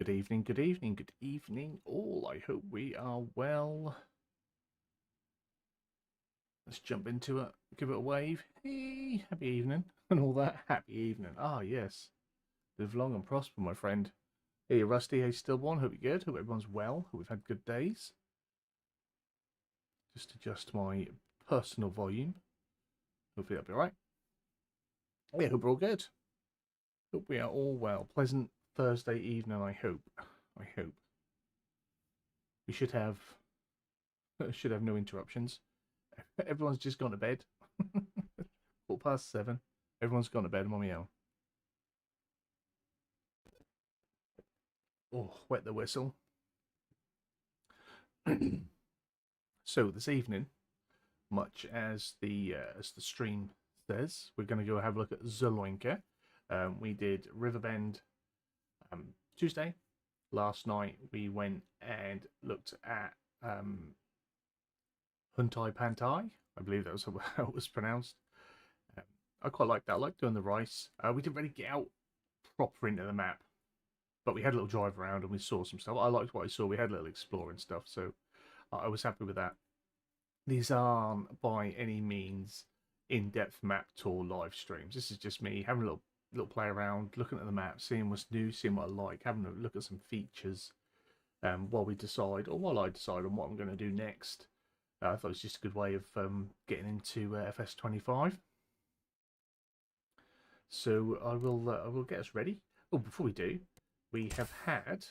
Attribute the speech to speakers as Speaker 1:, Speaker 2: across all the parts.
Speaker 1: Good evening, good evening, good evening all. I hope we are well. Let's jump into it, give it a wave. Hey, happy evening and all that. Happy evening. Ah, yes. Live long and prosper, my friend. Hey, Rusty. Hey, Stillborn. Hope you're good. Hope everyone's well. Hope we've had good days. Just adjust my personal volume. Hopefully that'll be alright. Yeah, hope we're all good. Hope we are all well. Pleasant Thursday evening, I hope. I hope. We should have no interruptions. Everyone's just gone to bed. 7:15. Everyone's gone to bed. I'm on my own. Oh, wet the whistle. So this evening, much as the stream says, we're going to go have a look at Zielonka. We did Riverbend Tuesday. Last night we went and looked at Huntai Pantai. I believe that was how it was pronounced. I quite like that. I like doing the rice. We didn't really get out proper into the map, but we had a little drive around and we saw some stuff. I liked what I saw. We had a little exploring stuff, so I was happy with that. These aren't by any means in-depth map tour live streams. This is just me having a little play around, looking at the map, seeing what's new, seeing what I like, having a look at some features while I decide on what I'm going to do next. I thought it was just a good way of getting into FS25. So I will get us ready. Oh, before we do, we have had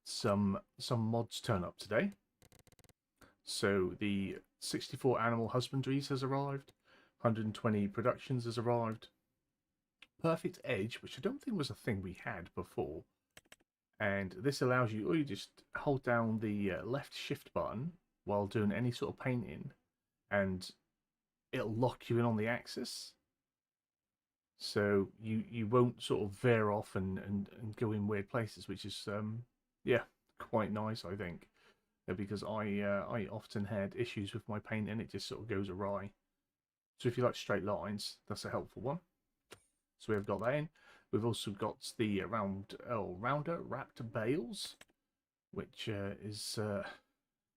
Speaker 1: some mods turn up today. So the 64 Animal Husbandries has arrived, 120 Productions has arrived, Perfect Edge, which I don't think was a thing we had before, and this allows you, you just hold down the left shift button while doing any sort of painting, and it'll lock you in on the axis, so you won't sort of veer off and go in weird places, which is yeah, quite nice, I think. Because I often had issues with my painting, it just sort of goes awry. So if you like straight lines, that's a helpful one. So we've got that in. We've also got the rounder wrapped bales, which is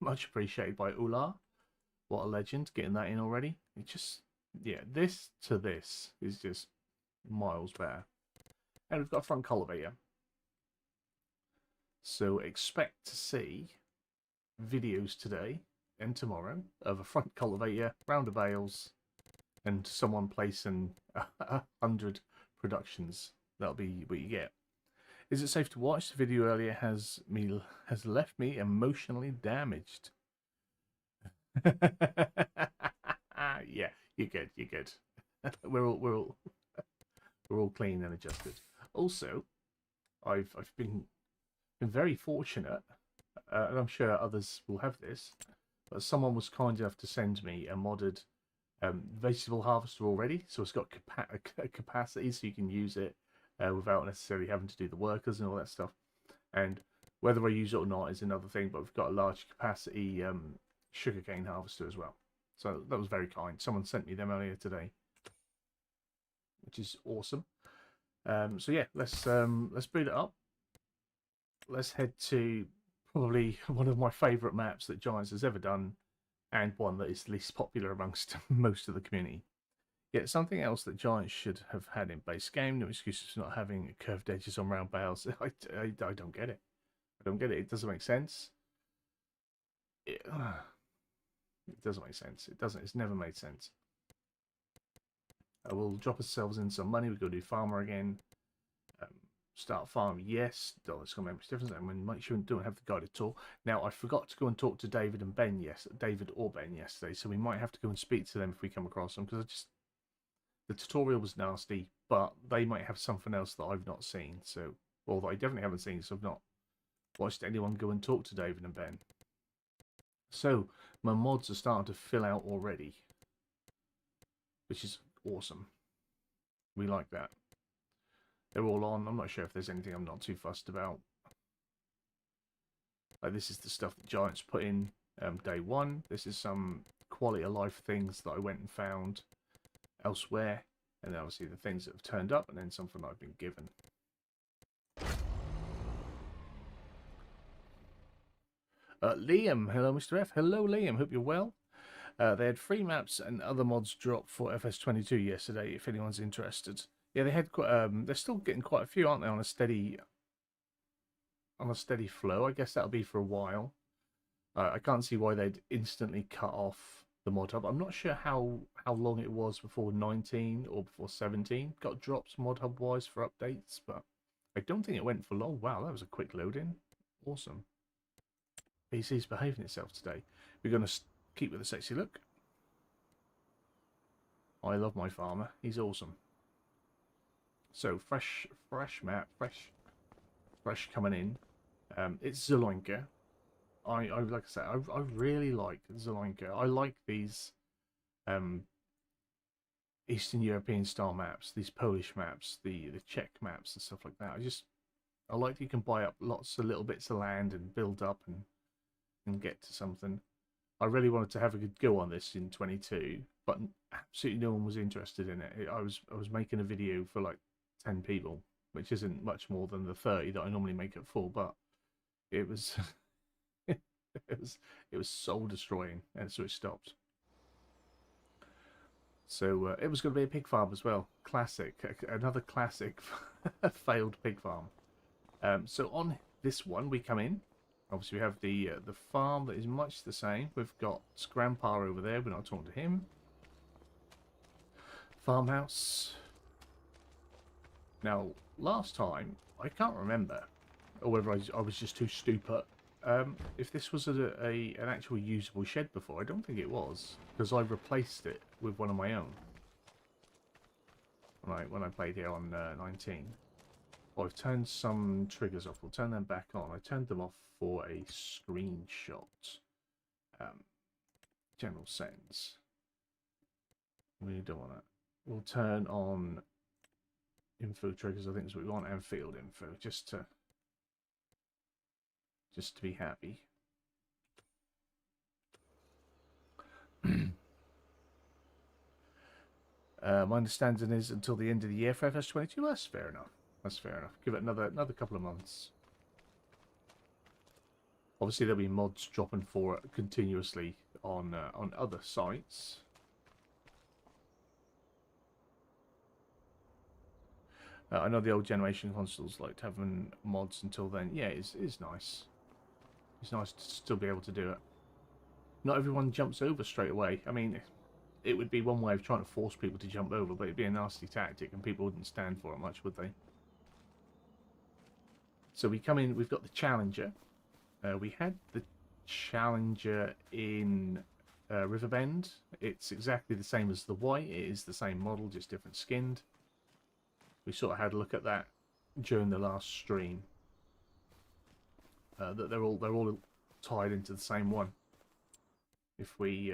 Speaker 1: much appreciated by Ular. What a legend, getting that in already. It just, yeah, this to this is just miles better. And we've got a front cultivator. So expect to see videos today and tomorrow of a front cultivator, rounder bales, and someone placing 100 productions. That'll be what you get. Is it safe to watch? The video earlier has left me emotionally damaged. Yeah, you're good. You're good. we're all clean and adjusted. Also, I've been very fortunate. And I'm sure others will have this, but someone was kind enough to send me a modded vegetable harvester already, so it's got a capacity so you can use it without necessarily having to do the workers and all that stuff. And whether I use it or not is another thing, but we've got a large capacity sugarcane harvester as well. So that was very kind. Someone sent me them earlier today, which is awesome. So yeah, let's boot it up. Let's head to probably one of my favourite maps that Giants has ever done, and one that is least popular amongst most of the community. Yet something else that Giants should have had in base game. No excuses for not having curved edges on round bales. I don't get it. I don't get it. It doesn't make sense. It doesn't make sense. It doesn't. It's never made sense. We'll drop ourselves in some money. We've got to do farmer again. Start farm, yes. It's going to make much difference. And when make sure we don't have the guided tour. Now, I forgot to go and talk to David or Ben yesterday, so we might have to go and speak to them if we come across them, because the tutorial was nasty, but they might have something else that I've not seen, so, or that I definitely haven't seen, so I've not watched anyone go and talk to David and Ben. So my mods are starting to fill out already, which is awesome. We like that. They're all on. I'm not sure if there's anything I'm not too fussed about. Like, this is the stuff that Giants put in day one. This is some quality of life things that I went and found elsewhere. And then obviously the things that have turned up, and then something I've been given. Liam, hello Mr. F. Hello Liam, hope you're well. They had free maps and other mods drop for FS25 yesterday, if anyone's interested. Yeah, they had quite, they're still getting quite a few, aren't they, on a steady flow. I guess that'll be for a while. I can't see why they'd instantly cut off the mod hub. I'm not sure how long it was before 19 or before 17 got dropped mod hub wise for updates, but I don't think it went for long. Wow, that was a quick load in. Awesome. PC's behaving itself today. We're going to keep with the sexy look. I love my farmer. He's awesome. So fresh map, fresh coming in. It's Zielonka. I like I said, I really like Zielonka. I like these Eastern European style maps, these Polish maps, the Czech maps and stuff like that. I like that you can buy up lots of little bits of land and build up and get to something. I really wanted to have a good go on this in 22, but absolutely no one was interested in it. I was making a video for like 10 people, which isn't much more than the 30 that I normally make at full, but it was it was soul destroying, and so it stopped. So it was going to be a pig farm as well. Classic, another classic failed pig farm. So on this one, we come in. Obviously, we have the farm that is much the same. We've got Grandpa over there. We're not talking to him. Farmhouse. Now, last time, I can't remember, or whether I was just too stupid. If this was an actual usable shed before, I don't think it was, because I replaced it with one of my own when I played here on 19. Well, I've turned some triggers off. We'll turn them back on. I turned them off for a screenshot. General settings. We don't want that. We'll turn on info triggers. I think is what we want, and field info, just to be happy. My understanding is until the end of the year for FS22. Well, that's fair enough. That's fair enough. Give it another couple of months. Obviously, there'll be mods dropping for it continuously on other sites. I know the old generation consoles liked having mods until then. Yeah, it's nice. It's nice to still be able to do it. Not everyone jumps over straight away. I mean, it would be one way of trying to force people to jump over, but it'd be a nasty tactic and people wouldn't stand for it much, would they? So we come in, we've got the Challenger. We had the Challenger in Riverbend. It's exactly the same as the white. It is the same model, just different skinned. We sort of had a look at that during the last stream. That they're all tied into the same one. If we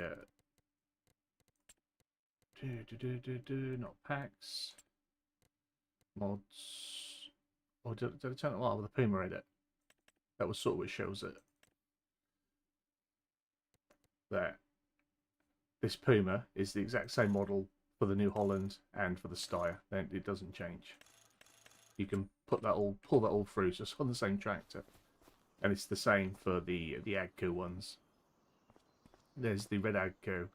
Speaker 1: not packs, mods, or did I turn it on with the Puma edit? That was sort of what shows it. There. This Puma is the exact same model for the New Holland and for the Steyr. Then it doesn't change. You can pull that all through, just on the same tractor, and it's the same for the AGCO ones. There's the red AGCO,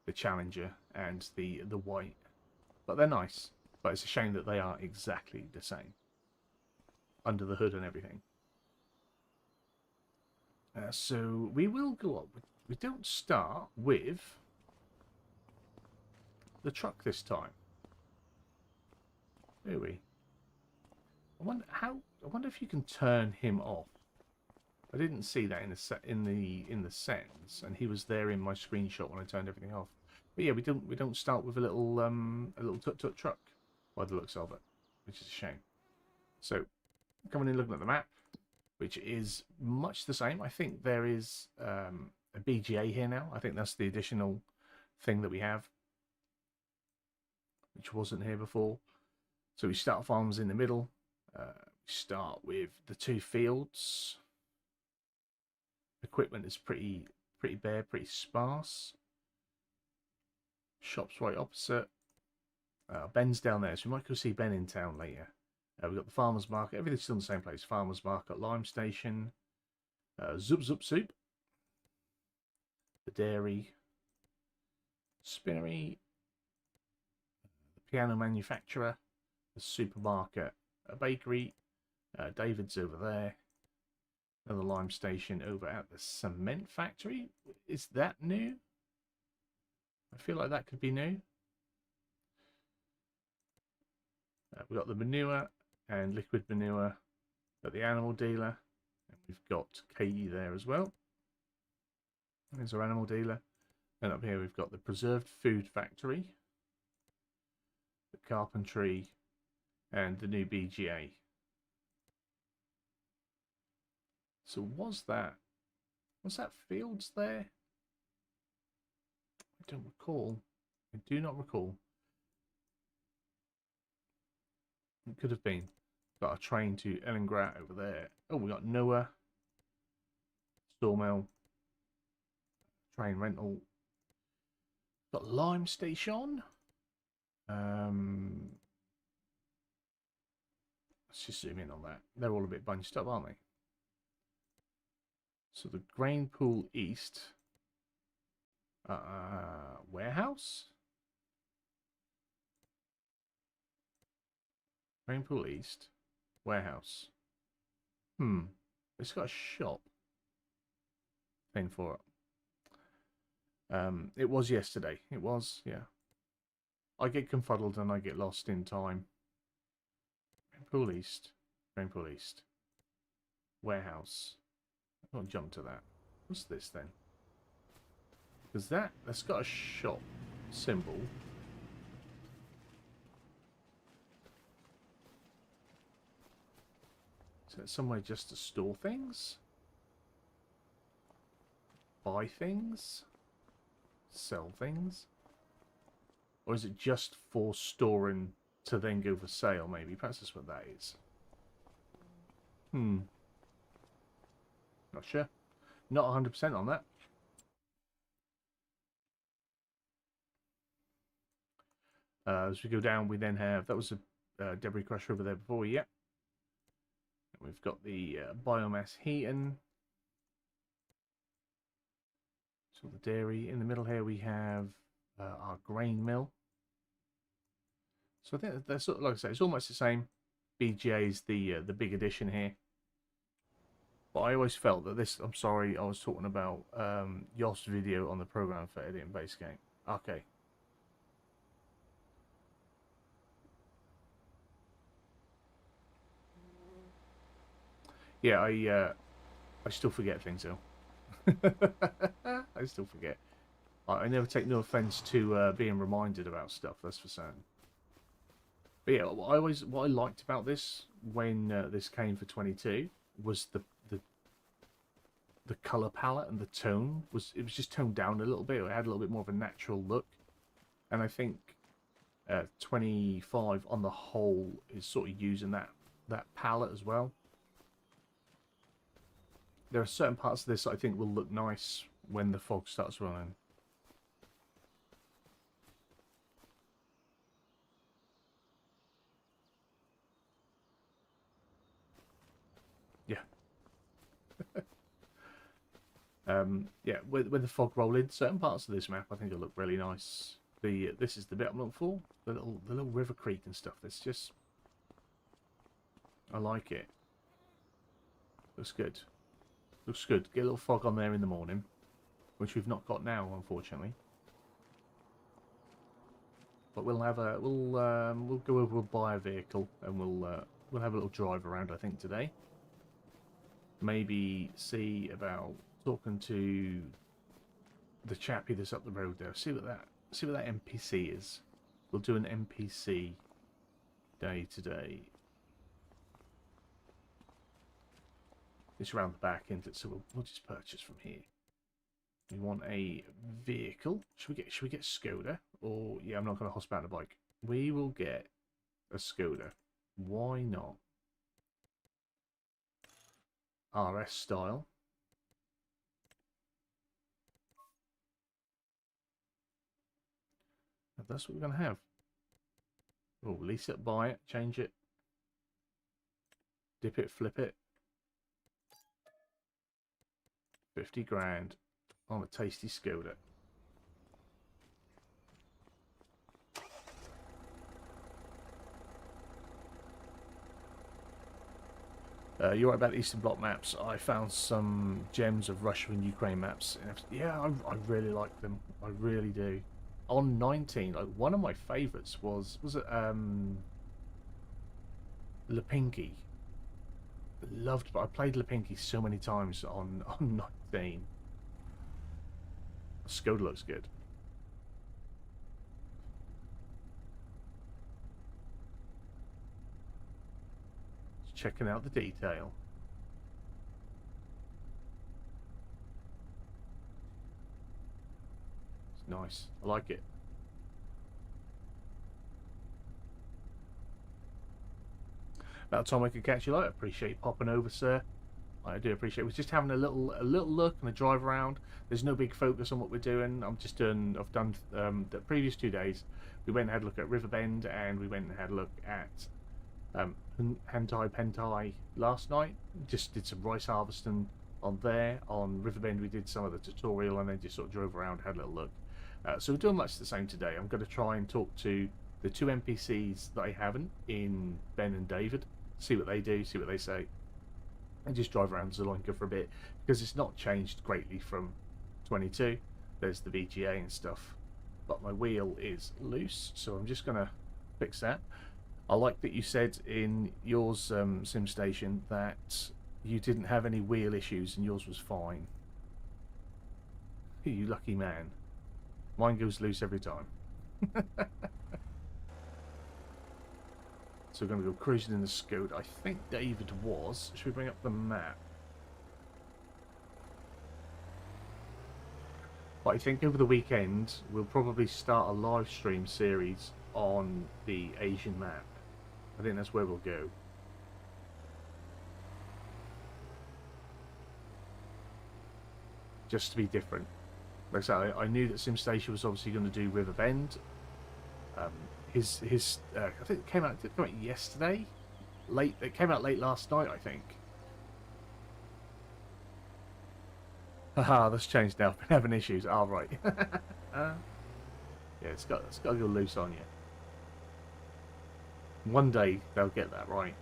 Speaker 1: the Challenger, and the white, but they're nice. But it's a shame that they are exactly the same under the hood and everything. So we will go up. We don't start with the truck this time, do we? I wonder if you can turn him off. I didn't see that in the settings, and he was there in my screenshot when I turned everything off. But yeah, we don't start with a little tut-tut truck by the looks of it, which is a shame. So coming in, looking at the map, which is much the same. I think there is a BGA here now. I think that's the additional thing that we have, which wasn't here before. So we start farms in the middle. We start with the two fields. Equipment is pretty bare, pretty sparse. Shop's right opposite. Ben's down there, so we might go see Ben in town later. We've got the farmer's market. Everything's still in the same place. Farmer's market, Lime Station, Zoop Zoop Soup, the dairy, spinnery, the piano manufacturer, the supermarket, a bakery, David's over there, another lime station over at the cement factory. Is that new? I feel like that could be new. We've got the manure and liquid manure at the animal dealer. And we've got Katie there as well. There's our animal dealer. And up here we've got the preserved food factory, the carpentry, and the new BGA. So was that Fields there? I don't recall. I do not recall. It could have been. Got a train to Ellengrat over there. Oh, we got Noah, Sawmill, train rental. Got Lime Station. Let's just zoom in on that. They're all a bit bunched up, aren't they? So the Grain Pool East warehouse. Grain Pool East warehouse. It's got a shop. Paying for it. It was yesterday. It was, yeah. I get confuddled and I get lost in time. Grain Pool East. Grain Pool East. Warehouse. I'll jump to that. What's this then? Because that's got a shop symbol. So it's somewhere just to store things? Buy things? Sell things? Or is it just for storing to then go for sale, maybe? Perhaps that's what that is. Not sure. Not 100% on that. As we go down, we then have... That was a debris crusher over there before, yeah. And we've got the biomass heating. So the dairy. In the middle here, we have our grain mill. So I think that's, like I say, it's almost the same. BGA is the big addition here. But I always felt that this... I'm sorry, I was talking about Yoss's video on the program for editing base game. Okay. Yeah, I still forget things though. I still forget. I never take no offence to being reminded about stuff, that's for certain. But yeah, what I liked about this when this came for 22 was the colour palette and the tone. It was just toned down a little bit. It had a little bit more of a natural look. And I think 25 on the whole is sort of using that palette as well. There are certain parts of this that I think will look nice when the fog starts running. Yeah. Yeah, with the fog rolling, certain parts of this map I think will look really nice. This is the bit I'm looking for. The little river creek and stuff. It's just... I like it. Looks good. Looks good. Get a little fog on there in the morning, which we've not got now, unfortunately. But we'll have we'll go over, we'll buy a vehicle, and we'll have a little drive around, I think, today. Maybe see about talking to the chappie that's up the road there. See what that NPC is. We'll do an NPC day today. It's around the back, isn't it? So we'll just purchase from here. We want a vehicle. Should we get Skoda? Or yeah, I'm not going to horsepower the bike. We will get a Skoda. Why not? RS style. And that's what we're going to have. We'll lease it, buy it, change it, dip it, flip it. 50 grand. on a tasty Skoda. You're right about Eastern Bloc maps. I found some gems of Russia and Ukraine maps. Yeah, I really like them. I really do. On 19, like one of my favourites was it Lipinki. Loved, but I played Lipinki so many times on 19. Skoda looks good. Checking out the detail. It's nice. I like it. About time I could catch you later. Appreciate you popping over, sir. I do appreciate it. We're just having a little look and a drive around. There's no big focus on what we're doing. I've done the previous 2 days. We went and had a look at Riverbend, and we went and had a look at Hentai Pentai last night. Just did some rice harvesting on there. On Riverbend we did some of the tutorial and then just sort of drove around, had a little look. So we're doing much the same today. I'm going to try and talk to the 2 NPCs that I haven't in Ben and David, see what they do, see what they say, and just drive around Zielonka for a bit, because it's not changed greatly from 22. There's the VGA and stuff, but my wheel is loose, so I'm just going to fix that. I like that you said in yours SimStation that you didn't have any wheel issues and yours was fine. You lucky man. Mine goes loose every time. So we're going to go cruising in the Skoda. I think David was. Should we bring up the map? But I think over the weekend we'll probably start a live stream series on the Asian map. I think that's where we'll go. Just to be different. Like I said, I knew that SimStation was obviously going to do Riverbend. I think it came out yesterday. It came out late last night, I think. Haha, that's changed now. Been having issues. Oh, right. Yeah, it's got to go loose on you. One day they'll get that right.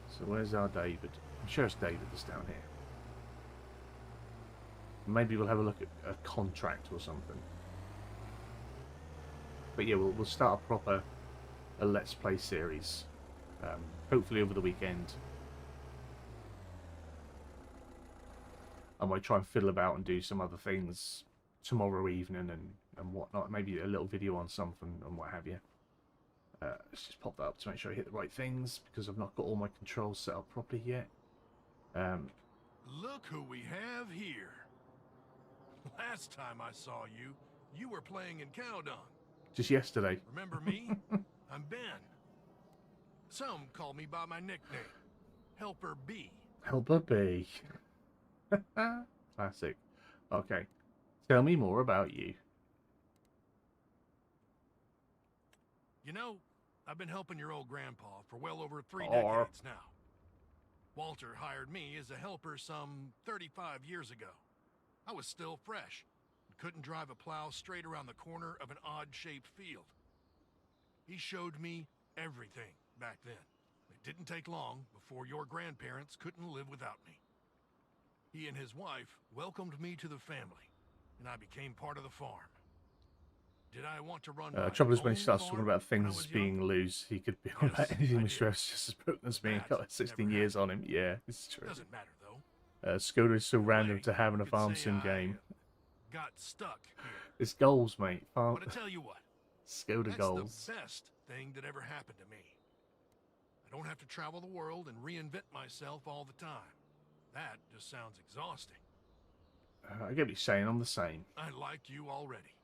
Speaker 1: So where's our David? I'm sure it's David that's down here. Maybe we'll have a look at a contract or something. But yeah, we'll start a proper Let's Play series. Hopefully over the weekend. I might try and fiddle about and do some other things tomorrow evening and whatnot. Maybe a little video on something and what have you. Let's just pop that up to make sure I hit the right things, because I've not got all my controls set up properly yet.
Speaker 2: Look who we have here. Last time I saw you, you were playing in Cowdon.
Speaker 1: Just yesterday.
Speaker 2: Remember me? I'm Ben. Some call me by my nickname, Helper B.
Speaker 1: Helper B. Classic. Okay. Tell me more about you.
Speaker 2: You know, I've been helping your old grandpa for well over 3 decades now. Walter hired me as a helper some 35 years ago. I was still fresh and couldn't drive a plow straight around the corner of an odd-shaped field. He showed me everything back then. It didn't take long before your grandparents couldn't live without me. He and his wife welcomed me to the family, and I became part of the farm. Did I want to run
Speaker 1: trouble is when he starts talking about things being loose, he could be on about anything with stress just as potent as me. Got 16 years on him. Yeah, it's true.
Speaker 2: Doesn't matter though.
Speaker 1: Skoda is so random to have in a farm sim game.
Speaker 2: Got stuck here.
Speaker 1: It's goals, mate.
Speaker 2: But I tell you what,
Speaker 1: Skoda goals.
Speaker 2: That's the best thing that ever happened to me. I don't have to travel the world and reinvent myself all the time. That just sounds exhausting.
Speaker 1: I get what you're saying. I'm the same.
Speaker 2: I like you already.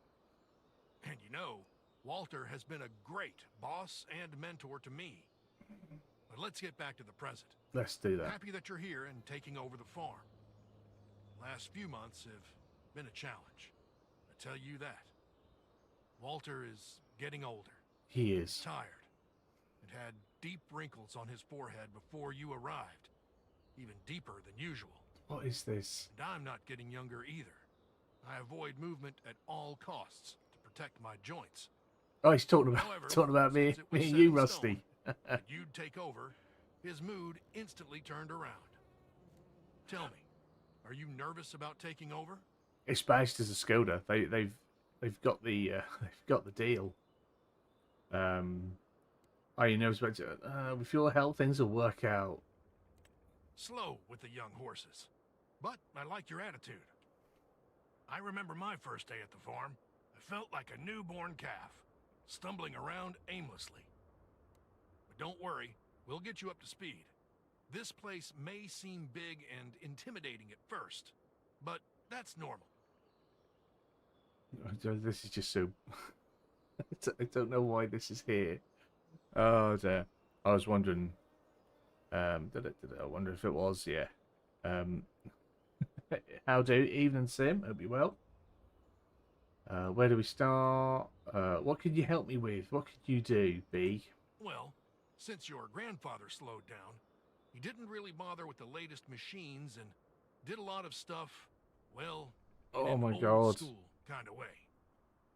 Speaker 2: And you know, Walter has been a great boss and mentor to me. But let's get back to the present.
Speaker 1: Let's do that.
Speaker 2: Happy that you're here and taking over the farm. Last few months have been a challenge. I tell you that. Walter is getting older.
Speaker 1: He is.
Speaker 2: Tired. And had deep wrinkles on his forehead before you arrived. Even deeper than usual.
Speaker 1: What is this?
Speaker 2: And I'm not getting younger either. I avoid movement at all costs to protect my joints.
Speaker 1: Oh, he's talking about
Speaker 2: However,
Speaker 1: talking about me,
Speaker 2: since it was
Speaker 1: me and
Speaker 2: set
Speaker 1: you,
Speaker 2: in
Speaker 1: Rusty.
Speaker 2: stone that you'd take over, his mood instantly turned around. Tell me, are you nervous about taking over?
Speaker 1: It's badged as a Skoda. They've got the they've got the deal. Are you nervous about it? With your health, things will work out.
Speaker 2: Slow with the young horses, but I like your attitude. I remember my first day at the farm. I felt like a newborn calf, stumbling around aimlessly. But don't worry, we'll get you up to speed. This place may seem big and intimidating at first, but that's normal.
Speaker 1: This is just so. I don't know why this is here. Oh dear. I was wondering. I wonder if it was. Yeah. How do evening, Sim? Hope you well. Where do we start? What can you help me with? What could you do, B?
Speaker 2: Well, since your grandfather slowed down, he didn't really bother with the latest machines and did a lot of stuff, well, in
Speaker 1: Oh
Speaker 2: an
Speaker 1: my
Speaker 2: old
Speaker 1: God.
Speaker 2: school kind of way.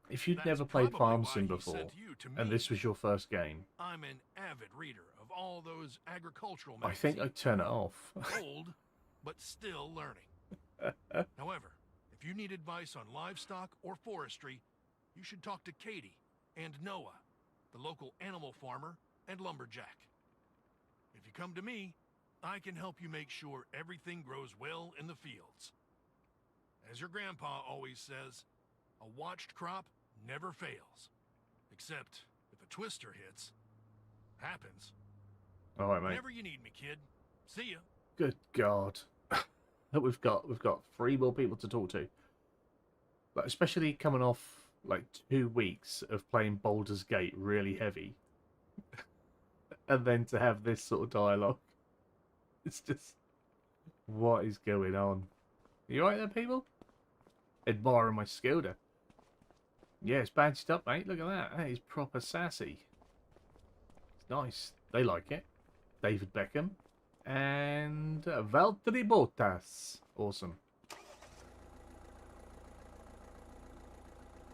Speaker 1: If you'd
Speaker 2: That's
Speaker 1: never played
Speaker 2: probably
Speaker 1: Farm
Speaker 2: why
Speaker 1: Sim
Speaker 2: he
Speaker 1: before,
Speaker 2: sent you to
Speaker 1: and
Speaker 2: me.
Speaker 1: this was your first game,
Speaker 2: I'm an avid reader of all those agricultural
Speaker 1: I
Speaker 2: magazines.
Speaker 1: think I'd turn it off.
Speaker 2: Old, but still learning. However, if you need advice on livestock or forestry, you should talk to Katie and Noah, the local animal farmer and lumberjack. If you come to me, I can help you make sure everything grows well in the fields. As your grandpa always says, a watched crop never fails. Except if a twister hits. Happens.
Speaker 1: All right, mate.
Speaker 2: Whenever you need me, kid. See ya.
Speaker 1: Good God. we've got 3 more people to talk to. Like, especially coming off like 2 weeks of playing Baldur's Gate really heavy. And then to have this sort of dialogue. It's just, what is going on? You right there, people? Admiring my Skoda. Yeah, it's badged up, mate. Look at that. That is proper sassy. It's nice. They like it. David Beckham. And Valtteri Bottas. Awesome.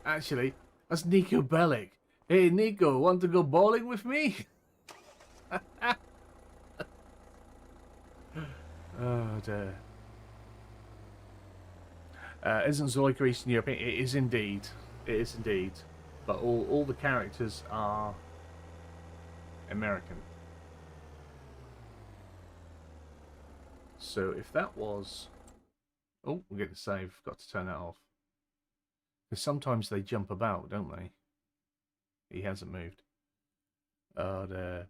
Speaker 1: Actually, that's Nico Bellic. Hey, Nico, want to go bowling with me? Oh, dear. Isn't Zoika Eastern European? It is indeed. It is indeed. But all the characters are American. So if that was... Oh, we're getting save. Got to turn that off. Because sometimes they jump about, don't they? He hasn't moved. Oh, there.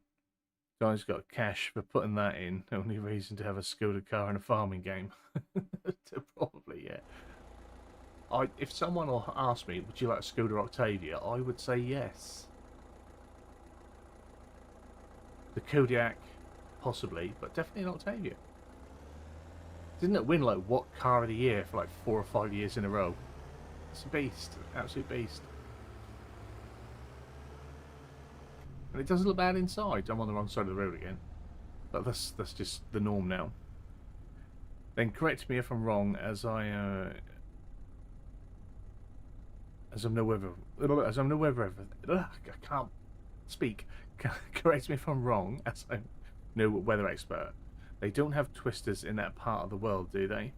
Speaker 1: Guy's got cash for putting that in. Only reason to have a Skoda car in a farming game. Probably, yeah. If someone will ask me, would you like a Skoda Octavia? I would say yes. The Kodiak, possibly, but definitely an Octavia. Didn't it win like what car of the year for like 4 or 5 years in a row? It's a beast, absolute beast. And it doesn't look bad inside. I'm on the wrong side of the road again, but that's just the norm now. Then correct me if I'm wrong, as I'm no weather. I can't speak. Correct me if I'm wrong, as I'm no weather expert. They don't have twisters in that part of the world, do they?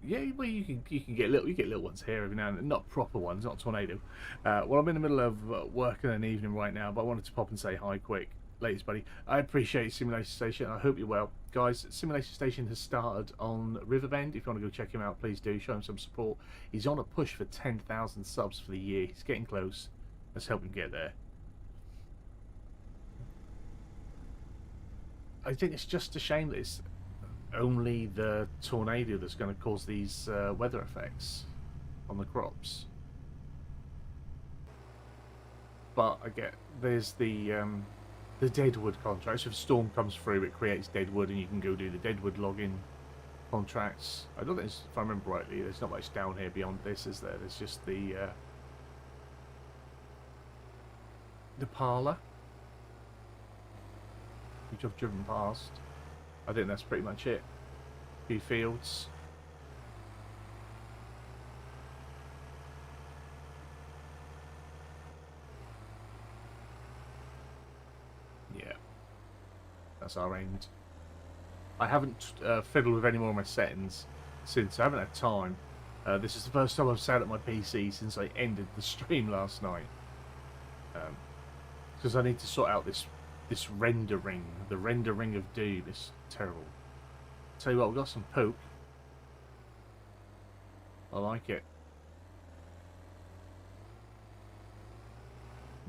Speaker 1: Yeah, well, you can get little ones here every now and then, not proper ones, not tornado. Well, I'm in the middle of work in an evening right now, but I wanted to pop and say hi quick. Ladies, buddy, I appreciate Simulation Station. I hope you're well. Guys, Simulation Station has started on Riverbend. If you want to go check him out, please do. Show him some support. He's on a push for 10,000 subs for the year. He's getting close. Let's help him get there. I think it's just a shame that it's only the tornado that's going to cause these weather effects on the crops. But I get there's the deadwood contract. So if a storm comes through, it creates deadwood, and you can go do the deadwood login contracts. I don't think, if I remember rightly, there's not much down here beyond this, is there? There's just the parlour, which I've driven past. I think that's pretty much it. A few fields. Yeah, that's our end. I haven't fiddled with any more of my settings since. I haven't had time. This is the first time I've sat at my PC since I ended the stream last night. Because I need to sort out this rendering. The rendering of doom is terrible. Tell you what, we've got some poke. I like it.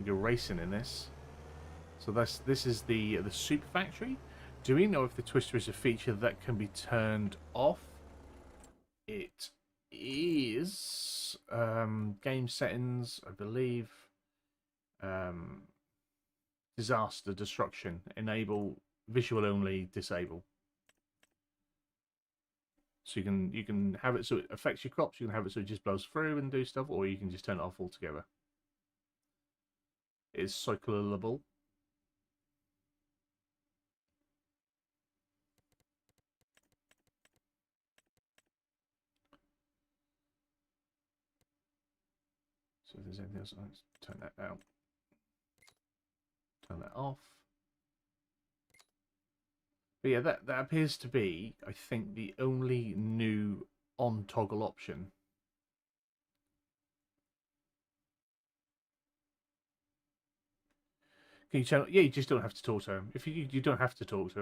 Speaker 1: You're racing in this. So this is the Super Factory. Do we know if the twister is a feature that can be turned off? It is game settings, I believe. Disaster destruction, enable, visual only, disable. So you can have it so it affects your crops. You can have it so it just blows through and do stuff, or you can just turn it off altogether. It is cyclable. So if there's anything else, let's turn that out. Turn that off. But yeah, that appears to be, I think, the only new on toggle option. Can you turn? Yeah, you just don't have to talk to him. If you don't have to talk to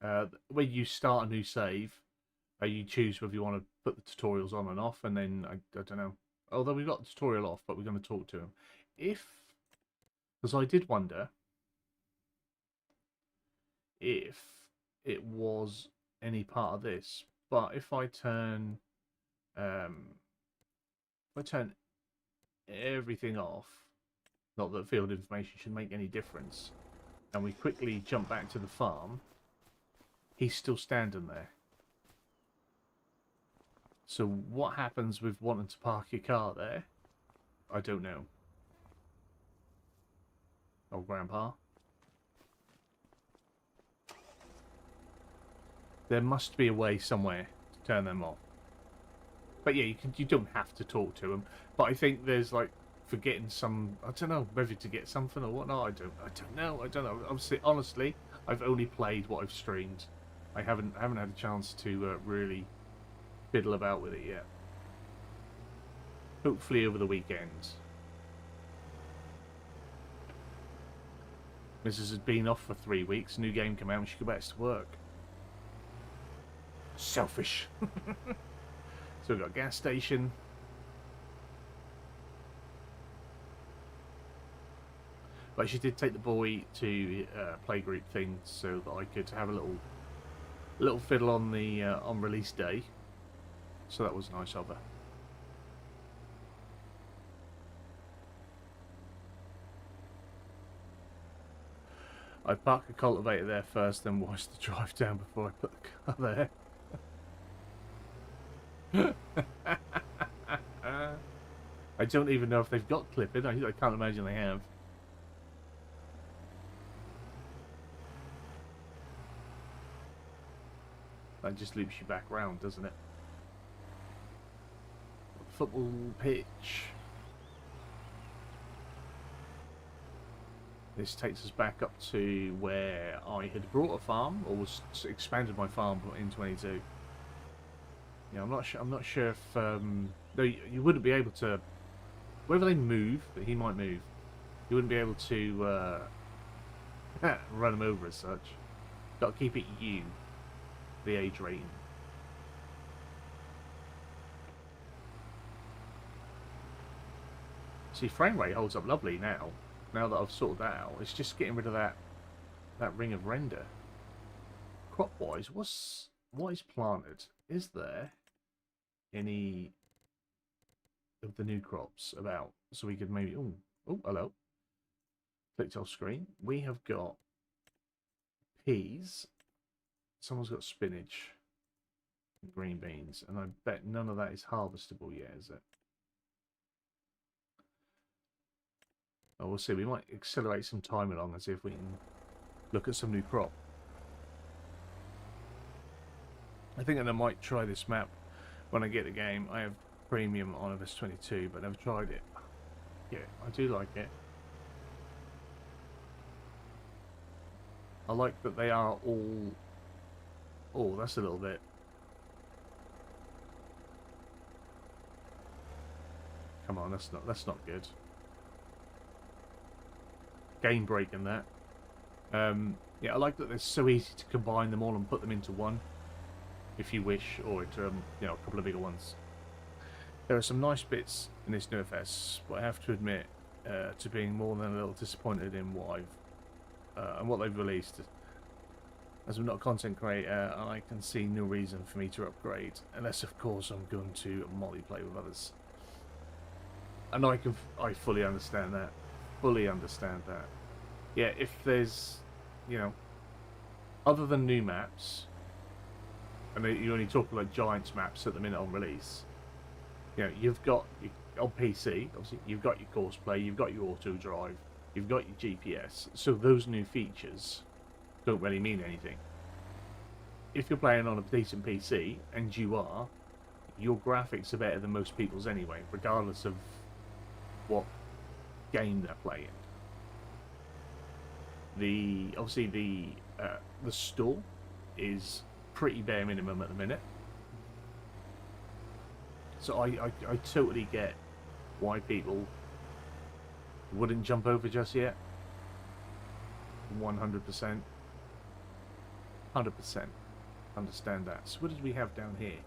Speaker 1: him. When you start a new save, you choose whether you want to put the tutorials on and off, and then I don't know. Although we've got the tutorial off, but we're going to talk to him. Because I did wonder if it was any part of this, but if I turn everything off, not that field information should make any difference, and we quickly jump back to the farm, he's still standing there. So what happens with wanting to park your car there? I don't know. Oh, Grandpa. There must be a way somewhere to turn them off. But yeah, you don't have to talk to them. But I think there's like forgetting some. I don't know whether to get something or whatnot. I don't know. Honestly, I've only played what I've streamed. I haven't had a chance to really fiddle about with it yet. Hopefully over the weekend. Mrs. has been off for 3 weeks. New game came out and she go back to work. Selfish. So we've got a gas station. But she did take the boy to playgroup things so that I could have a little fiddle on the on release day. So that was nice of her. I parked the cultivator there first, then watched the drive down before I put the car there. I don't even know if they've got clipping. I can't imagine they have. That just loops you back round, doesn't it? Football pitch. This takes us back up to where I had brought a farm, or was expanded my farm in 22. Yeah, I'm not sure if no, you wouldn't be able to. Whether they move, he might move. You wouldn't be able to run him over as such. Got to keep it U, the age rating. See, frame rate holds up lovely now. Now that I've sorted that out, it's just getting rid of that ring of render. Crop-wise, what is planted? Is there any of the new crops about? So we could maybe... Oh, hello. Clicked off screen. We have got peas. Someone's got spinach. And green beans. And I bet none of that is harvestable yet, is it? Oh, we'll see. We might accelerate some time along and see if we can look at some new crop. I think that I might try this map when I get the game. I have premium on FS22, but I've never tried it. Yeah, I do like it. I like that they are all... Oh, that's a little bit... Come on, that's not good. Game breaking that. Yeah, I like that it's so easy to combine them all and put them into one, if you wish, or into you know, a couple of bigger ones. There are some nice bits in this new FS, but I have to admit to being more than a little disappointed in what they've released. As I'm not a content creator, I can see no reason for me to upgrade, unless of course I'm going to multiplayer with others. And I fully understand that. Fully understand that. Yeah, if there's, you know, other than new maps, and you only talk about giants maps at the minute on release, you know, you've got, on PC, obviously, you've got your course play, you've got your auto drive, you've got your GPS, so those new features don't really mean anything. If you're playing on a decent PC, and you are, your graphics are better than most people's anyway, regardless of what game they're playing. Obviously the store is pretty bare minimum at the minute, so I totally get why people wouldn't jump over just yet. 100%, 100% understand that. So what did we have down here?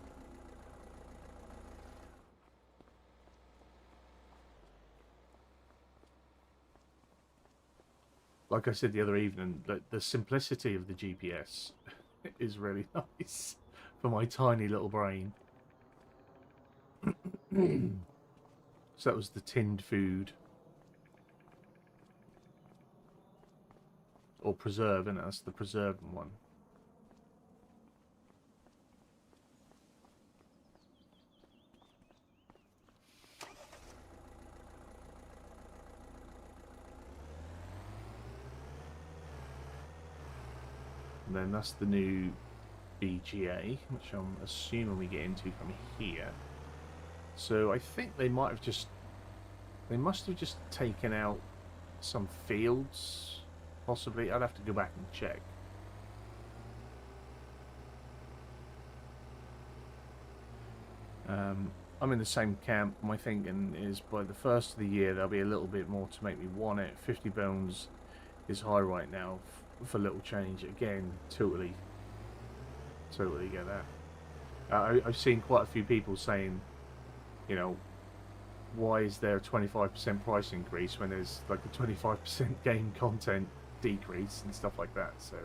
Speaker 1: Like I said the other evening, the simplicity of the GPS is really nice for my tiny little brain. So that was the tinned food. Or preserve, and that's the preserved one. And then that's the new BGA, which I'm assuming we get into from here. So I think they must have just taken out some fields, possibly. I'd have to go back and check. I'm in the same camp. My thinking is by the first of the year there'll be a little bit more to make me want it. 50 bones is high right now for little change. Again, totally get that. I've seen quite a few people saying, you know, why is there a 25% price increase when there's like a 25% game content decrease and stuff like that. So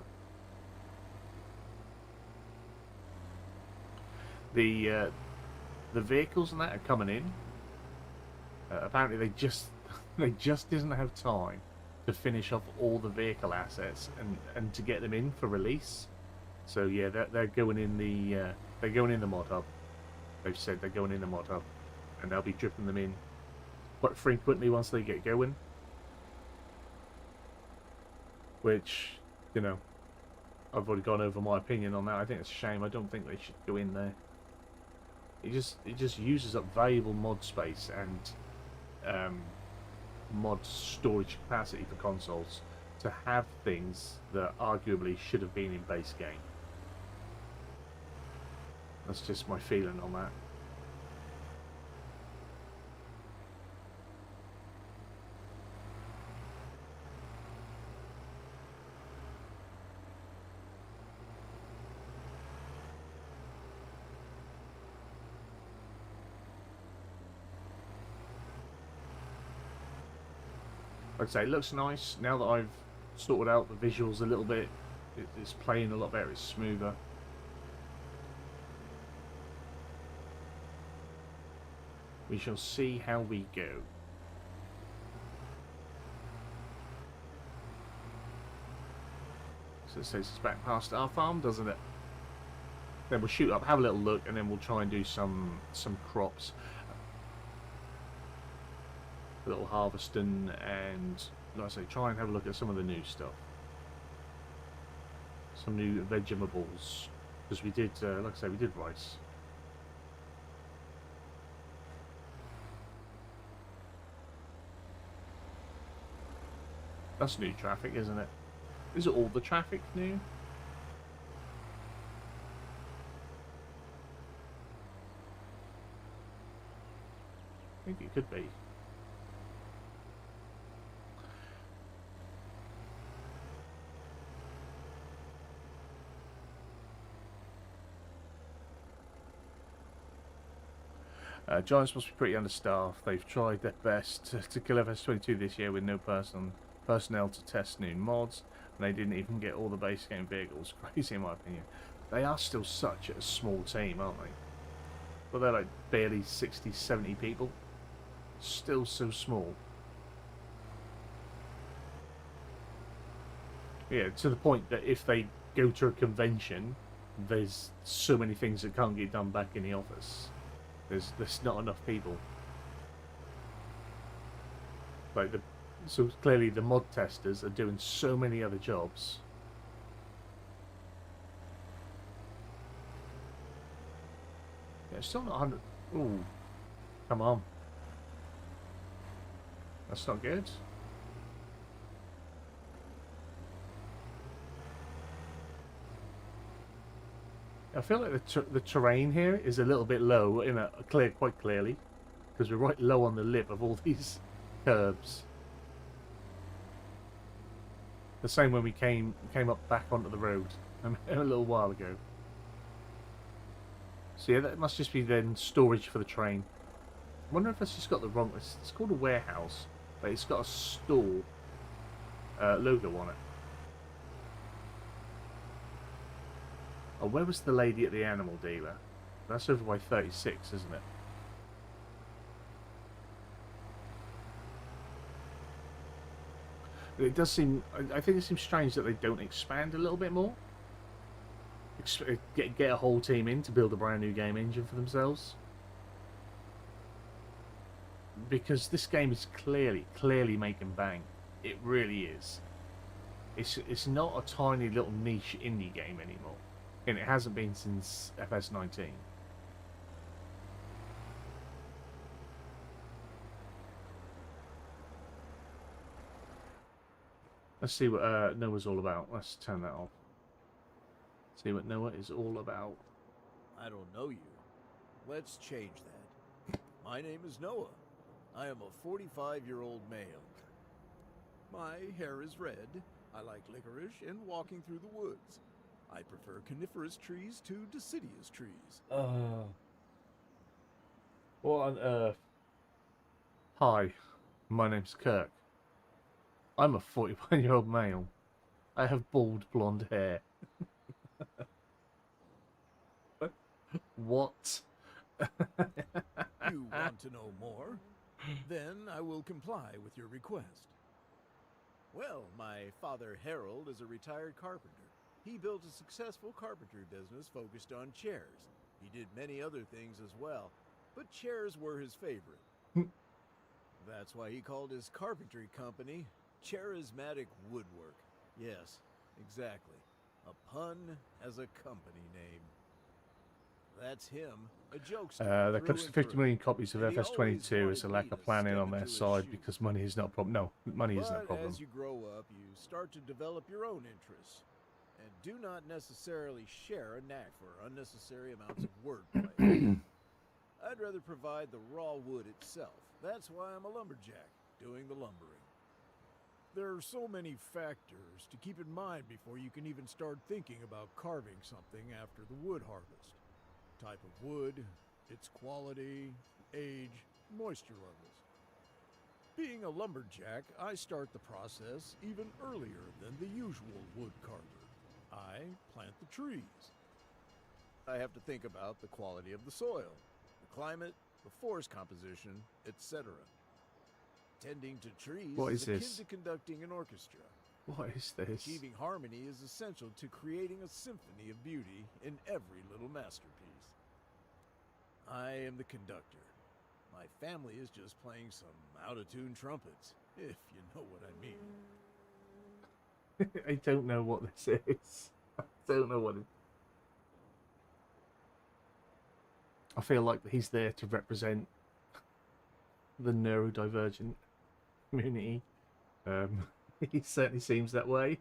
Speaker 1: the vehicles and that are coming in. Apparently they just didn't have time to finish off all the vehicle assets and to get them in for release. So yeah, they're going in the mod hub. They've said they're going in the mod hub, and they'll be dripping them in quite frequently once they get going. Which, you know, I've already gone over my opinion on that. I think it's a shame. I don't think they should go in there. It just uses up valuable mod space and mod storage capacity for consoles to have things that arguably should have been in base game. That's just my feeling on that. Like I say, it looks nice. Now that I've sorted out the visuals a little bit, it's playing a lot better, it's smoother. We shall see how we go. So it takes us back past our farm, doesn't it? Then we'll shoot up, have a little look, and then we'll try and do some crops. A little harvesting, and like I say, try and have a look at some of the new stuff. Some new vegetables. Because we did, like I say, we did rice. That's new traffic, isn't it? Is it all the traffic new? I think it could be. Giants must be pretty understaffed. They've tried their best to kill FS25 this year with no personnel to test new mods, and they didn't even get all the base game vehicles. Crazy in my opinion. They are still such a small team, aren't they? But they're like barely 60, 70 people. Still so small. Yeah, to the point that if they go to a convention, there's so many things that can't get done back in the office. There's not enough people. Like so clearly the mod testers are doing so many other jobs. Yeah, it's still not 100. Ooh, come on. That's not good. I feel like the terrain here is a little bit low, quite clearly, because we're right low on the lip of all these curbs. The same when we came up back onto the road a little while ago. So yeah, that must just be then storage for the train. I wonder if that's just got the wrong. It's called a warehouse, but it's got a store logo on it. Oh, where was the lady at the animal dealer? That's over by 36, isn't it? It does seem... I think it seems strange that they don't expand a little bit more. Get a whole team in to build a brand new game engine for themselves. Because this game is clearly making bang. It really is. It's not a tiny little niche indie game anymore. And it hasn't been since FS19. Let's see what Noah's all about. Let's turn that off. See what Noah is all about.
Speaker 3: I don't know you. Let's change that. My name is Noah. I am a 45-year-old male. My hair is red. I like licorice and walking through the woods. I prefer coniferous trees to deciduous trees.
Speaker 1: What on earth? Hi, my name's Kirk. I'm a 41-year-old male. I have bald blonde hair. What?
Speaker 3: You want to know more? Then I will comply with your request. Well, my father Harold is a retired carpenter. He built a successful carpentry business focused on chairs. He did many other things as well, but chairs were his favorite. That's why he called his carpentry company Charismatic Woodwork. Yes, exactly. A pun as a company name. That's him, a jokester.
Speaker 1: There close to 50 million copies of FS22 is a lack of planning on their side because money is not a problem. No, money isn't a problem.
Speaker 3: As you grow up, you start to develop your own interests. And do not necessarily share a knack for unnecessary amounts of wordplay. I'd rather provide the raw wood itself. That's why I'm a lumberjack, doing the lumbering. There are so many factors to keep in mind before you can even start thinking about carving something after the wood harvest. Type of wood, its quality, age, moisture levels. Being a lumberjack, I start the process even earlier than the usual wood carver. I plant the trees. I have to think about the quality of the soil, the climate, the forest composition, etc. Tending to trees
Speaker 1: What is
Speaker 3: akin
Speaker 1: this?
Speaker 3: to conducting an orchestra.
Speaker 1: What is this?
Speaker 3: Achieving harmony is essential to creating a symphony of beauty in every little masterpiece. I am the conductor. My family is just playing some out-of-tune trumpets, if you know what I mean.
Speaker 1: I don't know what this is. I don't know what it... I feel like he's there to represent the neurodivergent community. He certainly seems that way.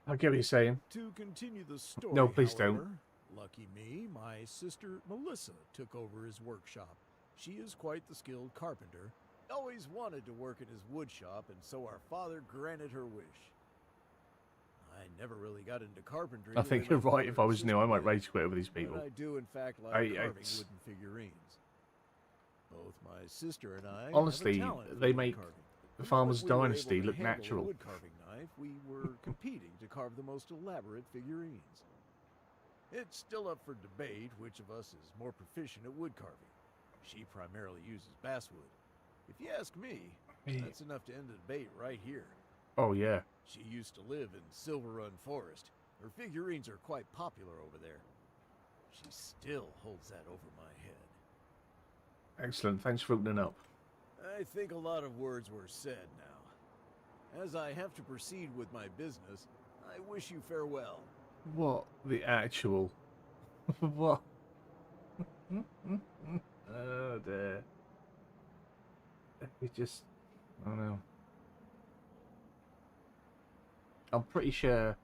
Speaker 1: I get what you're saying.
Speaker 3: To continue the story,
Speaker 1: No, please
Speaker 3: however, lucky me, my sister Melissa took over his workshop. She is quite the skilled carpenter. Always wanted to work in his wood shop, and so our father granted her wish. I never really got into carpentry.
Speaker 1: I think you're right. If I was new, I might rage quit over these people.
Speaker 3: But I do, in fact, like carving wooden figurines. Both my sister and I
Speaker 1: honestly,
Speaker 3: have a talent for
Speaker 1: they
Speaker 3: wood
Speaker 1: make
Speaker 3: carving.
Speaker 1: the Farmer's
Speaker 3: Because we were
Speaker 1: Dynasty
Speaker 3: able to
Speaker 1: look
Speaker 3: handle a
Speaker 1: natural.
Speaker 3: wood carving knife, we were competing to carve the most elaborate figurines. It's still up for debate which of us is more proficient at wood carving. She primarily uses basswood. If you ask me, that's enough to end the debate right here.
Speaker 1: Oh, yeah.
Speaker 3: She used to live in Silver Run Forest. Her figurines are quite popular over there. She still holds that over my head.
Speaker 1: Excellent. Thanks for opening up.
Speaker 3: I think a lot of words were said now. As I have to proceed with my business, I wish you farewell.
Speaker 1: What the actual... What? Oh, dear. It just... I don't know. I'm pretty sure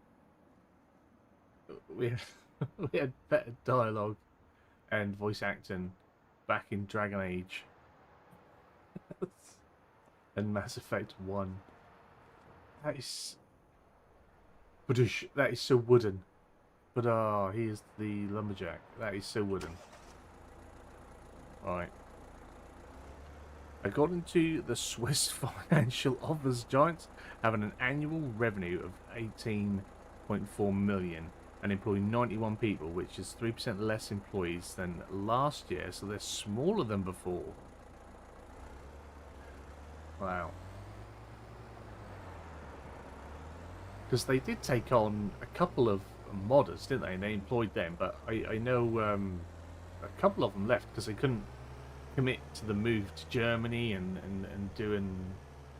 Speaker 1: we had better dialogue and voice acting back in Dragon Age and Mass Effect 1. That is... That is so wooden. But ah, he is the lumberjack. That is so wooden. Right. According to the Swiss Financial Office, giants having an annual revenue of 18.4 million and employing 91 people, which is 3% less employees than last year, so they're smaller than before. Wow. Because they did take on a couple of modders, didn't they? And they employed them, but I know a couple of them left because they couldn't commit to the move to Germany and doing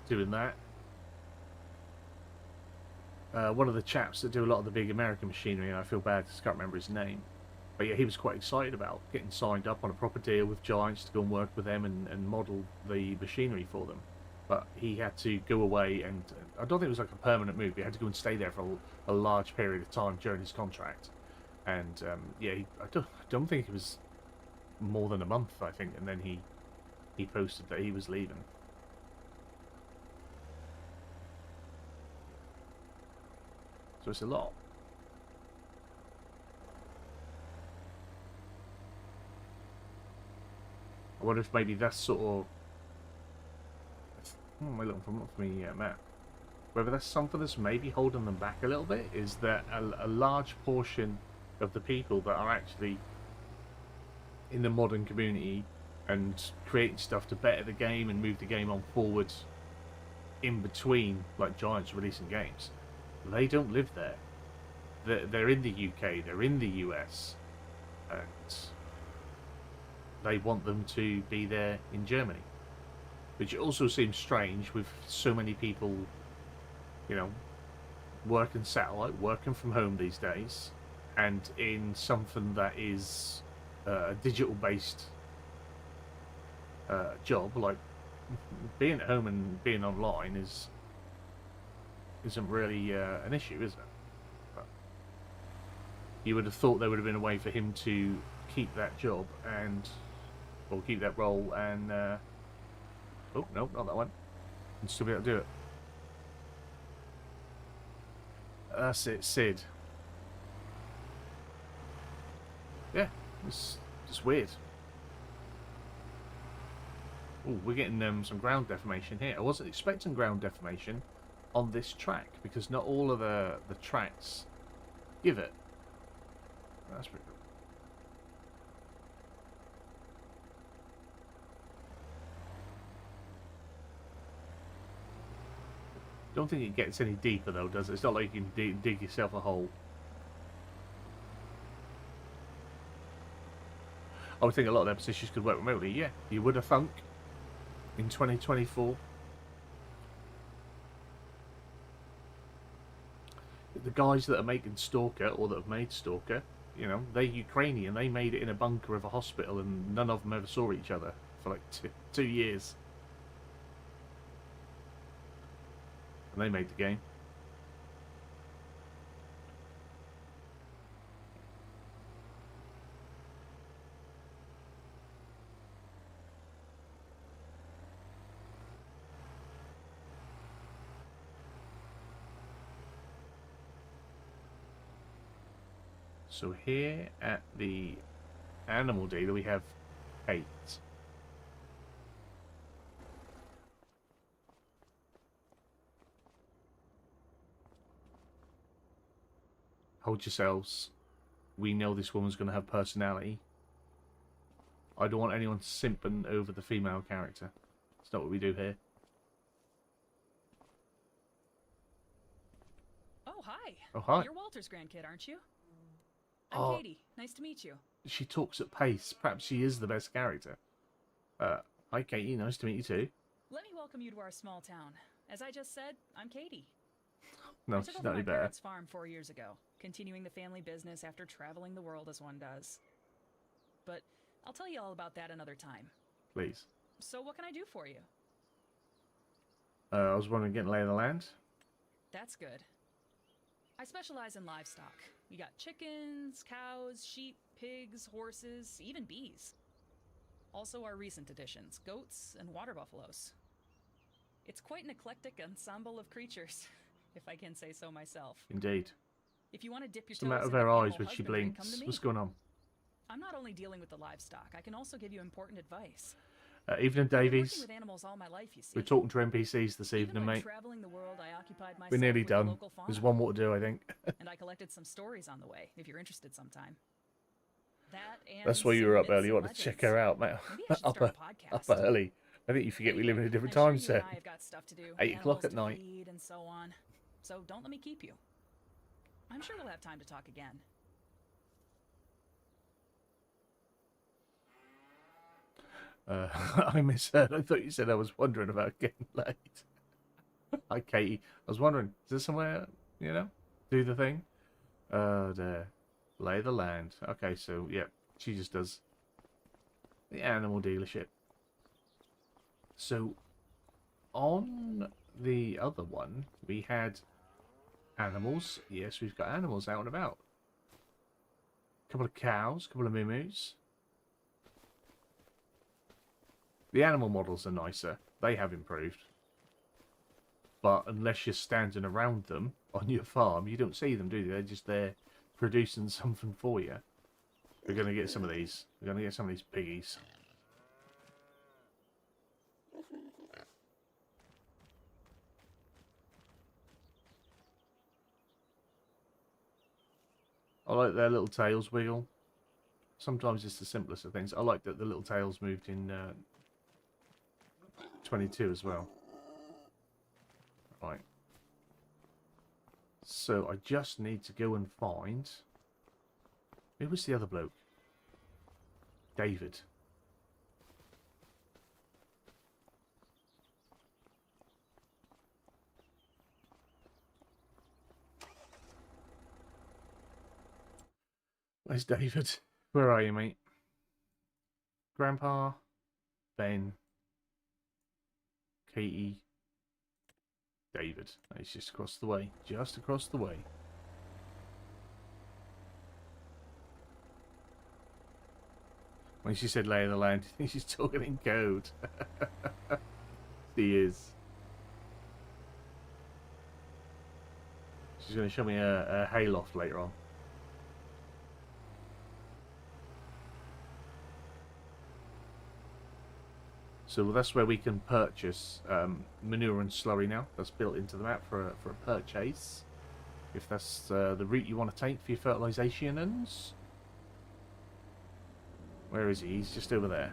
Speaker 1: that. One of the chaps that do a lot of the big American machinery, and I feel bad because I can't remember his name, but yeah, he was quite excited about getting signed up on a proper deal with giants to go and work with them and model the machinery for them. But he had to go away, and I don't think it was like a permanent move. He had to go and stay there for a large period of time during his contract. And yeah, I don't think it was more than a month, I think, and then he posted that he was leaving. So it's a lot. I wonder if maybe that's sort of... What am I looking for? Not for me map. Whether that's something that's maybe holding them back a little bit, is that a large portion of the people that are actually in the modern community and creating stuff to better the game and move the game on forward in between, like giants releasing games, they don't live there. They're in the UK, they're in the US, and they want them to be there in Germany. Which also seems strange with so many people, you know, working satellite, working from home these days, and in something that is a digital-based job. Like being at home and being online isn't really an issue, is it? But you would have thought there would have been a way for him to keep that job or keep that role and. Oh, no, not that one. And still be able to do it. That's it, Sid. Yeah, it's just weird. Oh, we're getting some ground deformation here. I wasn't expecting ground deformation on this track because not all of the tracks give it. That's pretty cool. Don't think it gets any deeper though, does it? It's not like you can dig yourself a hole. I would think a lot of their positions could work remotely. Yeah, you would have thunk in 2024. the guys that are making Stalker, or that have made Stalker, you know, they're Ukrainian. They made it in a bunker of a hospital, and none of them ever saw each other for like two years. And they made the game. So here at the animal dealer we have 8. Hold yourselves. We know this woman's going to have personality. I don't want anyone simping over the female character. It's not what we do here.
Speaker 4: Oh, hi.
Speaker 1: Oh, hi.
Speaker 4: You're Walter's grandkid, aren't you? I'm
Speaker 1: Oh.
Speaker 4: Katie. Nice to meet you.
Speaker 1: She talks at pace. Perhaps she is the best character. Hi Katie, nice to meet you too.
Speaker 4: Let me welcome you to our small town. As I just said, I'm Katie.
Speaker 1: No,
Speaker 4: I
Speaker 1: she's
Speaker 4: took
Speaker 1: not
Speaker 4: over
Speaker 1: any
Speaker 4: my
Speaker 1: better.
Speaker 4: parents' farm 4 years ago, continuing the family business after traveling the world as one does. But I'll tell you all about that another time.
Speaker 1: Please.
Speaker 4: So what can I do for you?
Speaker 1: I was wondering, getting lay of the land.
Speaker 4: That's good. I specialize in livestock. We got chickens, cows, sheep, pigs, horses, even bees. Also our recent additions, goats and water buffaloes. It's quite an eclectic ensemble of creatures, if I can say so myself.
Speaker 1: Indeed.
Speaker 4: If you want to dip your
Speaker 1: It's a
Speaker 4: toes
Speaker 1: matter of
Speaker 4: into
Speaker 1: her eyes
Speaker 4: animal
Speaker 1: when she
Speaker 4: husbandry, come
Speaker 1: blinks.
Speaker 4: to me.
Speaker 1: What's going on?
Speaker 4: I'm not only dealing with the livestock, I can also give you important advice.
Speaker 1: Evening,
Speaker 4: I've been working
Speaker 1: Davies.
Speaker 4: with animals all my life, you see.
Speaker 1: We're talking to NPCs this
Speaker 4: Even
Speaker 1: evening,
Speaker 4: when
Speaker 1: mate.
Speaker 4: traveling the world, I occupied myself
Speaker 1: We're nearly
Speaker 4: with the
Speaker 1: done.
Speaker 4: local fauna.
Speaker 1: There's one more to do, I think.
Speaker 4: And I collected some stories on the way, if you're interested sometime. That and
Speaker 1: That's why you
Speaker 4: some
Speaker 1: were up
Speaker 4: myths
Speaker 1: early. You
Speaker 4: and
Speaker 1: want to check
Speaker 4: legends.
Speaker 1: her out, mate.
Speaker 4: Maybe I should
Speaker 1: up,
Speaker 4: start a
Speaker 1: up
Speaker 4: podcast.
Speaker 1: early. I think you forget we live in a different
Speaker 4: I'm
Speaker 1: time
Speaker 4: sure you
Speaker 1: zone.
Speaker 4: and I have got stuff to do.
Speaker 1: 8 o'clock
Speaker 4: animals
Speaker 1: at
Speaker 4: to
Speaker 1: night.
Speaker 4: feed and so on. So don't let me keep you. I'm sure we'll have time to talk again.
Speaker 1: I misheard. I thought you said I was wondering about getting late. Hi, Katie. I was wondering, is there somewhere, you know, do the thing? There. Lay the land. Okay, so, yeah, she just does the animal dealership. So, on the other one, we had animals. Yes, we've got animals out and about. A couple of cows, a couple of moo-moos. The animal models are nicer. They have improved. But unless you're standing around them on your farm, you don't see them, do you? They're just there producing something for you. We're going to get some of these. We're going to get some of these piggies. I like their little tails wiggle. Sometimes it's the simplest of things. I like that the little tails moved in 22 as well. Right. So I just need to go and find... Who was the other bloke? David. Where's David? Where are you, mate? Grandpa, Ben, Katie, David. He's just across the way. Just across the way. When she said lay of the land, she's talking in code. She is. She's going to show me a hayloft later on. So that's where we can purchase manure and slurry now. That's built into the map for a purchase. If that's the route you want to take for your fertilizations. Where is he? He's just over there.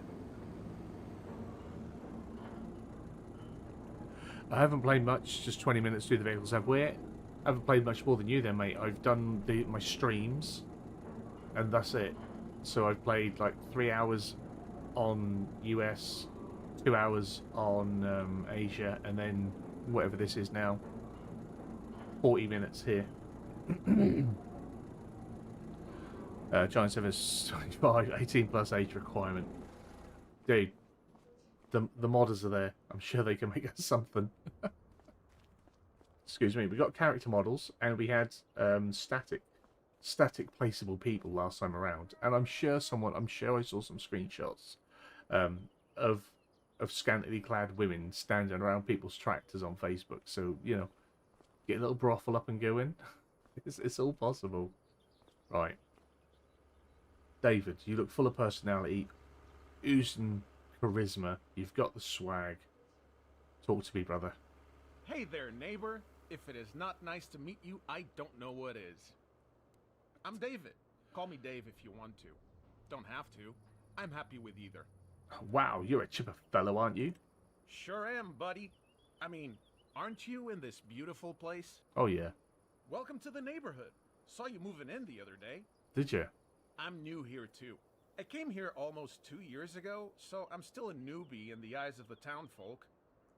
Speaker 1: I haven't played much, just 20 minutes through the vehicles. I haven't played much more than you then, mate. I've done my streams, and that's it. So I've played like 3 hours on US, 2 hours on Asia, and then whatever this is now, 40 minutes here. Giants FS25, 18 plus age requirement. Dude, the modders are there. I'm sure they can make us something. Excuse me. We got character models, and we had static placeable people last time around. And I'm sure I saw some screenshots of scantily clad women standing around people's tractors on Facebook. So, you know, get a little brothel up and going. It's all possible. Right. David, you look full of personality, oozing charisma. You've got the swag. Talk to me, brother.
Speaker 5: Hey there, neighbor. If it is not nice to meet you, I don't know what is. I'm David. Call me Dave if you want to. Don't have to. I'm happy with either.
Speaker 1: Wow, you're a chipper fellow, aren't you?
Speaker 5: Sure am, buddy. I mean, aren't you in this beautiful place?
Speaker 1: Oh, yeah.
Speaker 5: Welcome to the neighborhood. Saw you moving in the other day.
Speaker 1: Did you?
Speaker 5: I'm new here, too. I came here almost 2 years ago, so I'm still a newbie in the eyes of the townfolk.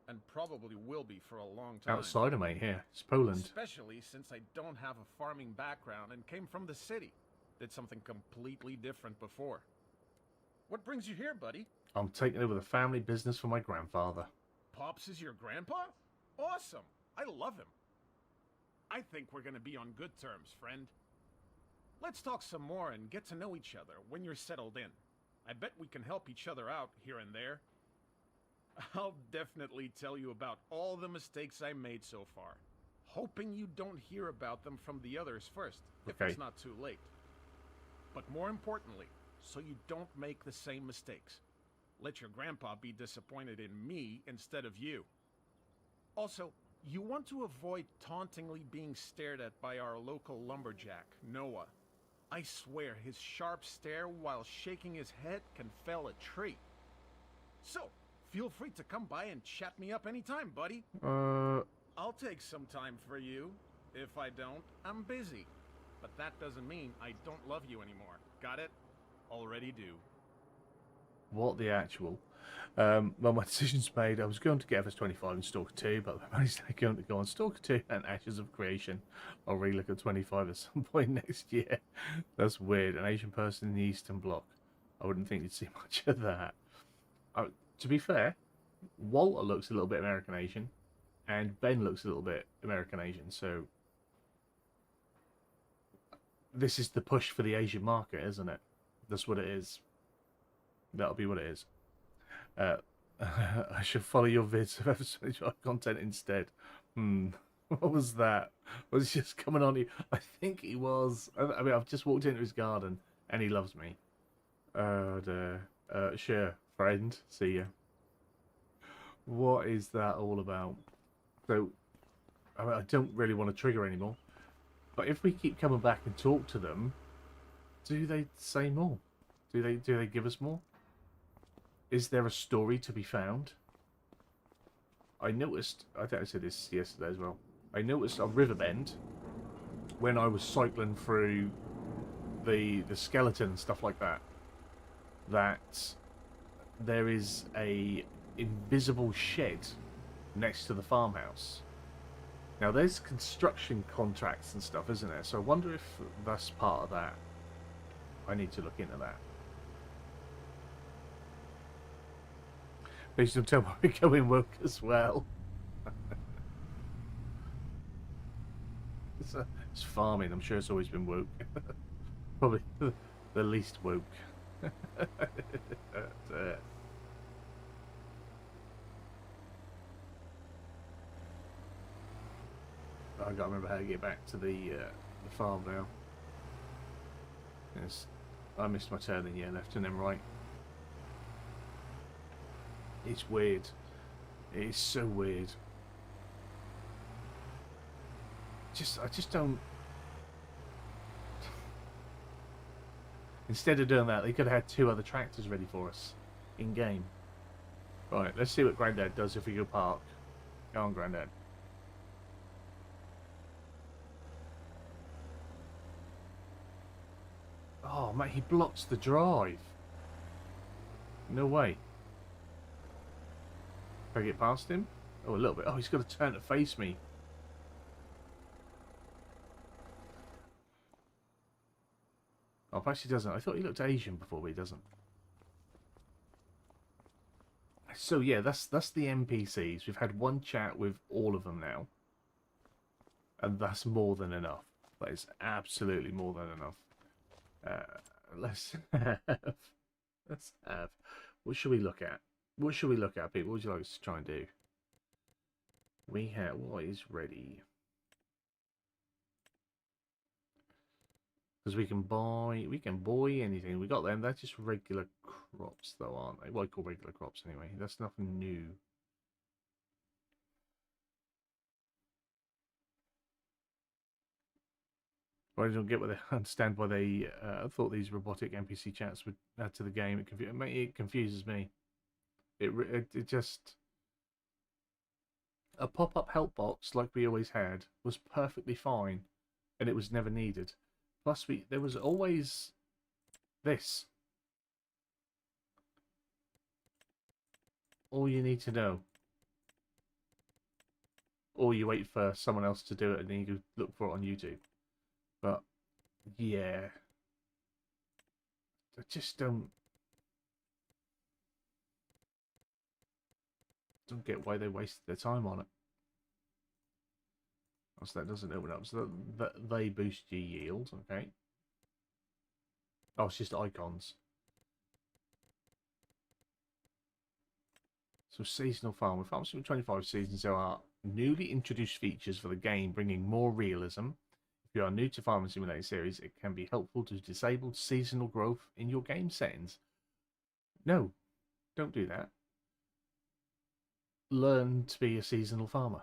Speaker 5: And probably will be for a long time.
Speaker 1: Outsider, mate, here. It's Poland.
Speaker 5: Especially since I don't have a farming background and came from the city. Did something completely different before. What brings you here, buddy?
Speaker 1: I'm taking over the family business for my grandfather.
Speaker 5: Pops is your grandpa? Awesome. I love him. I think we're gonna be on good terms, friend. Let's talk some more and get to know each other when you're settled in. I bet we can help each other out here and there. I'll definitely tell you about all the mistakes I made so far. Hoping you don't hear about them from the others first, if
Speaker 1: Okay.
Speaker 5: it's not too late. But more importantly, so you don't make the same mistakes. Let your grandpa be disappointed in me instead of you. Also, you want to avoid tauntingly being stared at by our local lumberjack, Noah. I swear his sharp stare while shaking his head can fell a tree. So, feel free to come by and chat me up anytime, buddy. I'll take some time for you. If I don't, I'm busy. But that doesn't mean I don't love you anymore. Got it? Already do.
Speaker 1: What the actual? Well, my decision's made. I was going to get FS25 and Stalker 2, but my money's going to go on Stalker 2 and Ashes of Creation. I'll relook at 25 at some point next year. That's weird. An Asian person in the Eastern Bloc. I wouldn't think you'd see much of that. To be fair, Walter looks a little bit American Asian, and Ben looks a little bit American Asian, so this is the push for the Asian market, isn't it? That's what it is. That'll be what it is. I should follow your vids of FS25 content instead. What was that? Was he just coming on? I think he was. I mean, I've just walked into his garden, and he loves me. Sure. Friend, see ya. What is that all about? So, I mean, I don't really want to trigger anymore. But if we keep coming back and talk to them, do they say more? Do they give us more? Is there a story to be found? I noticed, I think I said this yesterday as well. I noticed on Riverbend, when I was cycling through the skeleton and stuff like that, that there is a invisible shed next to the farmhouse. Now there's construction contracts and stuff, isn't there? So I wonder if that's part of that. I need to look into that. Please don't tell me we're going woke as well. It's farming. I'm sure it's always been woke. Probably the least woke. I gotta remember how to get back to the farm now. Yes, I missed my turning. Yeah, left and then right. It's weird. It is so weird. I just don't. Instead of doing that, they could have had 2 other tractors ready for us in game. Right, let's see what Grandad does if we go park. Go on, Grandad. Oh, mate, he blocks the drive. No way. Can I get past him? Oh, a little bit. Oh, he's got to turn to face me. Oh, perhaps he doesn't. I thought he looked Asian before, but he doesn't. So yeah, that's the NPCs. We've had one chat with all of them now. And that's more than enough. That is absolutely more than enough. Let's have. What should we look at? What should we look at, people? What would you like us to try and do? We have what is ready. Because we can buy anything. We got them. They're just regular crops, though, aren't they? Well, I call regular crops anyway. That's nothing new. I don't get what they understand why they thought these robotic NPC chats would add to the game. It confuses me. It just a pop-up help box like we always had was perfectly fine, and it was never needed. Plus, there was always this. All you need to know. Or you wait for someone else to do it and then you go look for it on YouTube. But, yeah. I just don't get why they wasted their time on it. So that doesn't open up. So that they boost your yield, okay. Oh, it's just icons. So seasonal farm. With Farm Simulator 25 seasons, there are newly introduced features for the game, bringing more realism. If you are new to Farming Simulator series, it can be helpful to disable seasonal growth in your game settings. No, don't do that. Learn to be a seasonal farmer.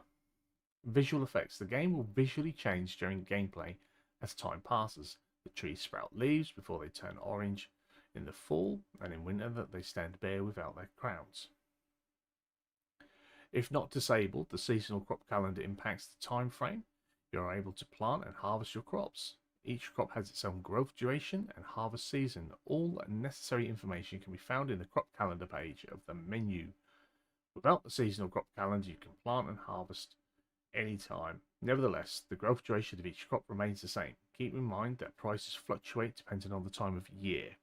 Speaker 1: Visual effects. The game will visually change during gameplay as time passes. The trees sprout leaves before they turn orange in the fall, and in winter that they stand bare without their crowns. If not disabled, the seasonal crop calendar impacts the time frame. You are able to plant and harvest your crops. Each crop has its own growth duration and harvest season. All necessary information can be found in the crop calendar page of the menu. Without the seasonal crop calendar, you can plant and harvest anytime. Nevertheless, the growth duration of each crop remains the same. Keep in mind that prices fluctuate depending on the time of year.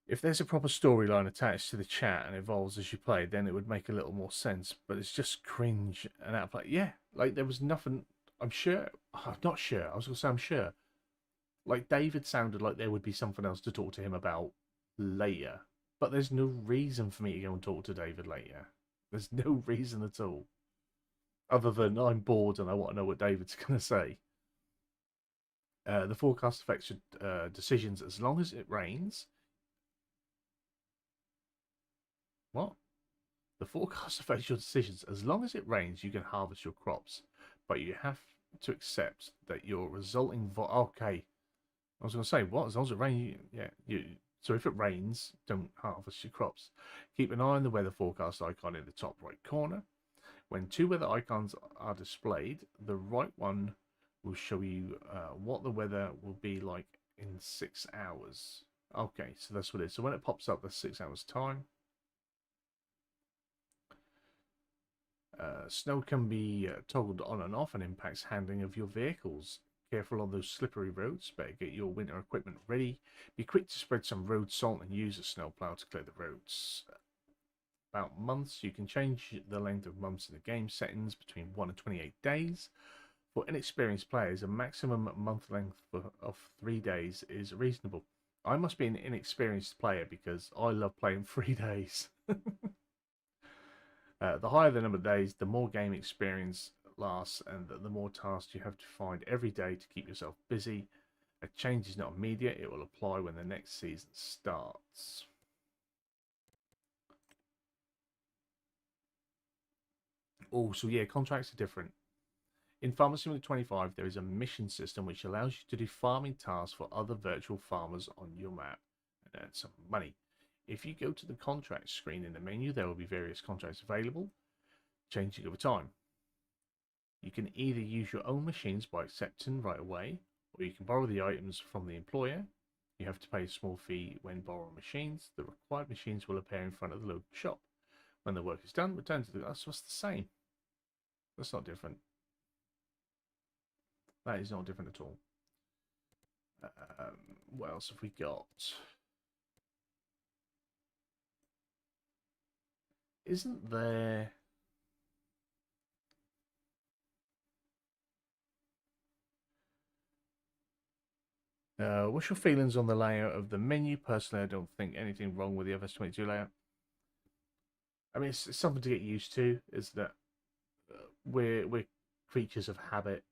Speaker 1: If there's a proper storyline attached to the chat and evolves as you play, then it would make a little more sense. But it's just cringe and outplay. Yeah, like there was nothing. I'm sure. I'm not sure. I was going to say I'm sure. Like David sounded like there would be something else to talk to him about later. But there's no reason for me to go and talk to David later. There's no reason at all. Other than I'm bored and I want to know what David's going to say. The forecast affects your decisions as long as it rains. What? The forecast affects your decisions. As long as it rains, you can harvest your crops. But you have to accept that your resulting... Okay. I was going to say, what? As long as it rains, so if it rains, don't harvest your crops. Keep an eye on the weather forecast icon in the top right corner. When two weather icons are displayed, the right one will show you what the weather will be like in 6 hours. Okay, so that's what it is. So when it pops up, that's 6 hours time. Snow can be toggled on and off and impacts handling of your vehicles. Careful on those slippery roads. Better get your winter equipment ready. Be quick to spread some road salt and use a snowplow to clear the roads. About months, you can change the length of months in the game settings between 1 and 28 days. For inexperienced players, a maximum month length of 3 days is reasonable. I must be an inexperienced player because I love playing 3 days. The higher the number of days, the more game experience lasts and the more tasks you have to find every day to keep yourself busy. A change is not immediate. It will apply when the next season starts. Oh, so yeah, contracts are different. In Farming Simulator 25, there is a mission system which allows you to do farming tasks for other virtual farmers on your map and earn some money. If you go to the contract screen in the menu, there will be various contracts available, changing over time. You can either use your own machines by accepting right away, or you can borrow the items from the employer. You have to pay a small fee when borrowing machines. The required machines will appear in front of the local shop. When the work is done, return to the... That's what's the same. That's not different. That is not different at all. What else have we got? Isn't there... what's your feelings on the layout of the menu? Personally, I don't think anything wrong with the FS22 layout. I mean, it's something to get used to. Is that we're creatures of habit.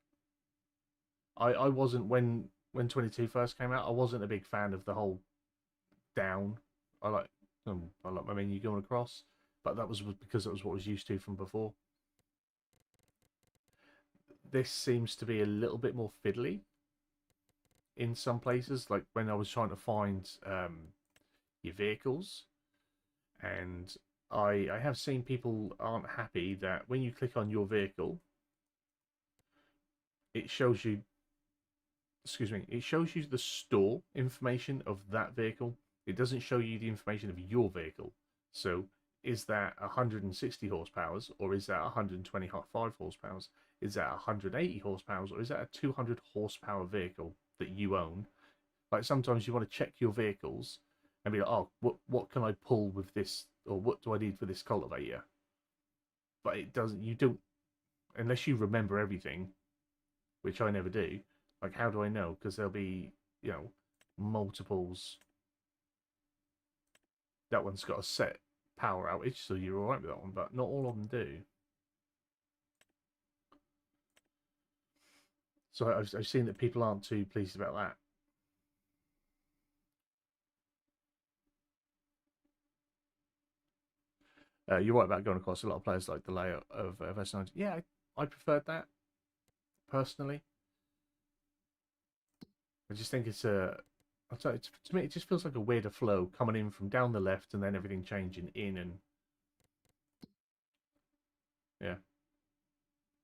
Speaker 1: I wasn't when 22 first came out. I wasn't a big fan of the whole down. I like my menu going across, but that was because that was what I was used to from before. This seems to be a little bit more fiddly in some places, like when I was trying to find your vehicles, and I have seen people aren't happy that when you click on your vehicle, it shows you, it shows you the store information of that vehicle. It doesn't show you the information of your vehicle. So is that 160 horsepower, or is that 125 horsepower? Is that 180 horsepower, or is that a 200 horsepower vehicle that you own? Like sometimes you want to check your vehicles and be like, oh, what can I pull with this, or what do I need for this cultivator? But it doesn't. You don't, unless you remember everything, which I never do. Like, how do I know? Because there'll be, you know, multiples. That one's got a set power outage, so you're alright with that one, but not all of them do. So I've seen that people aren't too pleased about that. You're right about going across. A lot of players like the layout of FS9. Yeah, I preferred that, personally. I just think it's a... to me, it just feels like a weirder flow coming in from down the left and then everything changing in and... Yeah.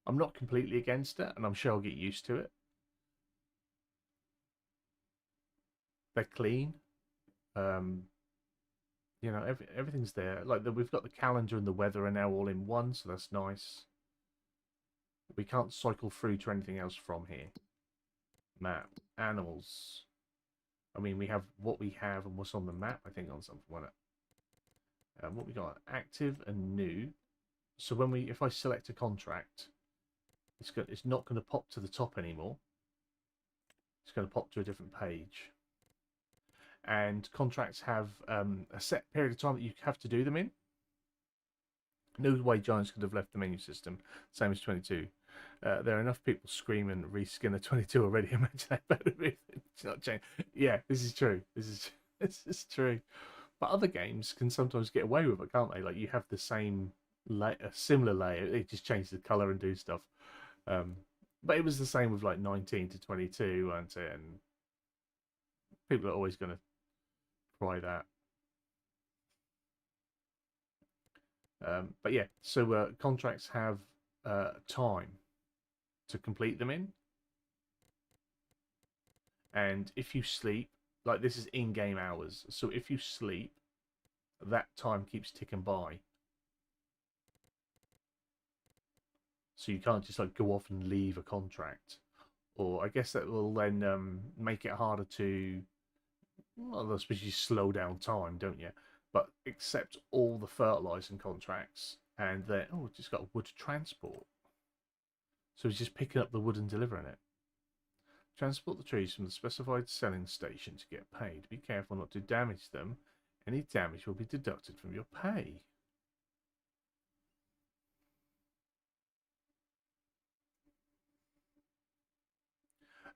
Speaker 1: I'm not completely against it, and I'm sure I'll get used to it. They're clean. You know, everything's there. Like, we've got the calendar and the weather are now all in one, so that's nice. We can't cycle through to anything else from here. Map. Animals. I mean, we have what we have and what's on the map, I think, on something like that. What we got? Active and new. So when if I select a contract, it's not going to pop to the top anymore. It's going to pop to a different page. And contracts have a set period of time that you have to do them in. No way Giants could have left the menu system, same as 22. There are enough people screaming reskin of 22 already. Imagine that better if it's not changed. Yeah, this is true. This is true. But other games can sometimes get away with it, can't they? Like, you have the same a similar layer, they just change the color and do stuff. But it was the same with like 19 to 22, weren't it? And people are always going to try that. But yeah, so contracts have time to complete them in, and if you sleep, like, this is in-game hours, so if you sleep, that time keeps ticking by. So you can't just like go off and leave a contract, or I guess that will then make it harder to, well, I suppose you slow down time, don't you? But accept all the fertilizing contracts, and then, oh, it's just got wood transport. So he's just picking up the wood and delivering it. Transport the trees from the specified selling station to get paid. Be careful not to damage them. Any damage will be deducted from your pay.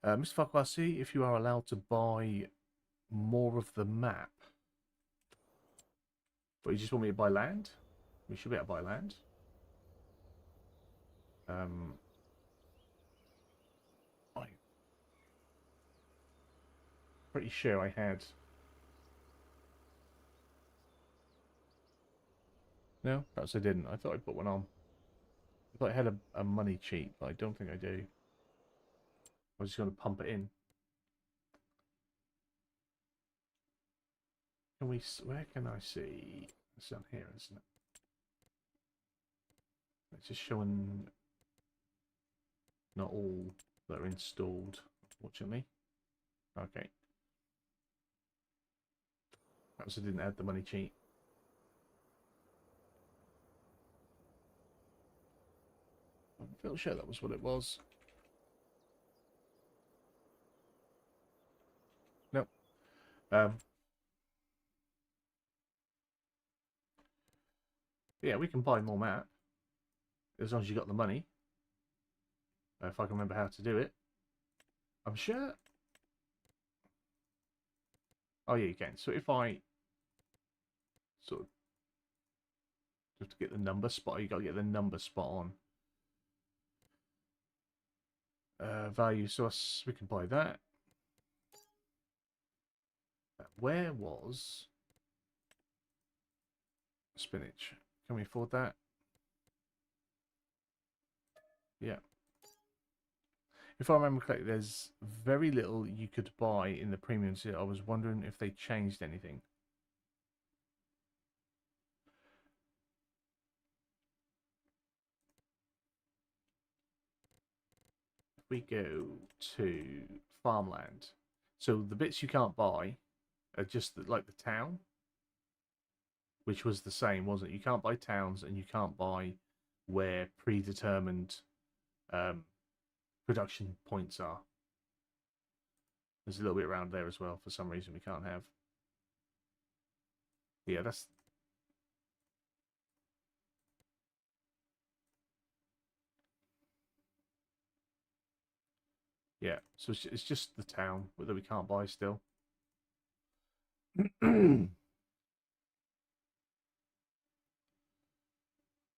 Speaker 1: Mr. Farquhar, see if you are allowed to buy more of the map. But you just want me to buy land? We should be able to buy land. I'm pretty sure I had. No, perhaps I didn't. I thought I put one on. I thought I had a money cheat, but I don't think I do. I was just going to pump it in. Can we? Where can I see? It's down here, isn't it? It's just showing not all that are installed, unfortunately. Okay. Perhaps I didn't add the money cheat. I'm fairly sure that was what it was. Nope. Yeah, we can buy more map as long as you got the money. If I can remember how to do it, I'm sure. Oh yeah, you can. So if I sort of have to get the number spot, you got to get the number spot on. Value source, we can buy that. Where was spinach? Can we afford that? Yeah. If I remember correctly, there's very little you could buy in the premium tier. I was wondering if they changed anything. If we go to farmland, so the bits you can't buy are just like the town, which was the same, wasn't it? You can't buy towns and you can't buy where predetermined production points are. There's a little bit around there as well for some reason we can't have. Yeah, that's... Yeah, so it's just the town that we can't buy still.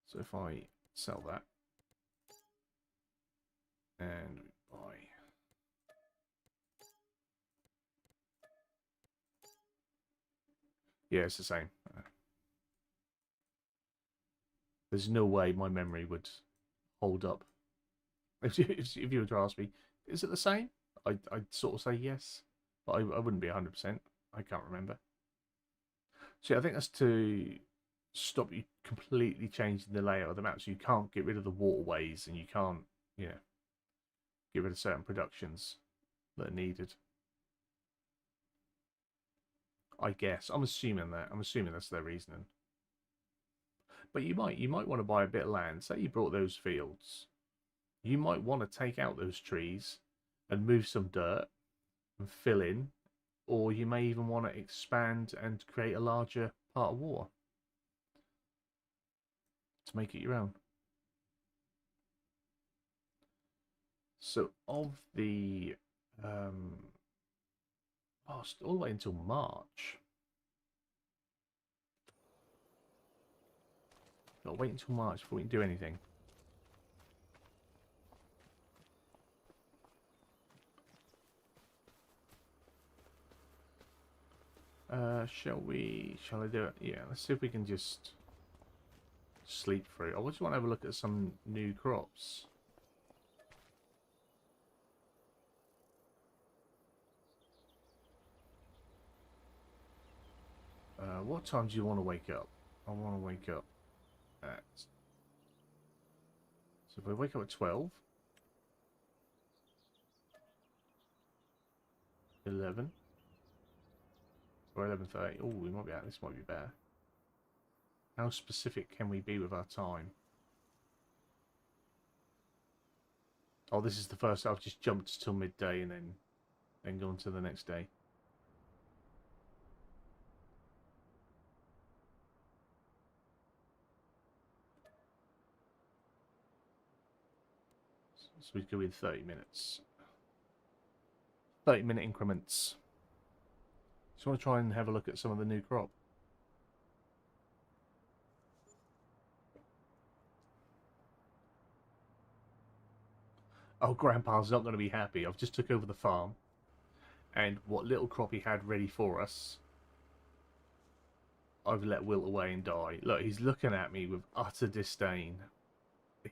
Speaker 1: So if I sell that and buy, yeah, it's the same. There's no way my memory would hold up. If you were to ask me, is it the same? I'd sort of say yes, but I wouldn't be 100%. I can't remember. So I think that's to stop you completely changing the layout of the map. So you can't get rid of the waterways and you can't, you know, get rid of certain productions that are needed. I guess. I'm assuming that. I'm assuming that's their reasoning. But you might want to buy a bit of land. Say you brought those fields. You might want to take out those trees and move some dirt and fill in. Or you may even want to expand and create a larger part of water to make it your own. So of the all the way until March. Gotta wait until March before we can do anything. Shall I do it? Yeah, let's see if we can just sleep through. I just want to have a look at some new crops. What time do you want to wake up? I want to wake up at... So if we wake up at 12... 11... Or 11:30. Oh, we might be out. This might be better. How specific can we be with our time? Oh, this is the first. I've just jumped till midday and then gone to the next day. So we go with 30 minutes. 30-minute increments. So I want to try and have a look at some of the new crop. Oh, Grandpa's not going to be happy. I've just took over the farm. And what little crop he had ready for us, I've let wilt away and die. Look, he's looking at me with utter disdain.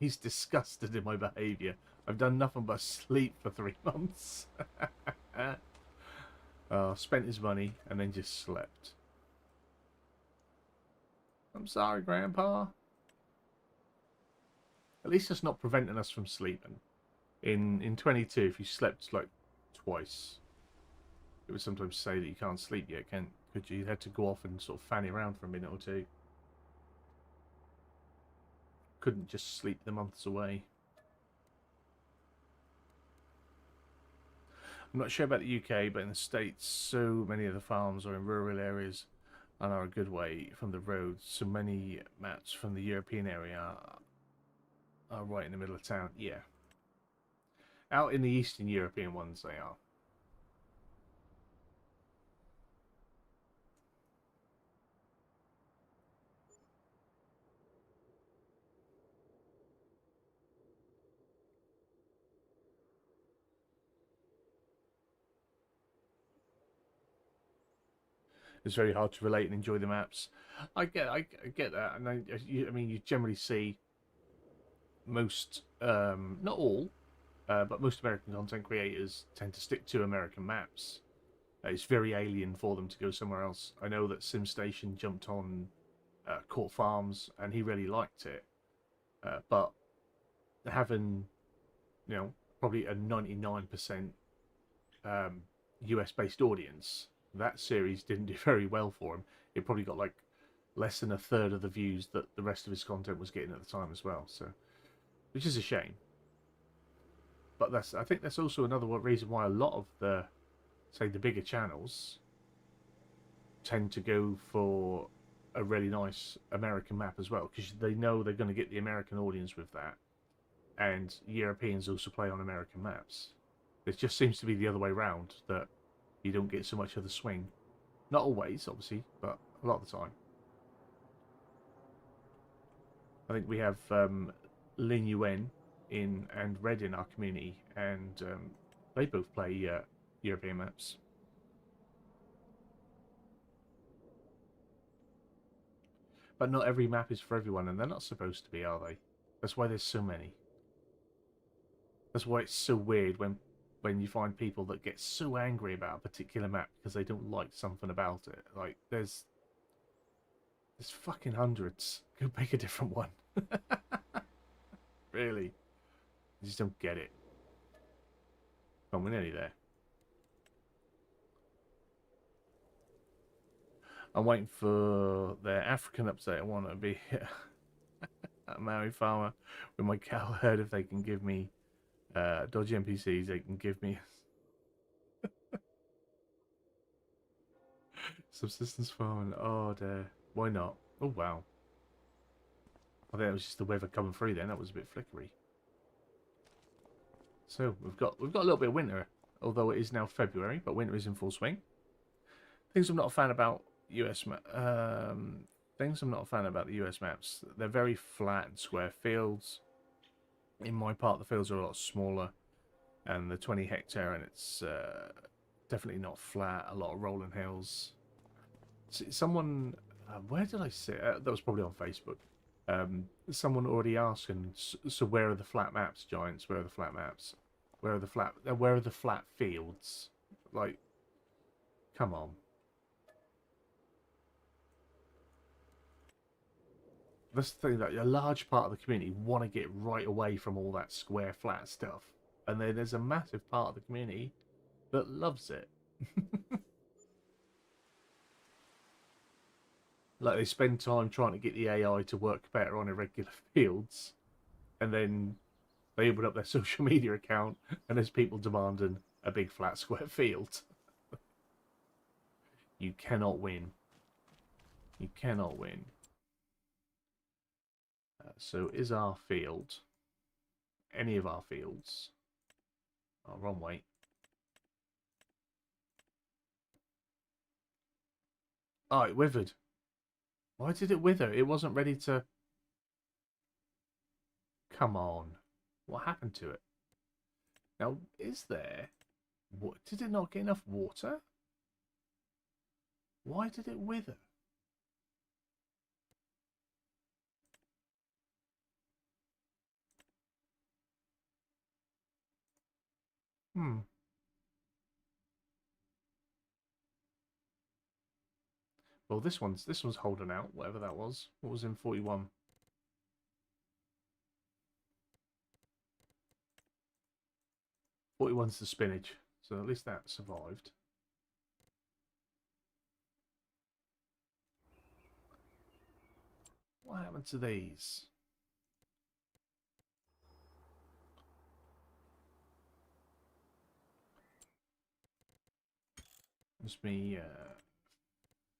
Speaker 1: He's disgusted in my behaviour. I've done nothing but sleep for 3 months. Spent his money and then just slept. I'm sorry, Grandpa. At least it's not preventing us from sleeping. In 22, if you slept like twice, it would sometimes say that you can't sleep yet, could you? You had to go off and sort of fanny around for a minute or two. Couldn't just sleep the months away. I'm not sure about the UK, but in the States, so many of the farms are in rural areas and are a good way from the road. So many maps from the European area are right in the middle of town. Yeah. Out in the Eastern European ones, they are. It's very hard to relate and enjoy the maps. I get that, and I mean, you generally see most, not all, but most American content creators tend to stick to American maps. It's very alien for them to go somewhere else. I know that SimStation jumped on Court Farms, and he really liked it, but having, you know, probably a 99% US-based audience, that series didn't do very well for him. It probably got like less than a third of the views that the rest of his content was getting at the time as well. So, which is a shame. But I think that's also another reason why a lot of the, say, the bigger channels tend to go for a really nice American map as well, because they know they're going to get the American audience with that, and Europeans also play on American maps. It just seems to be the other way around, that you don't get so much of the swing. Not always, obviously, but a lot of the time. I think we have Lin Yuen and Red in our community, and they both play European maps. But not every map is for everyone, and they're not supposed to be, are they? That's why there's so many. That's why it's so weird when you find people that get so angry about a particular map because they don't like something about it. Like, there's fucking hundreds. Go pick a different one. Really. I just don't get it. Come on, we're nearly there. I'm waiting for the African update. I want to be a Maori farmer with my cow herd. If they can give me dodgy NPCs, they can give me subsistence farming. Oh dear, why not? Oh wow, I think it was just the weather coming through then. That was a bit flickery. So we've got a little bit of winter, although it is now February, but winter is in full swing. Things I'm not a fan about US things I'm not a fan about the US maps. They're very flat and square fields. In my part, the fields are a lot smaller, and the 20 hectare, and it's definitely not flat. A lot of rolling hills. Someone, where did I see it? That was probably on Facebook. Someone already asking, so where are the flat maps, Giants? Where are the flat maps? Where are the flat fields? Like, come on. That's the thing, that a large part of the community want to get right away from all that square, flat stuff. And then there's a massive part of the community that loves it. Like, they spend time trying to get the AI to work better on irregular fields, and then they open up their social media account and there's people demanding a big flat square field. You cannot win. You cannot win. So is our field, any of our fields, oh, wrong way. Oh, it withered. Why did it wither? It wasn't ready to... Come on. What happened to it? Now, is there... What, did it not get enough water? Why did it wither? Well, this one's holding out, whatever that was. What was in 41? One's the spinach, so at least that survived. What happened to these? Must be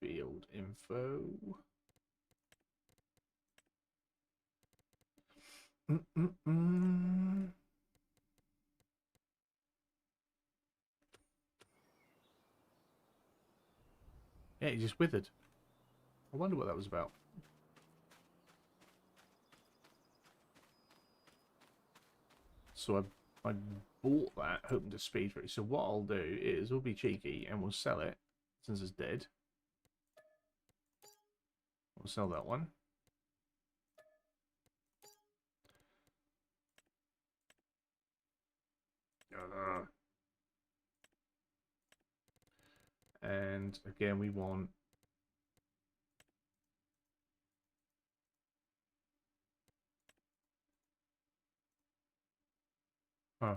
Speaker 1: field info. Yeah, he just withered. I wonder what that was about. So I bought that, hoping to speed through. So what I'll do is we'll be cheeky and we'll sell it since it's dead. We'll sell that one. And again, we want a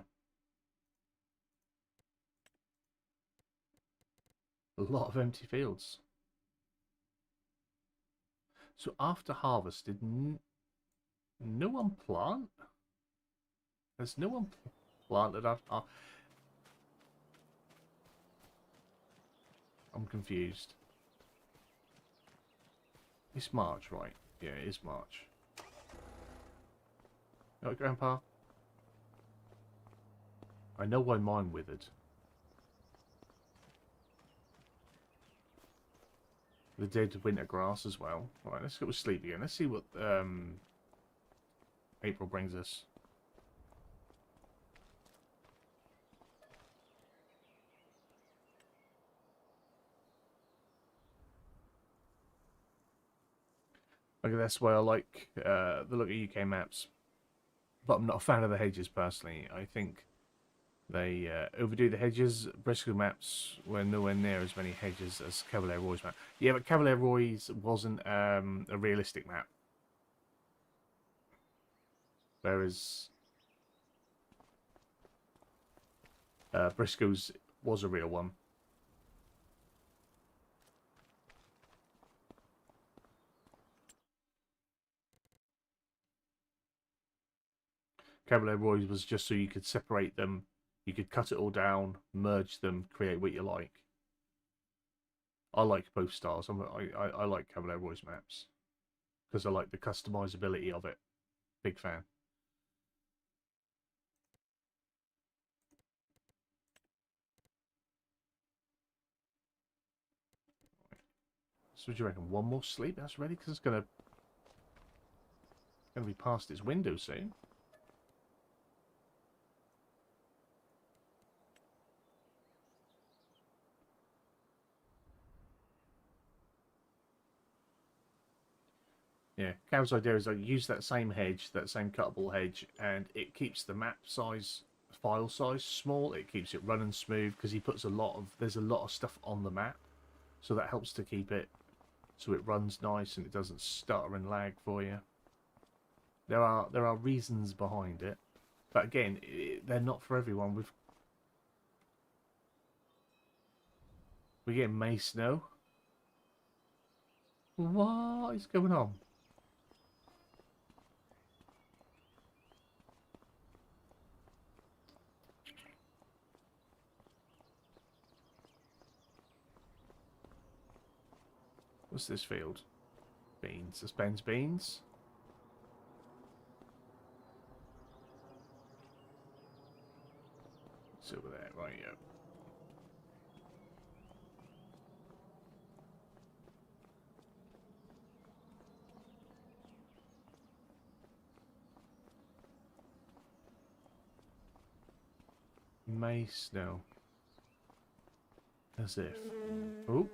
Speaker 1: lot of empty fields. So after harvest, did no one plant? Has no one planted after? I'm confused. It's March, right? Yeah, it is March. Right, Grandpa? I know why mine withered. The dead winter grass as well. Right, let's go to sleep again. Let's see what April brings us. Okay, that's why I like the look of UK maps. But I'm not a fan of the hedges personally. I think they overdo the hedges. Briscoe maps were nowhere near as many hedges as Cavalier Roy's map. Yeah, but Cavalier Roy's wasn't a realistic map. Whereas Briscoe's was a real one. Cavalier Roy's was just so you could separate them. You could cut it all down, merge them, create what you like. I like both styles. I like Cavalier Roy's maps because I like the customizability of it. Big fan. So what do you reckon? One more sleep? That's ready because it's gonna be past its window soon. Yeah, Cav's idea is I use that same hedge, that same cuttable hedge, and it keeps the map size, file size small. It keeps it running smooth because he puts there's a lot of stuff on the map, so that helps to keep it so it runs nice and it doesn't stutter and lag for you. There are reasons behind it, but again, they're not for everyone. We're getting May snow. What is going on? What's this field? Beans. Suspends beans. It's over there, right? Yeah. May snow. As if. Oh.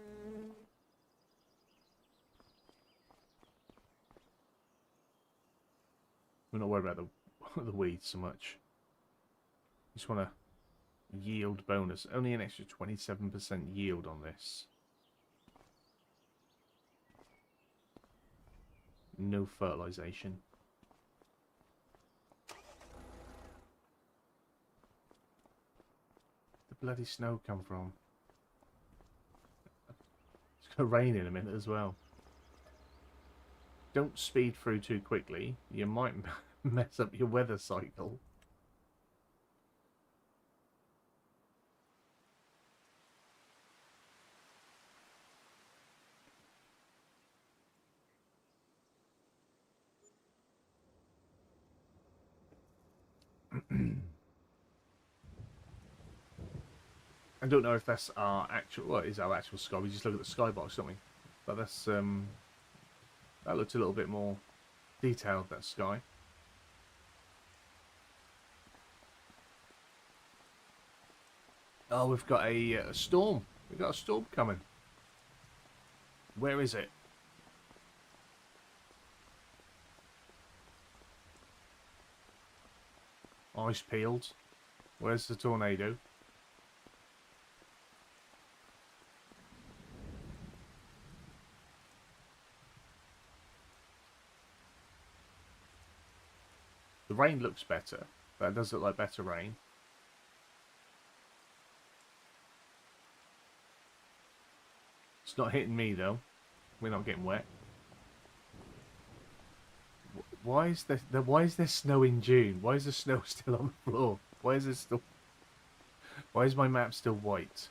Speaker 1: We're not worried about the weeds so much. Just want to yield bonus. Only an extra 27% yield on this. No fertilization. The bloody snow come from? It's going to rain in a minute as well. don't speed through too quickly. You might mess up your weather cycle. I don't know if that's our actual, well, it is our actual sky. We just look at the skybox, don't we? But that's that looks a little bit more detailed, that sky. Oh, we've got a storm. We've got a storm coming. Where is it? Ice peeled. Where's the tornado? The rain looks better. That does look like better rain. It's not hitting me though. We're not getting wet. Why is there snow in June? Why is the snow still on the floor? Why is it still? Why is my map still white?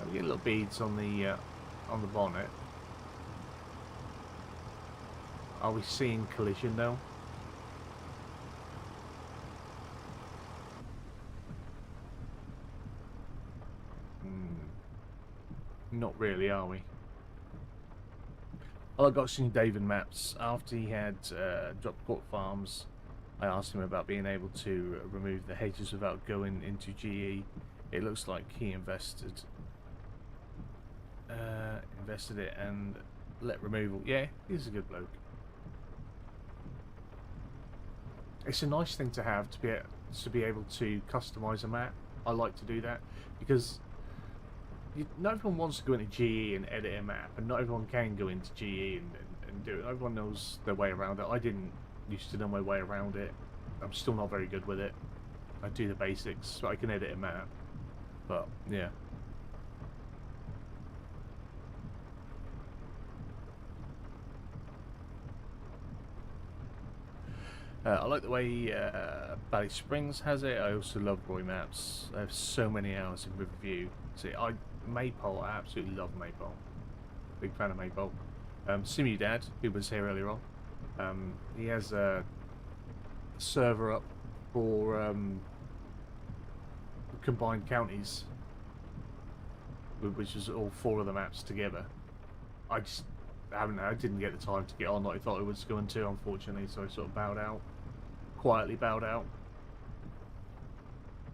Speaker 1: I get little beads on the bonnet. Are we seeing collision though? Not really, are we? Well, I got some David maps. After he had dropped Court Farms, I asked him about being able to remove the hedges without going into GE. It looks like he invested it and let removal. Yeah, he's a good bloke. It's a nice thing to have, to be able to customize a map. I like to do that because not everyone wants to go into GE and edit a map, and not everyone can go into GE and do it. Everyone knows their way around it. I didn't used to know my way around it. I'm still not very good with it. I do the basics, but I can edit a map. But yeah. I like the way Valley Springs has it. I also love Roy Maps. I have so many hours in review. See, Maypole, I absolutely love Maypole. Big fan of Maypole. Simudad, who was here earlier on, he has a server up for combined counties, which is all 4 of the maps together. I didn't get the time to get on like I thought I was going to, unfortunately, so I sort of bowed out. Quietly bowed out.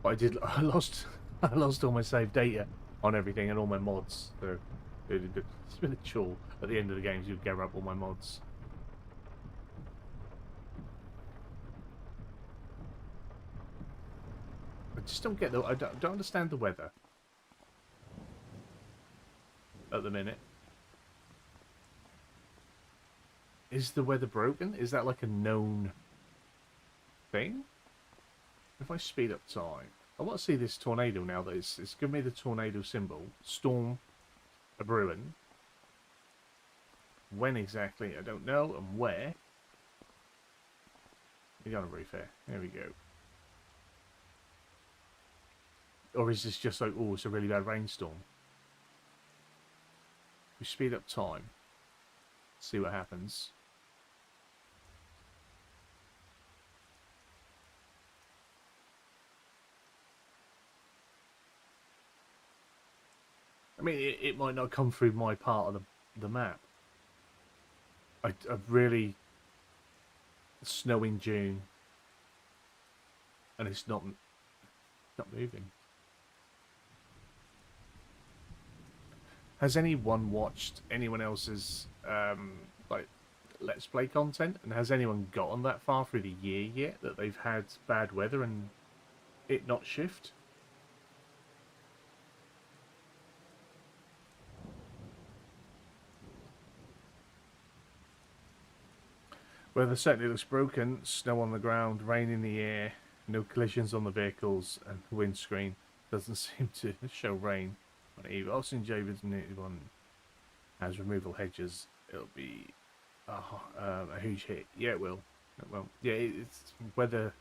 Speaker 1: But I lost all my saved data on everything and all my mods, so it's been a chore. At the end of the games, you'd gather up all my mods. I just don't get I don't understand the weather at the minute. Is the weather broken? Is that like a known thing? If I speed up time, I want to see this tornado now that it's given me the tornado symbol. Storm a brewing. When exactly, I don't know, and where. We got a roof here. There we go. Or is this just like, oh, it's a really bad rainstorm? We speed up time. See what happens. I mean, it might not come through my part of the map. I've really... Snow in June. And it's not moving. Has anyone watched anyone else's, like, Let's Play content? And has anyone gotten that far through the year yet that they've had bad weather and it not shift? Weather certainly looks broken. Snow on the ground, rain in the air, no collisions on the vehicles, and the windscreen doesn't seem to show rain on it either. Also, in Javid's new one has removal hedges. It'll be a huge hit. Yeah, it will. It will. Yeah, it's weather.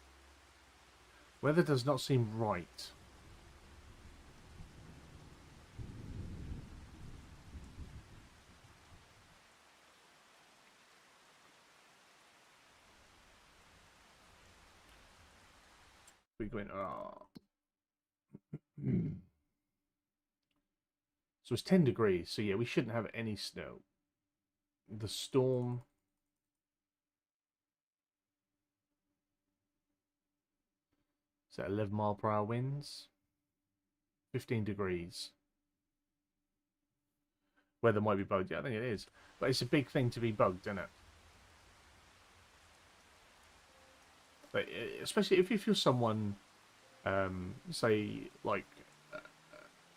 Speaker 1: Weather does not seem right. We're going. So it's 10 degrees. So yeah, we shouldn't have any snow. The storm. Is that 11 mile per hour winds? 15 degrees. Weather might be bugged. Yeah, I think it is. But it's a big thing to be bugged, isn't it? But especially if you're someone, say, like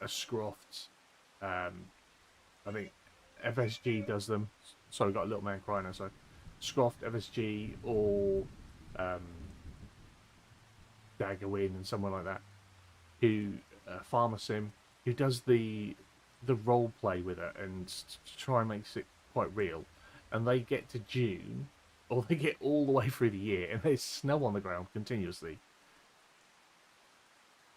Speaker 1: a Scroft, I think FSG does them. Sorry, got a little man crying outside. Scroft, FSG, or Daggerwin and someone like that, who Farmer Sim, who does the role play with it and try and makes it quite real, and they get to June, or they get all the way through the year, and there's snow on the ground continuously.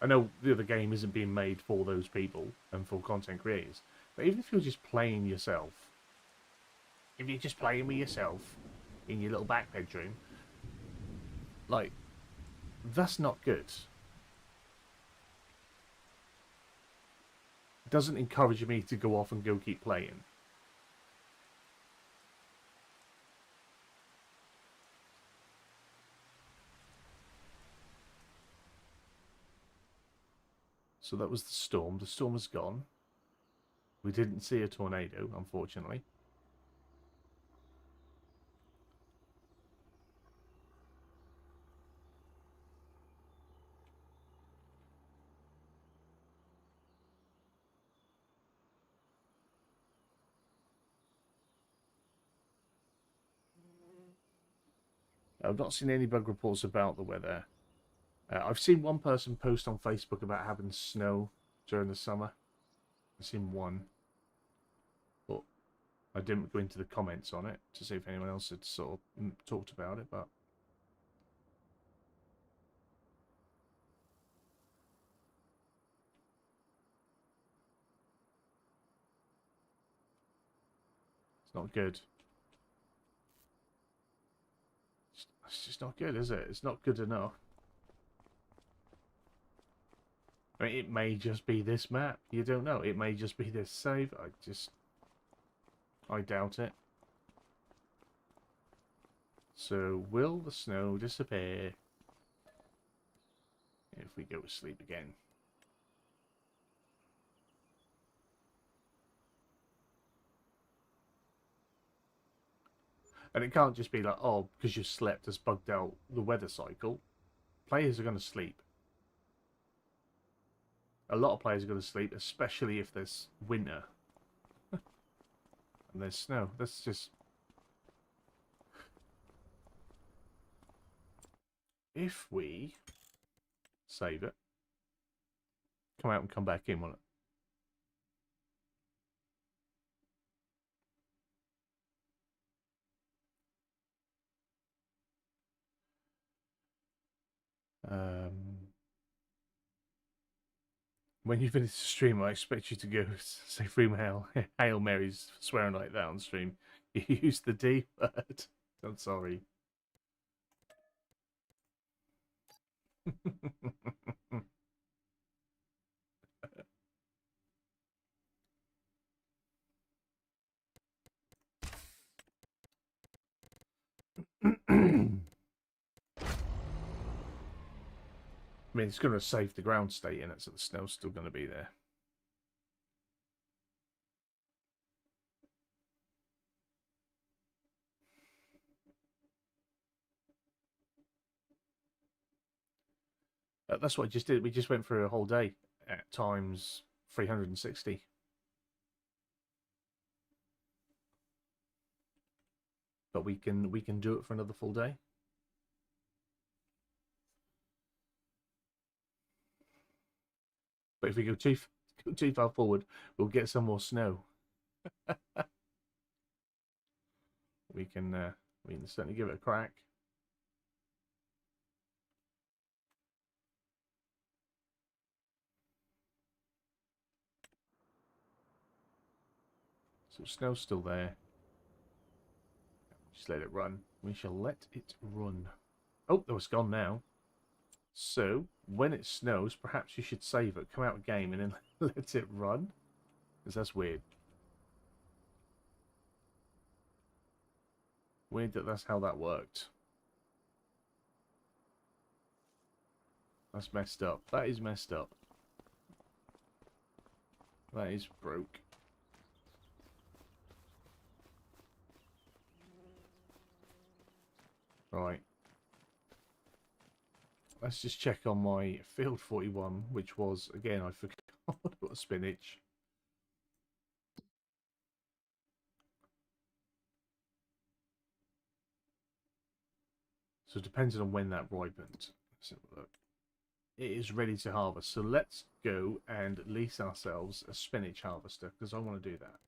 Speaker 1: I know the other game isn't being made for those people and for content creators, but even if you're just playing yourself, if you're just playing with yourself in your little back bedroom, like, that's not good. It doesn't encourage me to go off and go keep playing. So that was the storm. The storm is gone. We didn't see a tornado, unfortunately. I've not seen any bug reports about the weather. I've seen one person post on Facebook about having snow during the summer. I've seen one. But I didn't go into the comments on it to see if anyone else had sort of talked about it, but... it's not good. It's just not good, is it? It's not good enough. I mean, it may just be this map. You don't know. It may just be this save. I doubt it. So, will the snow disappear if we go to sleep again? And it can't just be like, oh, because you slept has bugged out the weather cycle. Players are going to sleep. A lot of players are going to sleep, especially if there's winter. And there's snow. That's just... if we save it, come out and come back in, won't it? When you finish the stream, I expect you to go say three Hail Marys swearing like that on stream. You used the D word. I'm sorry. I mean, it's going to save the ground state in it, so the snow's still going to be there. That's what I just did. We just went through a whole day at times 360. but we can do it for another full day. But if we go too far forward, we'll get some more snow. we can certainly give it a crack. So snow's still there. Just let it run. We shall let it run. Oh, that was gone now. So, when it snows, perhaps you should save it, come out of game, and then let it run. Because that's weird. Weird that that's how that worked. That's messed up. That is messed up. That is broke. Right. Let's just check on my Field 41, which was, again, I forgot about spinach. So depending on when that ripened, let's have a look. It is ready to harvest. So let's go and lease ourselves a spinach harvester, because I want to do that.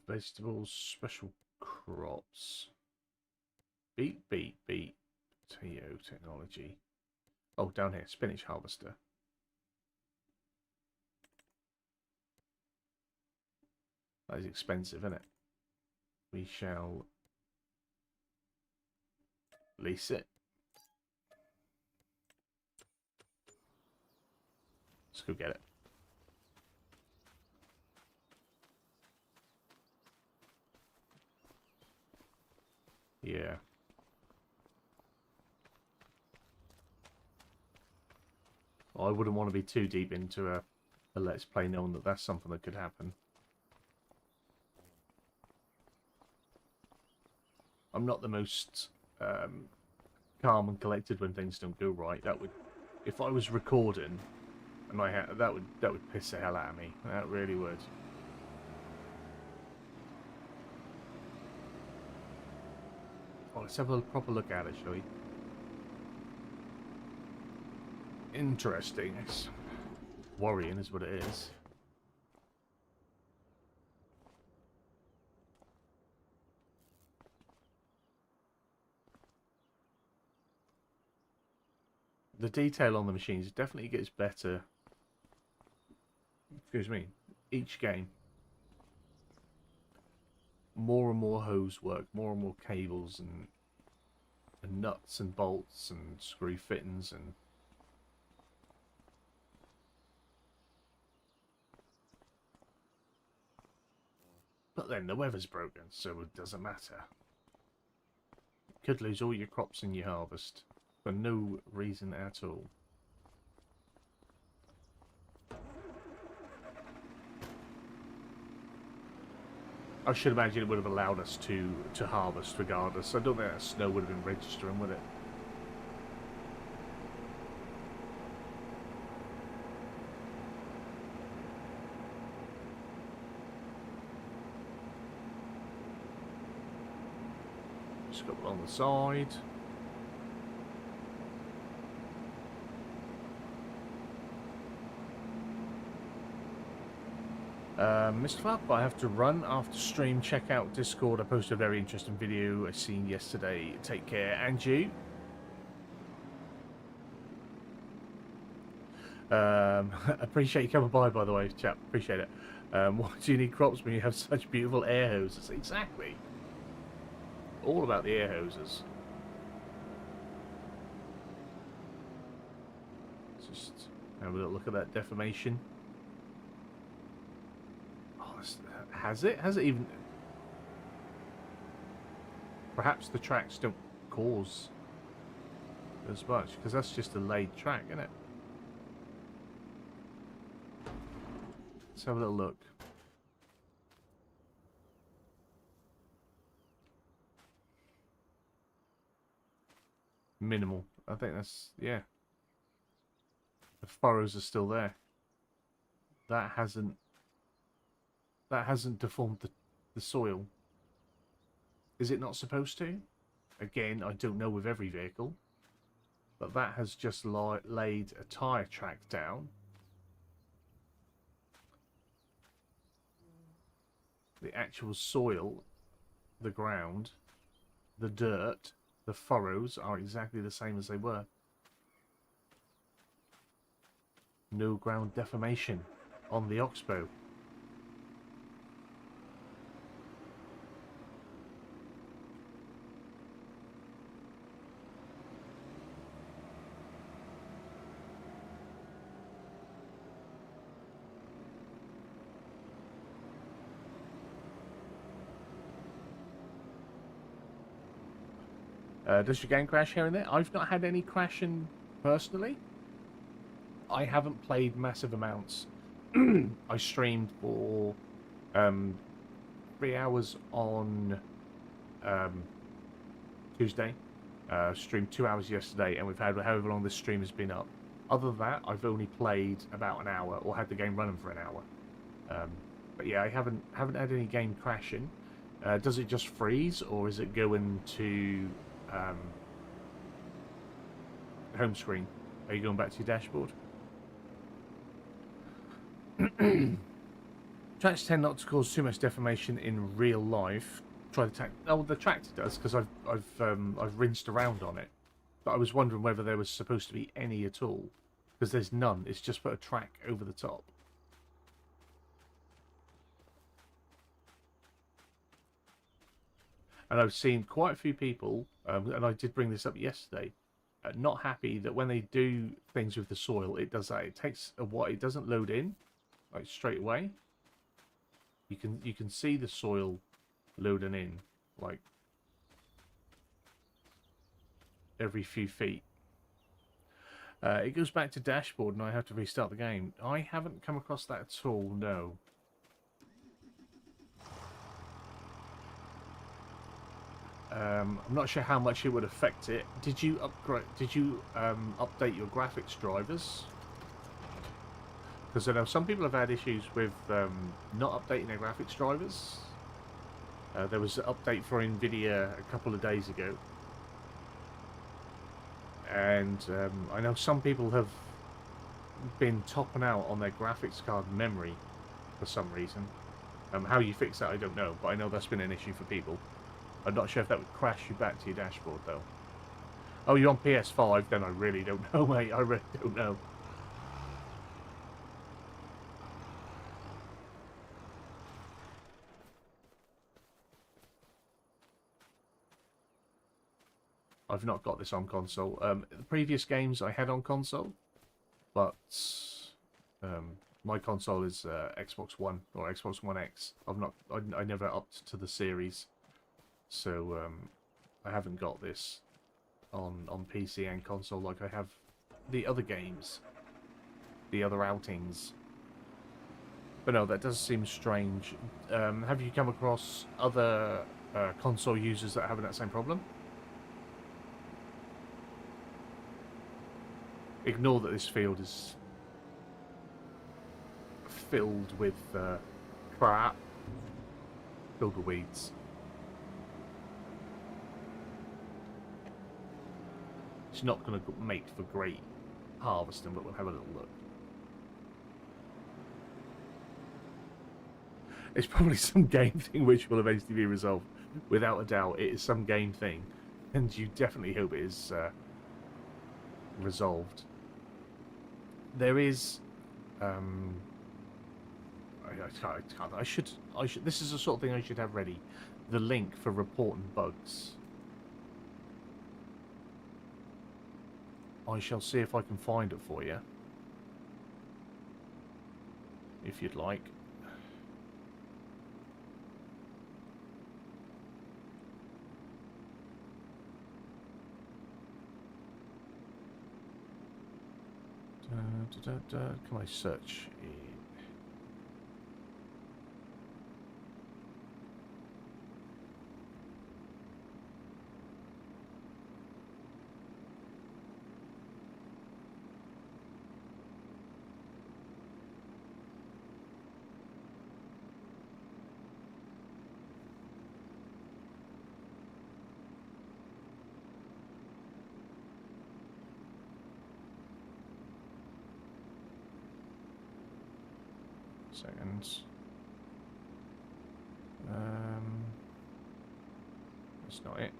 Speaker 1: Vegetables, special crops. Beet. Potato technology. Oh, down here, spinach harvester. That is expensive, isn't it? We shall lease it. Let's go get it. Yeah. I wouldn't want to be too deep into a Let's Play knowing that that's something that could happen. I'm not the most calm and collected when things don't go right. That would, if I was recording, and I had, that would piss the hell out of me. That really would. Oh, let's have a proper look at it, shall we? Interesting. It's worrying is what it is. The detail on the machines definitely gets better. Excuse me. Each game. More and more hose work, more and more cables and nuts and bolts and screw fittings and but then the weather's broken, so it doesn't matter. You could lose all your crops in your harvest for no reason at all. I should imagine it would have allowed us to harvest regardless. I don't think that snow would have been registering, would it? Just got it on the side. Mr. Flap, I have to run after stream. Check out Discord. I posted a very interesting video I seen yesterday. Take care, and you. Appreciate you coming by the way, chap. Appreciate it. Why do you need crops when you have such beautiful air hoses? Exactly. All about the air hoses. Just have a little look at that deformation. Has it even... Perhaps the tracks don't cause as much, because that's just a laid track, isn't it? Let's have a little look. minimal. I think that's, yeah. The furrows are still there. That hasn't deformed the soil. Is it not supposed to? Again, I don't know with every vehicle. But that has just laid a tyre track down. The actual soil, the ground, the dirt, the furrows are exactly the same as they were. No ground deformation on the Oxbow. Does your game crash here and there? I've not had any crashing personally. I haven't played massive amounts. I streamed for 3 hours on Tuesday. Streamed 2 hours yesterday, and we've had however long this stream has been up. Other than that, I've only played about an hour, or had the game running for an hour. But yeah, I haven't had any game crashing. Does it just freeze, or is it going to home screen? Are you going back to your dashboard? Tracks tend not to cause too much deformation in real life. Try the tractor. Oh, the tractor does, because I've rinsed around on it. But I was wondering whether there was supposed to be any at all, because there's none. It's just put a track over the top. And I've seen quite a few people, and I did bring this up yesterday, not happy that when they do things with the soil, it does that. It takes a while. It doesn't load in like straight away. You can see the soil loading in like every few feet. It goes back to dashboard, and I have to restart the game. I haven't come across that at all. No. I'm not sure how much it would affect it. Did you upgrade? Did you update your graphics drivers? Because I know some people have had issues with not updating their graphics drivers. There was an update for Nvidia a couple of days ago, and I know some people have been topping out on their graphics card memory for some reason. How you fix that, I don't know, but I know that's been an issue for people. I'm not sure if that would crash you back to your dashboard, though. Oh, you're on PS5? Then I really don't know, mate. I really don't know. I've not got this on console. The previous games I had on console, but my console is Xbox One or Xbox One X. I never upped to the series. So I haven't got this on PC and console like I have the other games, the other outings. But no, that does seem strange. Have you come across other console users that are having that same problem? Ignore that this field is filled with crap, filled with weeds. It's not going to make for great harvesting, but we'll have a little look. It's probably some game thing which will eventually be resolved. Without a doubt, it is some game thing. And you definitely hope it is resolved. There is... I should... This is the sort of thing I should have ready. The link for reporting bugs. I shall see if I can find it for you. If you'd like. Can I search in? seconds. That's not it.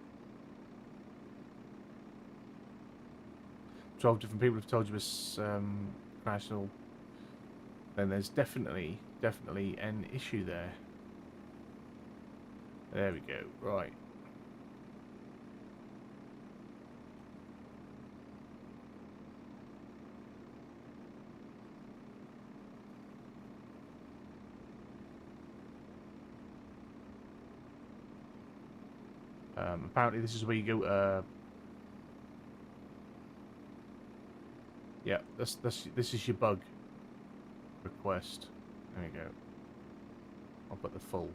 Speaker 1: 12 different people have told you this national. Then there's definitely an issue there. There we go. Right. Apparently this is where you go. Yeah, this is your bug request. There we go. I'll put the full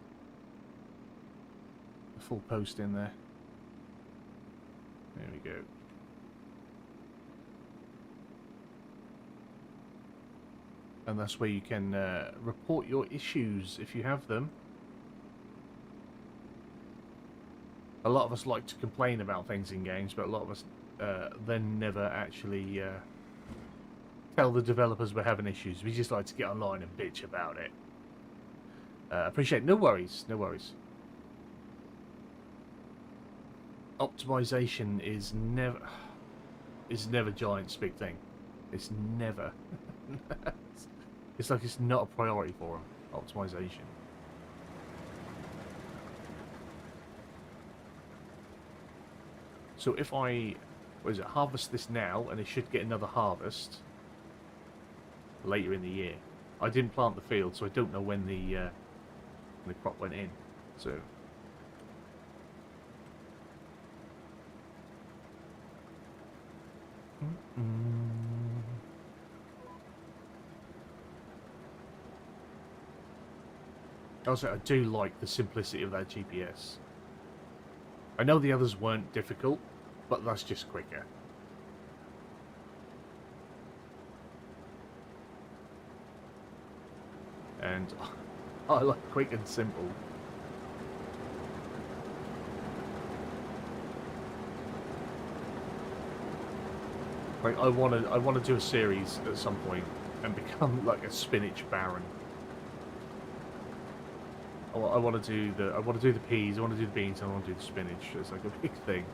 Speaker 1: post in there. There we go. And that's where you can report your issues if you have them. A lot of us like to complain about things in games, but a lot of us then never actually tell the developers we're having issues. We just like to get online and bitch about it. Appreciate it. No worries, no worries. Optimization is never Giant's big thing. It's never. It's like it's not a priority for them. Optimization. So if I, harvest this now, and it should get another harvest later in the year. I didn't plant the field, so I don't know when the crop went in. So. Also, I do like the simplicity of that GPS. I know the others weren't difficult, but that's just quicker. And I like quick and simple. Like I want to do a series at some point and become like a spinach baron. I want to do the peas, I want to do the beans, and I want to do the spinach. It's like a big thing.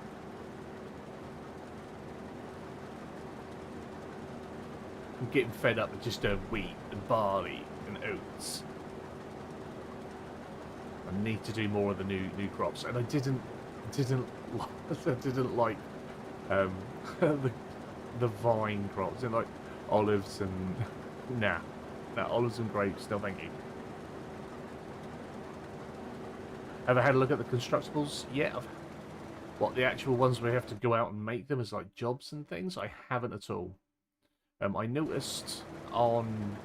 Speaker 1: I'm getting fed up with just wheat and barley and oats. I need to do more of the new crops, and I didn't like the vine crops, and like olives and nah, olives and grapes. No, thank you. Have I had a look at the constructibles? Yeah. What, the actual ones where you have to go out and make them as like jobs and things? I haven't at all. I noticed on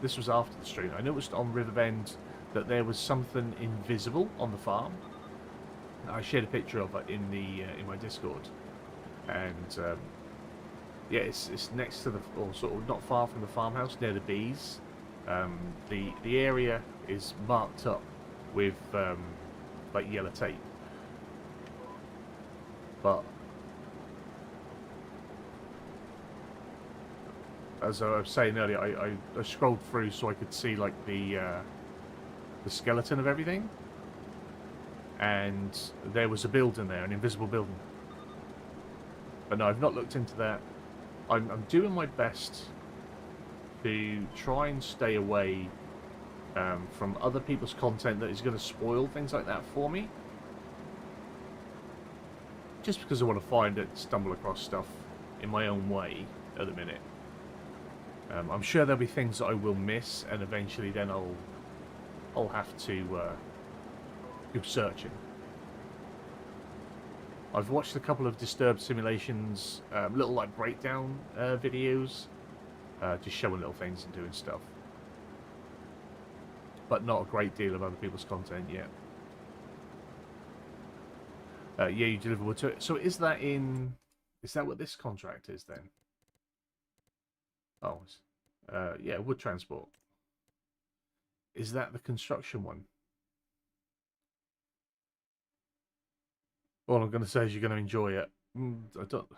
Speaker 1: this was after the stream. I noticed on Riverbend that there was something invisible on the farm. I shared a picture of it in my Discord, and yeah, it's next to the, or sort of not far from the farmhouse near the bees. The area is marked up with like yellow tape, but as I was saying earlier, I scrolled through so I could see like the skeleton of everything, and there was a building there, an invisible building. But no, I've not looked into that. I'm doing my best to try and stay away from other people's content that is going to spoil things like that for me. Just because I want to find it, stumble across stuff in my own way at the minute. I'm sure there'll be things that I will miss, and eventually then I'll have to go searching. I've watched a couple of Disturbed Simulations, little like breakdown videos, just showing little things and doing stuff. But not a great deal of other people's content yet. Yeah, you deliver wood to it. So is that what this contract is then? Oh, yeah, wood transport. Is that the construction one? All I'm going to say is you're going to enjoy it. I don't.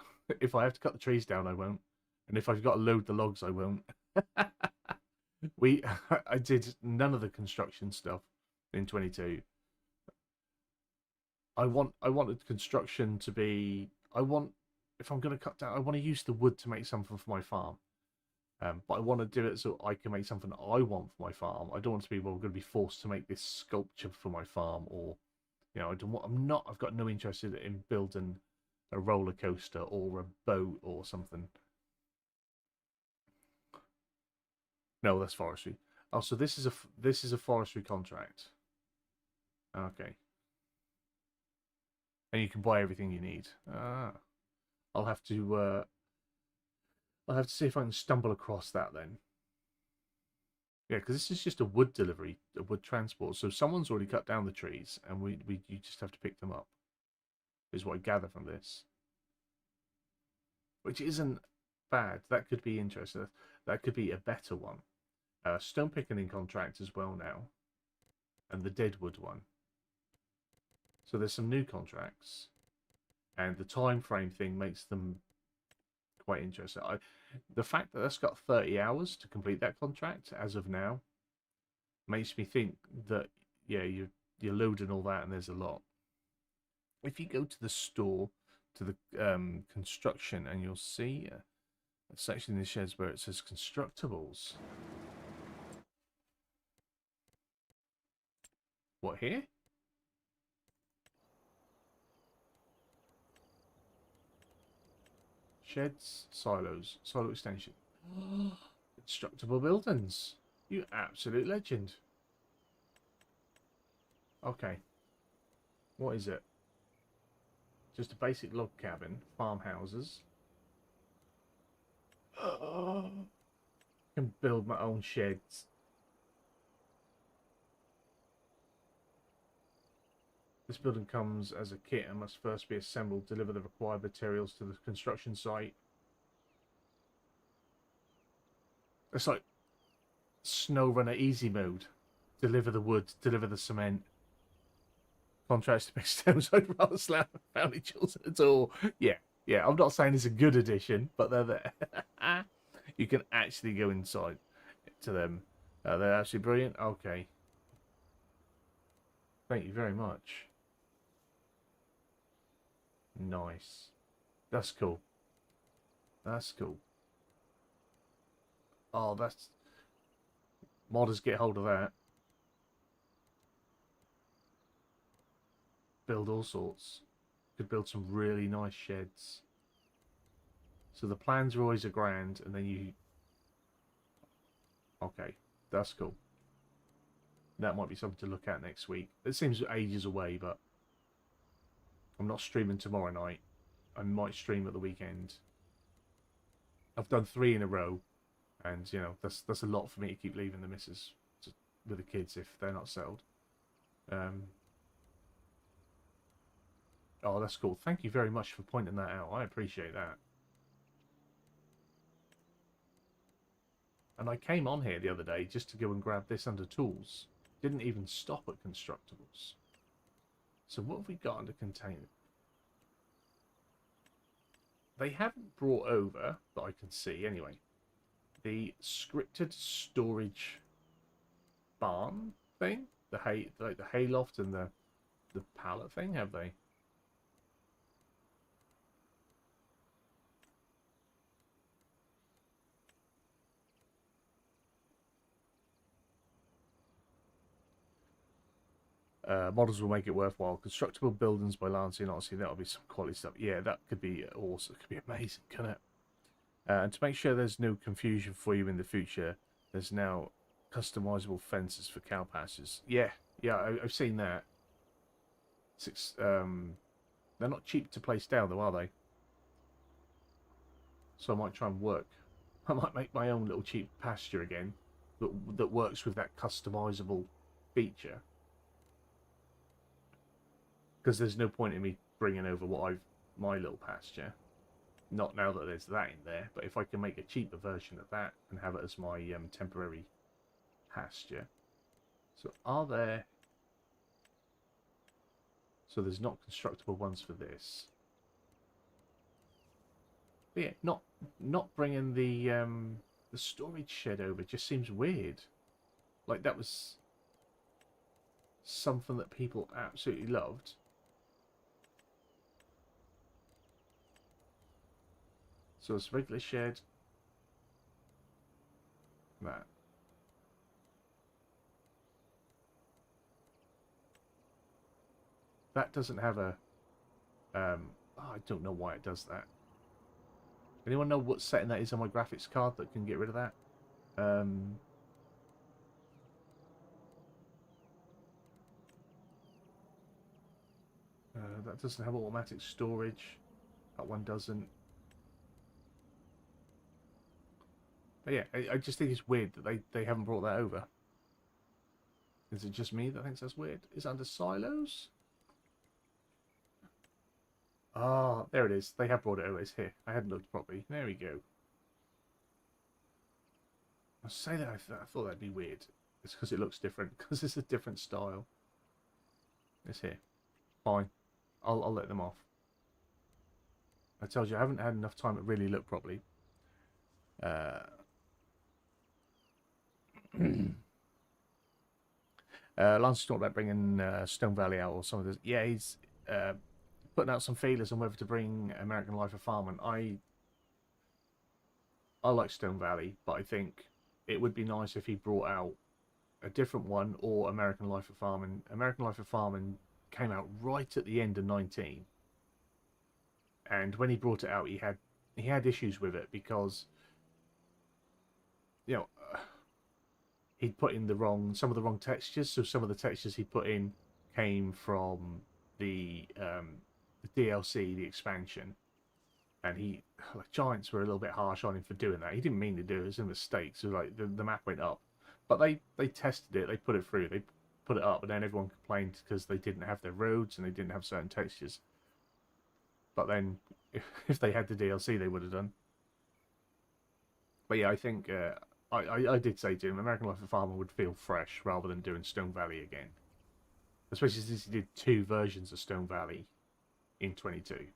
Speaker 1: If I have to cut the trees down, I won't. And if I've got to load the logs, I won't. I did none of the construction stuff in 22. I wanted construction to be. If I'm going to cut down, I want to use the wood to make something for my farm. But I want to do it so I can make something I want for my farm. I don't want to be, well, I'm going to be forced to make this sculpture for my farm, or, you know, I've got no interest in building a roller coaster or a boat or something. No, that's forestry. Oh, so this is a forestry contract. Okay. And you can buy everything you need. Ah. I'll have to see if I can stumble across that then. Yeah, because this is just a wood delivery, a wood transport. So someone's already cut down the trees, and you just have to pick them up. Is what I gather from this. Which isn't bad. That could be interesting. That could be a better one. Stone picking in contract as well now, and the deadwood one. So there's some new contracts, and the time frame thing makes them quite interesting. The fact that that's got 30 hours to complete that contract as of now makes me think that, yeah, you're loading all that and there's a lot. If you go to the store, to the construction, and you'll see a section in the sheds where it says constructibles. What, here? Sheds, silos, silo extension. Constructible buildings. You absolute legend. Okay. What is it? Just a basic log cabin, farmhouses. I can build my own sheds. This building comes as a kit and must first be assembled. Deliver the required materials to the construction site. It's like SnowRunner easy mode. Deliver the wood, deliver the cement. Contracts to make stones I'd rather slam family children at all. Yeah, yeah. I'm not saying it's a good addition, but they're there. You can actually go inside to them. They're absolutely brilliant. Okay. Thank you very much. Nice. That's cool. That's cool. Oh, that's... Modders get hold of that. Build all sorts. Could build some really nice sheds. So the plans are always a grand, and then you... Okay, that's cool. That might be something to look at next week. It seems ages away, but... I'm not streaming tomorrow night. I might stream at the weekend. I've done 3 in a row, and you know that's a lot for me to keep leaving the missus with the kids if they're not settled. Oh, that's cool. Thank you very much for pointing that out. I appreciate that. And I came on here the other day just to go and grab this under tools. Didn't even stop at constructibles. So what have we got under container? They haven't brought over, that I can see anyway, the scripted storage barn thing, the hayloft and the pallet thing, have they? Models will make it worthwhile. Constructible buildings by Lancy and Odyssey, that'll be some quality stuff. Yeah, that could be awesome. It could be amazing, couldn't it? And to make sure there's no confusion for you in the future, there's now customizable fences for cow pastures. Yeah, I've seen that. They're not cheap to place down, though, are they? So I might try and work. I might make my own little cheap pasture again that works with that customizable feature. Because there's no point in me bringing over my little pasture. Not now that there's that in there, but if I can make a cheaper version of that and have it as my temporary pasture. So are there... So there's not constructible ones for this. But yeah, not bringing the the storage shed over just seems weird. Like that was something that people absolutely loved. So it's regular shed. That. That doesn't have a oh, I don't know why it does that. Anyone know what setting that is on my graphics card that can get rid of that? That doesn't have automatic storage. That one doesn't. But yeah, I just think it's weird that they haven't brought that over. Is it just me that thinks that's weird? Is it under silos? Ah, there it is. They have brought it over. It's here. I hadn't looked properly. There we go. I say that I thought that'd be weird. It's because it looks different. Because it's a different style. It's here. Fine. I'll let them off. I told you I haven't had enough time to really look properly. Lance talked about bringing Stone Valley out or some of this. Yeah, he's putting out some feelers on whether to bring American Life of Farming. I like Stone Valley, but I think it would be nice if he brought out a different one or American Life of Farming. American Life of Farming came out right at the end of 19, and when he brought it out, he had issues with it because, you know, he'd put in some of the wrong textures. So some of the textures he put in came from the DLC, the expansion, and Giants were a little bit harsh on him for doing that. He didn't mean to do it; it was a mistake. So like the map went up, but they tested it, they put it through, they put it up, and then everyone complained because they didn't have their roads and they didn't have certain textures. But then, if they had the DLC, they would have done. But yeah, I think I did say to him, American Life of Farmer would feel fresh rather than doing Stone Valley again. Especially since he did 2 versions of Stone Valley in 22.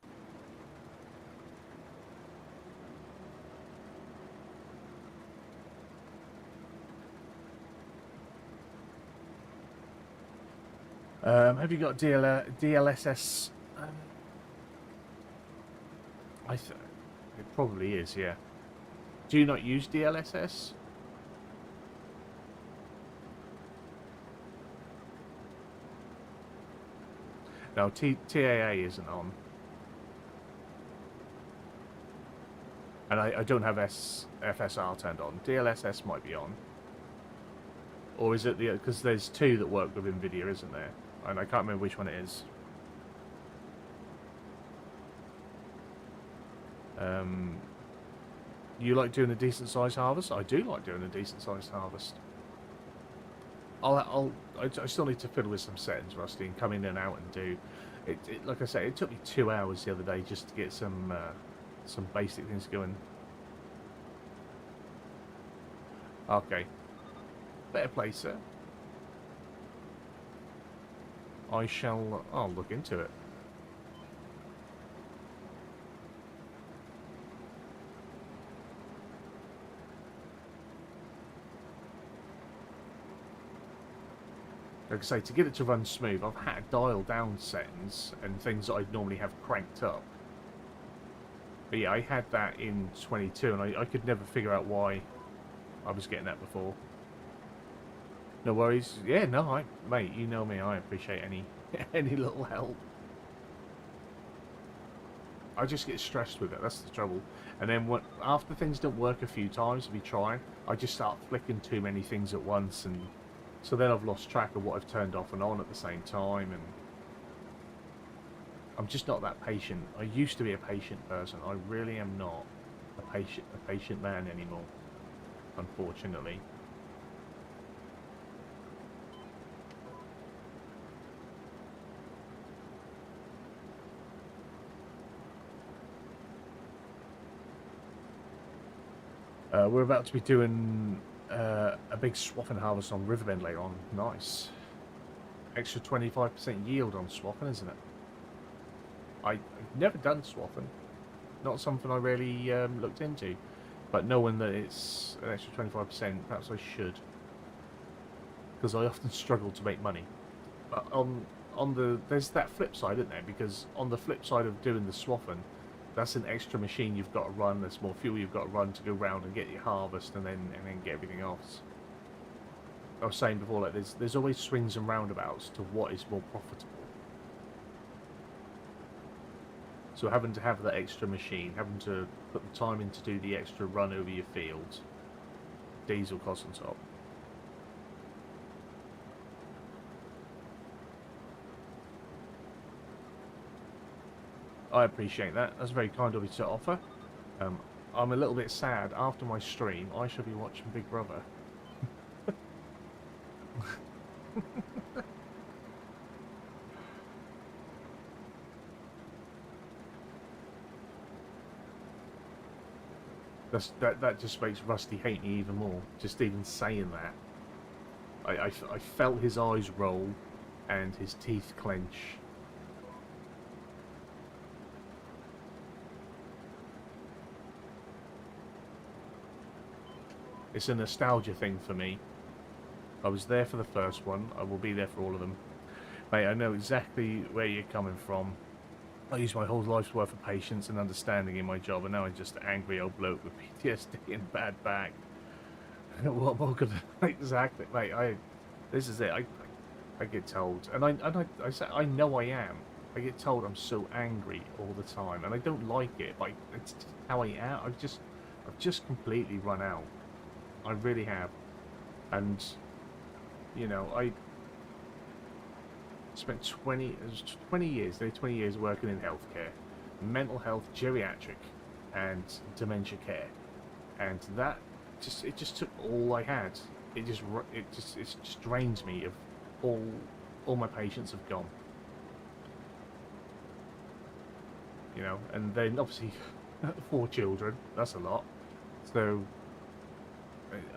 Speaker 1: Have you got DLSS? It probably is, yeah. Do you not use DLSS? No, TAA isn't on. And I don't have FSR turned on. DLSS might be on. Or is it the... Because there's 2 that work with NVIDIA, isn't there? And I can't remember which one it is. You like doing a decent sized harvest? I do like doing a decent sized harvest. I still need to fiddle with some settings, Rusty, and come in and out and do it. Like I say, it took me 2 hours the other day just to get some basic things going. Okay, better place, sir. I'll look into it. Like I say, to get it to run smooth, I've had to dial down settings and things that I'd normally have cranked up. But yeah, I had that in 22, and I could never figure out why I was getting that before. No worries. Yeah, no, mate, you know me. I appreciate any little help. I just get stressed with it. That's the trouble. And then after things don't work a few times, if you try, I just start flicking too many things at once, and so then I've lost track of what I've turned off and on at the same time, and I'm just not that patient. I used to be a patient person. I really am not a patient man anymore, unfortunately. We're about to be doing a big swapping harvest on Riverbend later on. Nice. Extra 25% yield on swapping, isn't it? I've never done swapping. Not something I really looked into. But knowing that it's an extra 25%, perhaps I should. Because I often struggle to make money. But there's that flip side, isn't there? Because on the flip side of doing the swapping, that's an extra machine you've got to run. There's more fuel you've got to run to go round and get your harvest and then get everything else. I was saying before, like there's always swings and roundabouts to what is more profitable. So having to have that extra machine, having to put the time in to do the extra run over your fields, diesel costs on top. I appreciate that. That's very kind of you to offer. I'm a little bit sad. After my stream, I shall be watching Big Brother. That just makes Rusty hate me even more. Just even saying that. I felt his eyes roll and his teeth clench. It's a nostalgia thing for me. I was there for the first one. I will be there for all of them. Mate, I know exactly where you're coming from. I used my whole life's worth of patience and understanding in my job, and now I'm just an angry old bloke with PTSD and bad back. What more could I... Exactly, mate. This is it. I get told, and I say I know I am. I get told I'm so angry all the time, and I don't like it. But it's how I am. I've just completely run out. I really have, and you know, I spent 20 years working in healthcare, mental health, geriatric, and dementia care, and that it just took all I had. It just drains me of all my patients have gone. You know, and then obviously 4 children. That's a lot. So.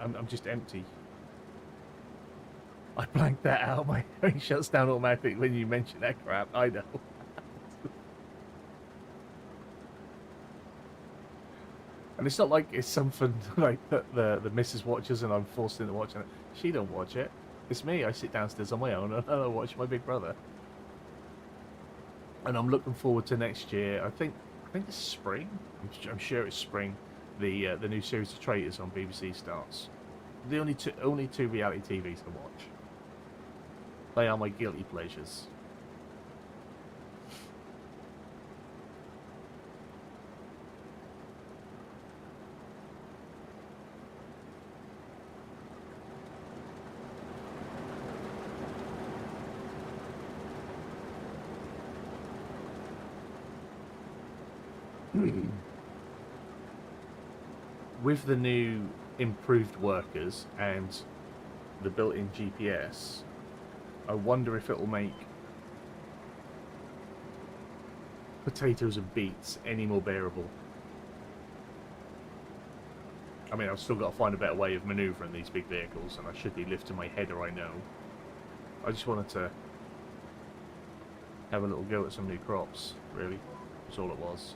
Speaker 1: I'm just empty. I blanked that out. My phone shuts down automatically when you mention that crap. I know. And it's not like it's something like that the missus watches and I'm forced into watching it. She don't watch it. It's me. I sit downstairs on my own and I watch my big brother. And I'm looking forward to next year. I think it's spring. I'm sure it's spring. The new series of Traitors on BBC starts. The only two reality TVs to watch. They are my guilty pleasures. With the new improved workers and the built-in GPS, I wonder if it will make potatoes and beets any more bearable. I mean, I've still got to find a better way of manoeuvring these big vehicles, and I should be lifting my header, I know. I just wanted to have a little go at some new crops, really. That's all it was.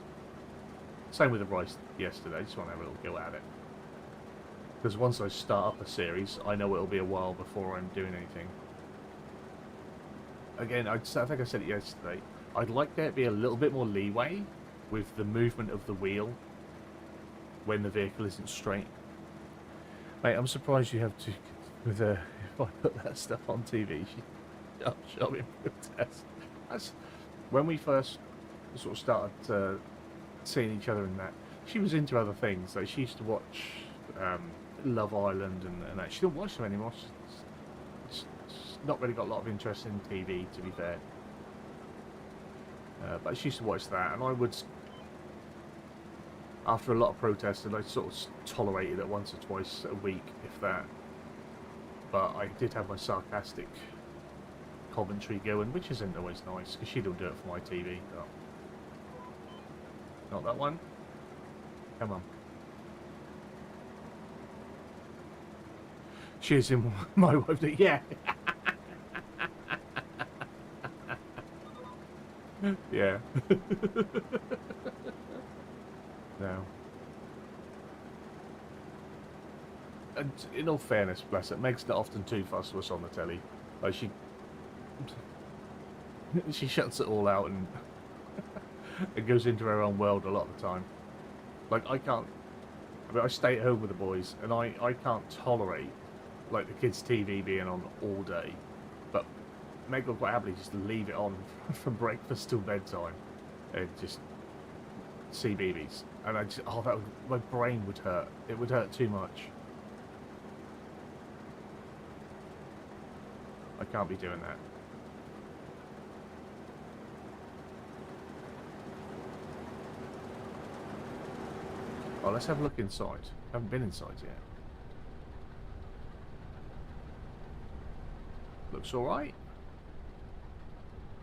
Speaker 1: Same with the rice yesterday, just want to have a little go at it. Because once I start up a series, I know it'll be a while before I'm doing anything. Again, I think I said it yesterday, I'd like there to be a little bit more leeway with the movement of the wheel when the vehicle isn't straight. Mate, I'm surprised you have to, if I put that stuff on TV, she'll be protest. That's when we first sort of started seeing each other in that. She was into other things, like she used to watch Love Island and that. She don't watch them anymore. She's not really got a lot of interest in TV, to be fair. But she used to watch that, and I would, after a lot of protesting, I sort of tolerated it once or twice a week, if that. But I did have my sarcastic commentary going, which isn't always nice, because she don't do it for my TV. But not that one. Come on. She's in my wife. Yeah. Yeah. No. and in all fairness, bless her, Meg's not often too fussed with us on the telly. Like she shuts it all out and it goes into her own world a lot of the time. Like I can't. I mean, I stay at home with the boys, and I can't tolerate like the kids' TV being on all day. But Meg will quite happily just leave it on from breakfast till bedtime, and just see BBs. And I just, oh, that would, my brain would hurt. It would hurt too much. I can't be doing that. Oh, let's have a look inside. Haven't been inside yet. Looks alright.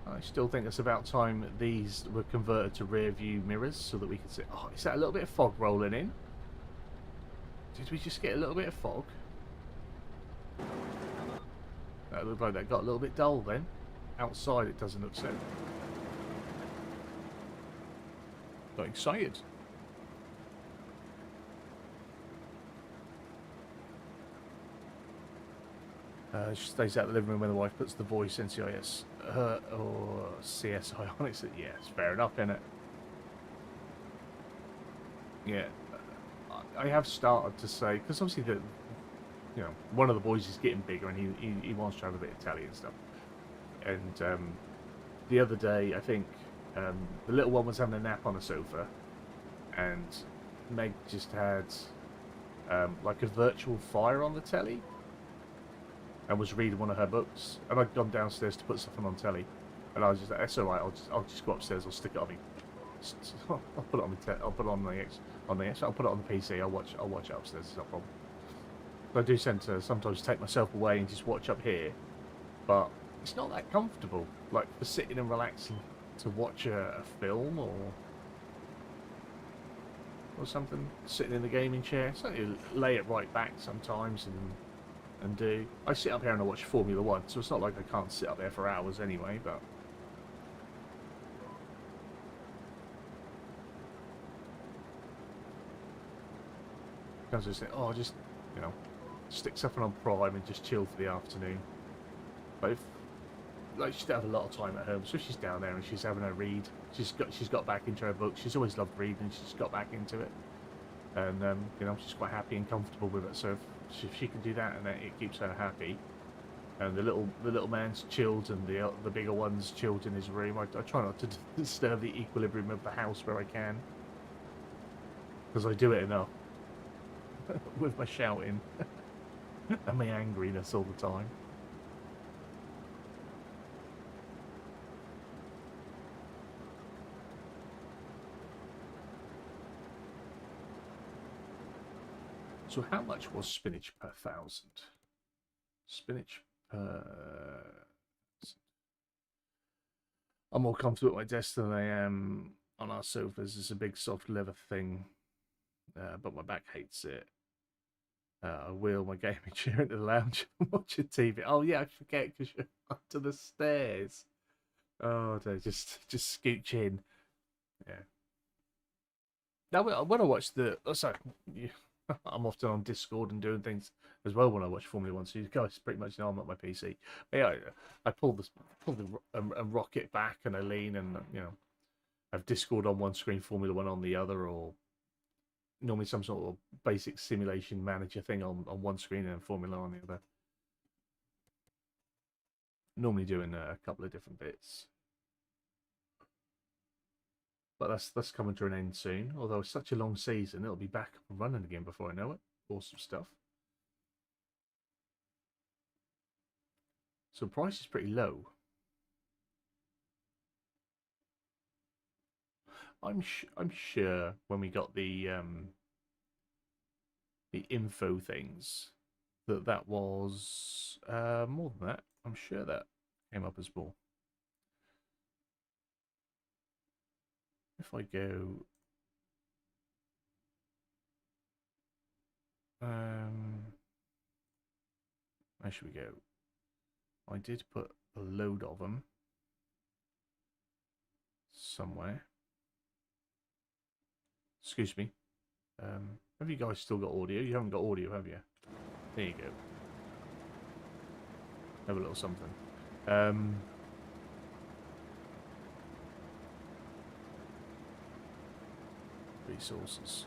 Speaker 1: I still think it's about time these were converted to rear view mirrors so that we can see. Oh, is that a little bit of fog rolling in? Did we just get a little bit of fog? That looked like that got a little bit dull then. Outside it doesn't look so. Got excited. She stays out of the living room when the wife puts the voice NCIS or CSI on it. Yeah, it's fair enough, isn't it? Yeah, I have started to say, because obviously one of the boys is getting bigger and he wants to have a bit of telly and stuff. And the other day, I think the little one was having a nap on the sofa, and Meg just had like a virtual fire on the telly. And was reading one of her books, and I'd gone downstairs to put something on telly, and I was just like, "That's all right. I'll just go upstairs. I'll stick it on me. I'll put it on the I'll put it on the I'll put it on the PC. I'll watch it upstairs. It's not a problem." But I do tend to sometimes take myself away and just watch up here, but it's not that comfortable. Like for sitting and relaxing to watch a film or something, sitting in the gaming chair. So you lay it right back sometimes and do. I sit up here and I watch Formula 1, so it's not like I can't sit up there for hours anyway, but I just think, oh, just, stick something on Prime and just chill for the afternoon. But if, like, she's have a lot of time at home, so she's down there and she's having a read. She's got back into her book. She's always loved reading. She's got back into it, and she's quite happy and comfortable with it. So if she can do that, and it keeps her happy, and the little man's chilled, and the bigger one's chilled in his room. I try not to disturb the equilibrium of the house where I can, because I do it enough with my shouting and my angriness all the time. So how much was spinach per 1,000? Spinach per... I'm more comfortable at my desk than I am on our sofas. It's a big soft leather thing, but my back hates it. I wheel my gaming chair into the lounge and watch a TV. Oh yeah, I forget because you're up to the stairs. Oh, just scooch in. Yeah. Now when I watch I'm often on Discord and doing things as well when I watch Formula 1, so you guys pretty much know I'm at my PC. But yeah, I pull the and rock it back, and I lean, and I have Discord on one screen, Formula 1 on the other, or normally some sort of basic simulation manager thing on one screen and Formula on the other. Normally doing a couple of different bits. But that's coming to an end soon. Although it's such a long season, it'll be back up and running again before I know it. Awesome stuff. So price is pretty low. I'm sure when we got the info things that was more than that. I'm sure that came up as more. If I go, where should we go? I did put a load of them somewhere. Excuse me. Have you guys still got audio? You haven't got audio, have you? There you go. Have a little something. Resources.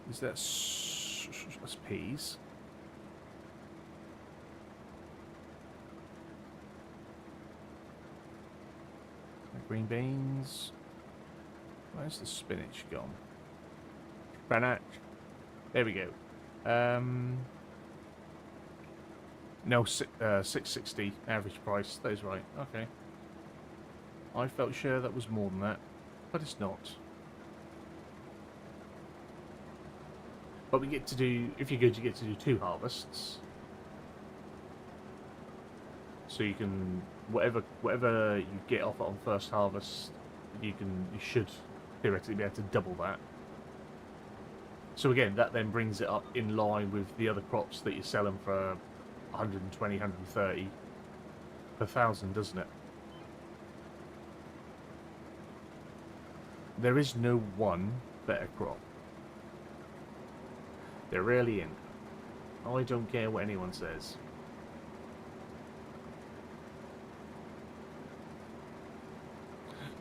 Speaker 1: Is that that's peas? Green beans. Where's the spinach gone? Spinach. There we go. No, 660 average price. That is right. Okay. I felt sure that was more than that, but it's not. But we get to do, if you're good, you get to do 2 harvests. So you can, whatever you get off it on first harvest, you should theoretically be able to double that. So again, that then brings it up in line with the other crops that you're selling for 120, 130 per thousand, doesn't it? There is no one better crop. There really isn't. I don't care what anyone says.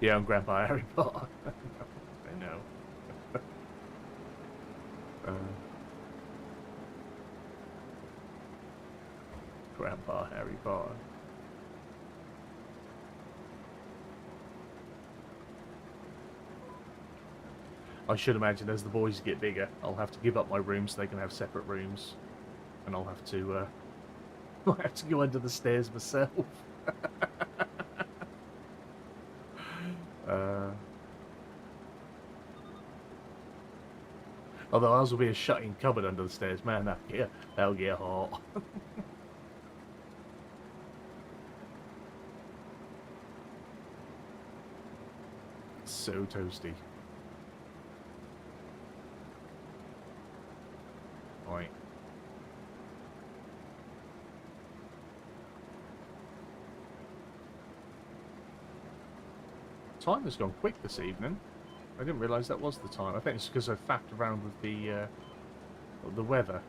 Speaker 1: Yeah, I'm Grandpa Harry Potter. I know. Grandpa Harry Potter. I should imagine as the boys get bigger, I'll have to give up my room so they can have separate rooms, and I'll have to go under the stairs myself. Although ours will be a shut-in cupboard under the stairs, man. That'll get hot. So toasty. Right. Time has gone quick this evening. I didn't realise that was the time. I think it's because I faffed around with the weather.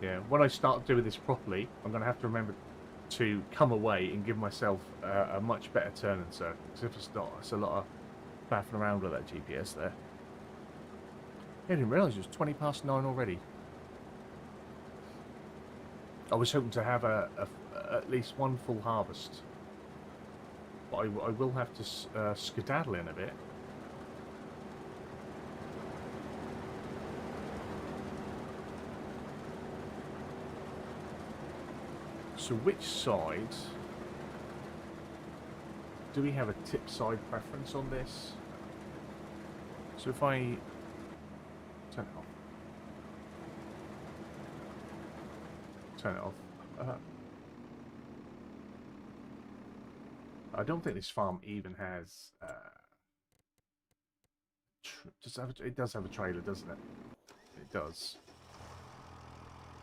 Speaker 1: Yeah, when I start doing this properly, I'm going to have to remember to come away and give myself a much better turning circle. Because if it's not, it's a lot of faffing around with that GPS there. I didn't realise it was 20 past 9 already. I was hoping to have at least one full harvest. But I will have to skedaddle in a bit. So which side? Do we have a tip side preference on this? So if I turn it off. Turn it off. I don't think this farm even has. It does have a trailer, doesn't it? It does.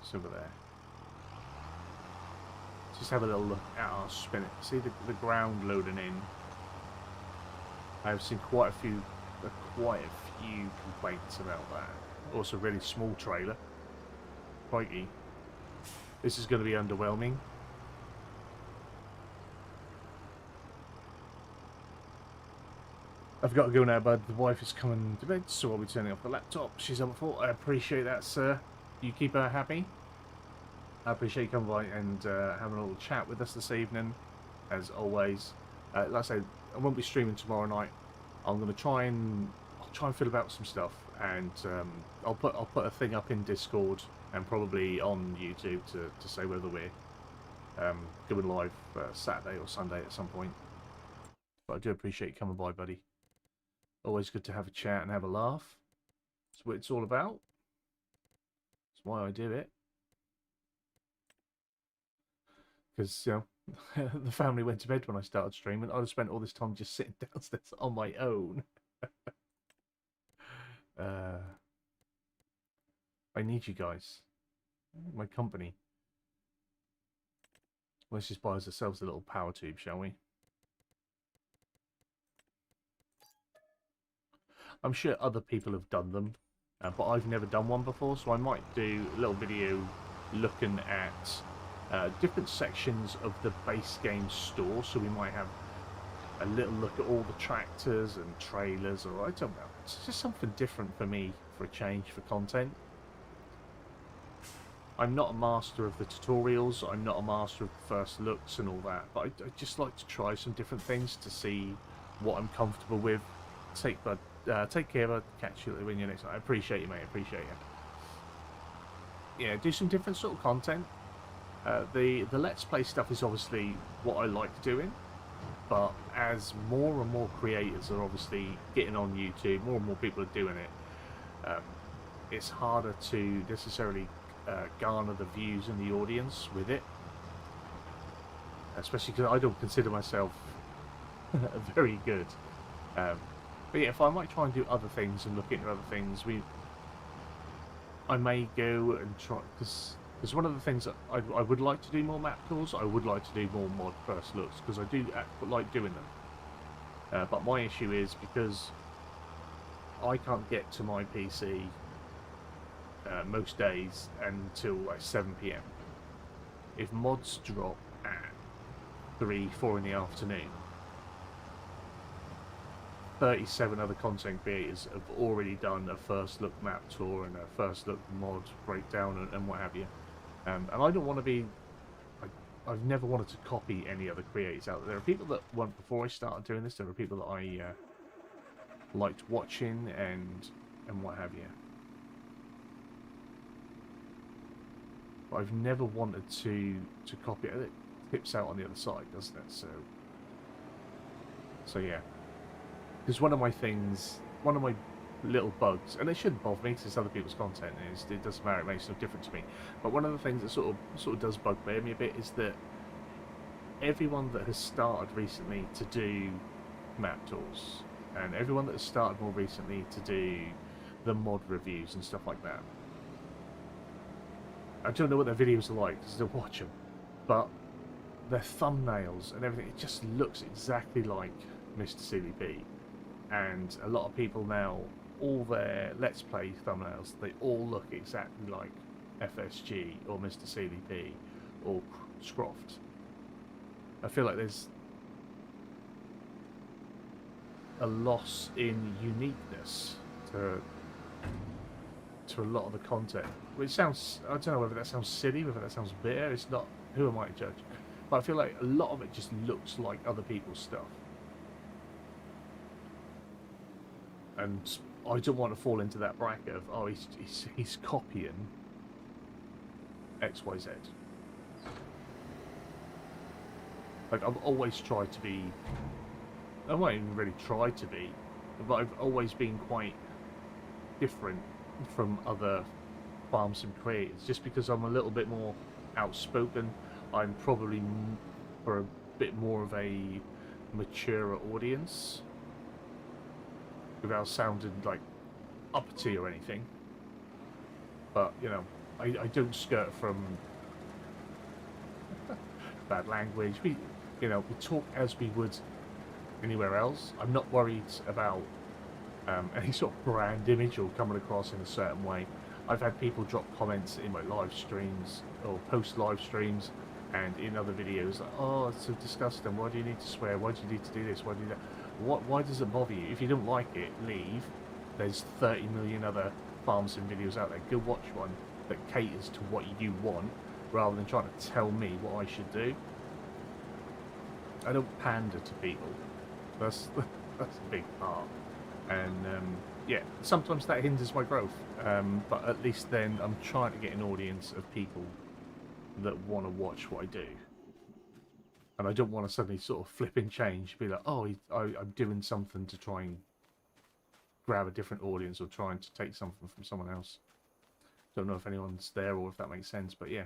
Speaker 1: It's over there. Just have a little look at our spinach. See the ground loading in. I've seen quite a few complaints about that. Also, really small trailer. Crikey. This is going to be underwhelming. I've got to go now, bud. The wife is coming to bed, so I'll be turning off the laptop. She's up for. I appreciate that, sir. You keep her happy. I appreciate you coming by and having a little chat with us this evening, as always. Like I said, I won't be streaming tomorrow night. I'm going to try and fill about some stuff, and I'll put a thing up in Discord and probably on YouTube to say whether we're going live Saturday or Sunday at some point. But I do appreciate you coming by, buddy. Always good to have a chat and have a laugh. That's what it's all about. That's why I do it. Because, you know, the family went to bed when I started streaming. I'd have spent all this time just sitting downstairs on my own. I need you guys. My company. Let's just buy ourselves a little power tube, shall we? I'm sure other people have done them, but I've never done one before, so I might do a little video looking at different sections of the base game store. So we might have a little look at all the tractors and trailers, or I don't know, it's just something different for me for a change for content. I'm not a master of the tutorials, I'm not a master of the first looks and all that, but I just like to try some different things to see what I'm comfortable with. Take care, bud. Catch you when you're next time. I appreciate you, mate. I appreciate you. Yeah, do some different sort of content. The Let's Play stuff is obviously what I like doing, but as more and more creators are obviously getting on YouTube, more and more people are doing it, it's harder to necessarily garner the views and the audience with it, especially because I don't consider myself very good. But yeah, if I might try and do other things and look into other things, I may go and try, because one of the things that I would like to do more map tours. I would like to do more mod first looks, because I do like doing them. But my issue is because I can't get to my PC most days until like 7 PM. If mods drop at 3, 4 in the afternoon, 37 other content creators have already done a first look map tour and a first look mod breakdown and what have you. And I don't want to be... I've never wanted to copy any other creators out there. There are people that went before I started doing this. There are people that I liked watching and what have you. But I've never wanted to copy it. It tips out on the other side, doesn't it? So yeah. Because one of my little bugs, and it shouldn't bother me because it's other people's content, is it doesn't matter, it makes no difference to me. But one of the things that sort of does bugbear me a bit is that everyone that has started recently to do map tours, and everyone that has started more recently to do the mod reviews and stuff like that, I don't know what their videos are like because I don't watch them, but their thumbnails and everything, it just looks exactly like Mr. CDP. And a lot of people now, all their Let's Play thumbnails, they all look exactly like FSG or Mr. CDP or Scroft. I feel like there's a loss in uniqueness to a lot of the content. Which sounds, I don't know whether that sounds silly, whether that sounds bitter, it's not, who am I to judge? But I feel like a lot of it just looks like other people's stuff. And I don't want to fall into that bracket of, oh, he's copying XYZ. Like, I've always tried to be, I might even really try to be, but I've always been quite different from other farm sim creators. Just because I'm a little bit more outspoken, I'm probably for a bit more of a mature audience. Without sounding like uppity or anything, but you know, I don't skirt from bad language. We talk as we would anywhere else. I'm not worried about any sort of brand image or coming across in a certain way. I've had people drop comments in my live streams or post live streams and in other videos like, oh, it's so disgusting, why do you need to swear, why do you need to do this, why do you do that? Why does it bother you? If you don't like it, leave. There's 30 million other farm sim videos out there. Go watch one that caters to what you want, rather than trying to tell me what I should do. I don't pander to people. That's a big part. And yeah, sometimes that hinders my growth. But at least then I'm trying to get an audience of people that want to watch what I do. And I don't want to suddenly sort of flip and change, be like, oh, I'm doing something to try and grab a different audience or trying to take something from someone else. Don't know if anyone's there or if that makes sense, but yeah.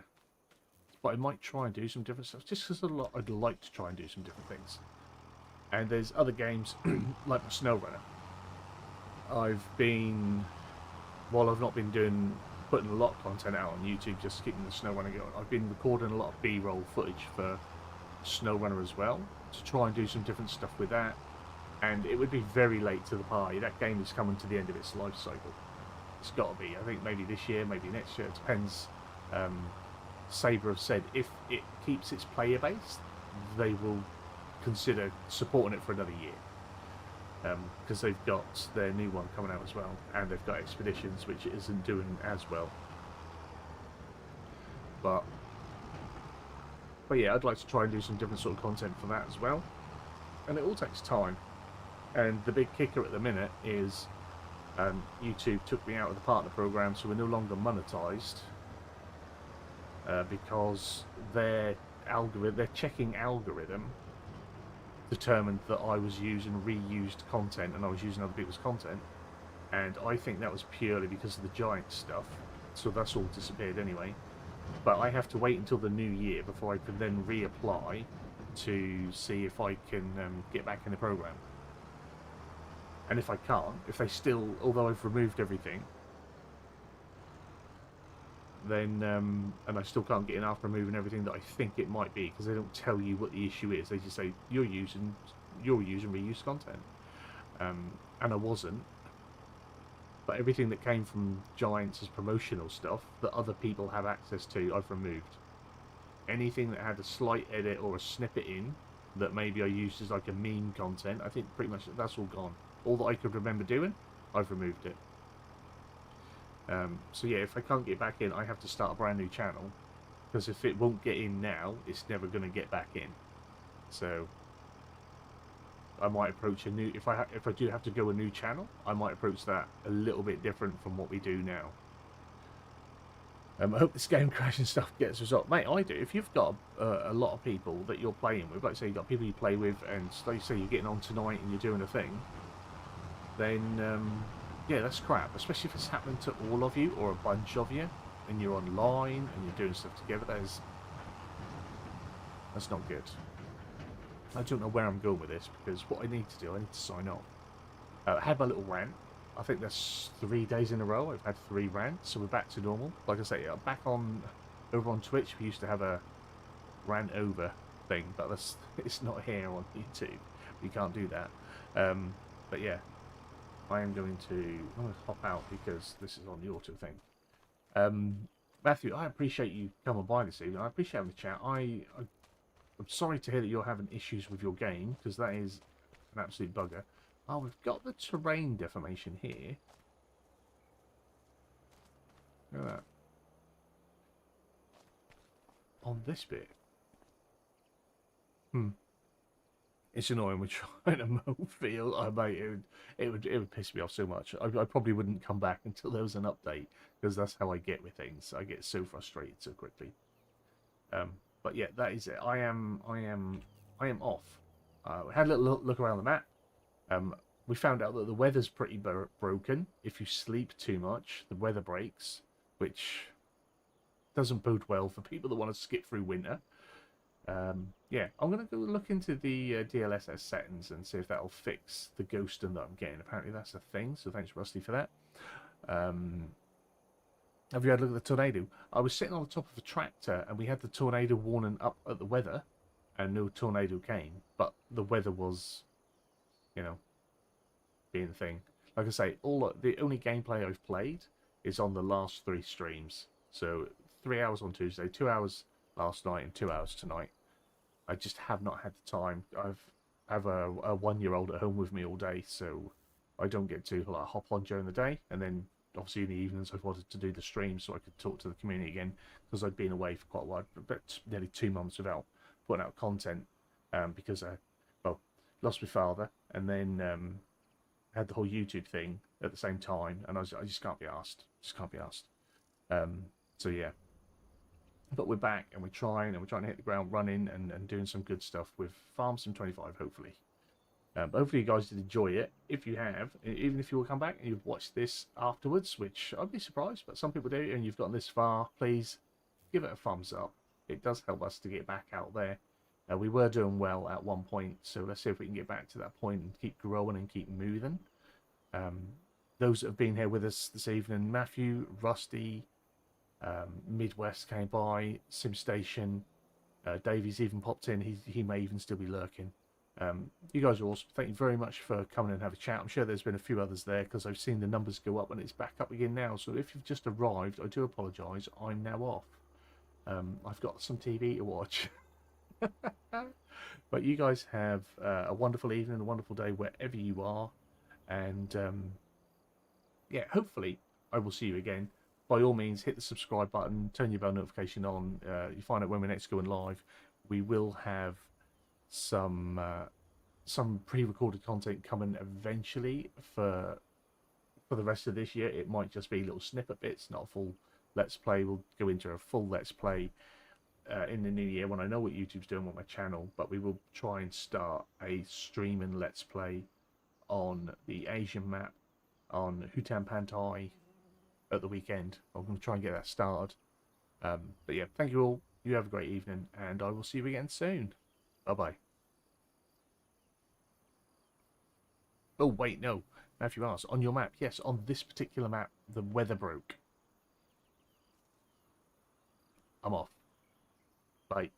Speaker 1: But I might try and do some different stuff, just because I'd like to try and do some different things. And there's other games, like my SnowRunner. While I've not been putting a lot of content out on YouTube, just keeping the SnowRunner going, I've been recording a lot of B-roll footage for SnowRunner as well, to try and do some different stuff with that. And it would be very late to the party. That game is coming to the end of its life cycle. It's got to be. I think maybe this year, maybe next year. It depends. Saber have said if it keeps its player base, they will consider supporting it for another year. Because they've got their new one coming out as well, and they've got Expeditions, which isn't doing as well. But yeah, I'd like to try and do some different sort of content for that as well. And it all takes time. And the big kicker at the minute is YouTube took me out of the partner program, so we're no longer monetized because their checking algorithm determined that I was using reused content and I was using other people's content, and I think that was purely because of the Giant stuff, so that's all disappeared anyway. But I have to wait until the new year before I can then reapply to see if I can get back in the program. And if I can't, if they still, although I've removed everything, then and I still can't get in after removing everything that I think it might be, because they don't tell you what the issue is. They just say you're using reused content, and I wasn't. But everything that came from Giants as promotional stuff that other people have access to, I've removed. Anything that had a slight edit or a snippet in that maybe I used as like a meme content, I think pretty much that's all gone. All that I could remember doing, I've removed it. So yeah, if I can't get back in, I have to start a brand new channel, because if it won't get in now, it's never going to get back in. So I might approach a new, if I do have to go a new channel, I might approach that a little bit different from what we do now. I hope this game crash and stuff gets resolved. Mate, I do. If you've got a lot of people that you're playing with, like say you've got people you play with, and like you say you're getting on tonight and you're doing a thing, then yeah, that's crap. Especially if it's happening to all of you or a bunch of you, and you're online and you're doing stuff together. That's not good. I don't know where I'm going with this, because what I need to do, I need to sign off. I had my little rant. I think that's 3 days in a row. I've had 3 rants, so we're back to normal. Like I say, back over on Twitch, we used to have a rant over thing, but it's not here on YouTube. We can't do that. But yeah, I'm going to hop out because this is on the auto thing. Matthew, I appreciate you coming by this evening. I appreciate having the chat. I'm sorry to hear that you're having issues with your game, because that is an absolute bugger. Oh, we've got the terrain deformation here. Look at that. On this bit. It's annoying. We're trying to mow field. Oh, mate, it would piss me off so much. I probably wouldn't come back until there was an update, because that's how I get with things. I get so frustrated so quickly. But yeah, that is it. I am off. We had a little look around the map. We found out that the weather's pretty broken. If you sleep too much, the weather breaks, which doesn't bode well for people that want to skip through winter. Yeah, I'm going to go look into the DLSS settings and see if that'll fix the ghosting that I'm getting. Apparently that's a thing, so thanks Rusty for that. Have you had a look at the tornado? I was sitting on the top of a tractor and we had the tornado warning up at the weather, and no tornado came, but the weather was, you know, being the thing. Like I say, the only gameplay I've played is on the last 3 streams. So 3 hours on Tuesday, 2 hours last night, and 2 hours tonight. I just have not had the time. I have a 1-year-old at home with me all day, so I don't get to like hop on during the day, and then obviously in the evenings I've wanted to do the stream so I could talk to the community again, because I'd been away for quite a while, about nearly 2 months without putting out content, because I lost my father, and then had the whole YouTube thing at the same time, and I just can't be asked. So yeah, but we're back and we're trying to hit the ground running and doing some good stuff with Farm Sim 25, hopefully. Hopefully you guys did enjoy it. If you have, even if you will come back and you've watched this afterwards, which I'd be surprised, but some people do, and you've gotten this far, please give it a thumbs up. It does help us to get back out there. We were doing well at one point, so let's see if we can get back to that point and keep growing and keep moving. Those that have been here with us this evening, Matthew, Rusty, Midwest came by, SimStation, Davey's even popped in. He may even still be lurking. You guys are awesome. Thank you very much for coming and have a chat. I'm sure there's been a few others there because I've seen the numbers go up and it's back up again now. So if you've just arrived, I do apologise. I'm now off. I've got some TV to watch. But you guys have a wonderful evening, a wonderful day wherever you are. And yeah, hopefully I will see you again. By all means, hit the subscribe button, turn your bell notification on. You find out when we're next going live. We will have some pre-recorded content coming eventually for the rest of this year. It might just be little snippet bits, not a full let's play. We'll go into a full let's play in the new year when I know what YouTube's doing with my channel, but we will try and start a stream and let's play on the Asian map on Hutan Pantai at the weekend. I'm going to try and get that started. But yeah, thank you all. You have a great evening, and I will see you again soon. Bye-bye. Oh, wait, no. Matthew asks, on your map? Yes, on this particular map, the weather broke. I'm off. Bye.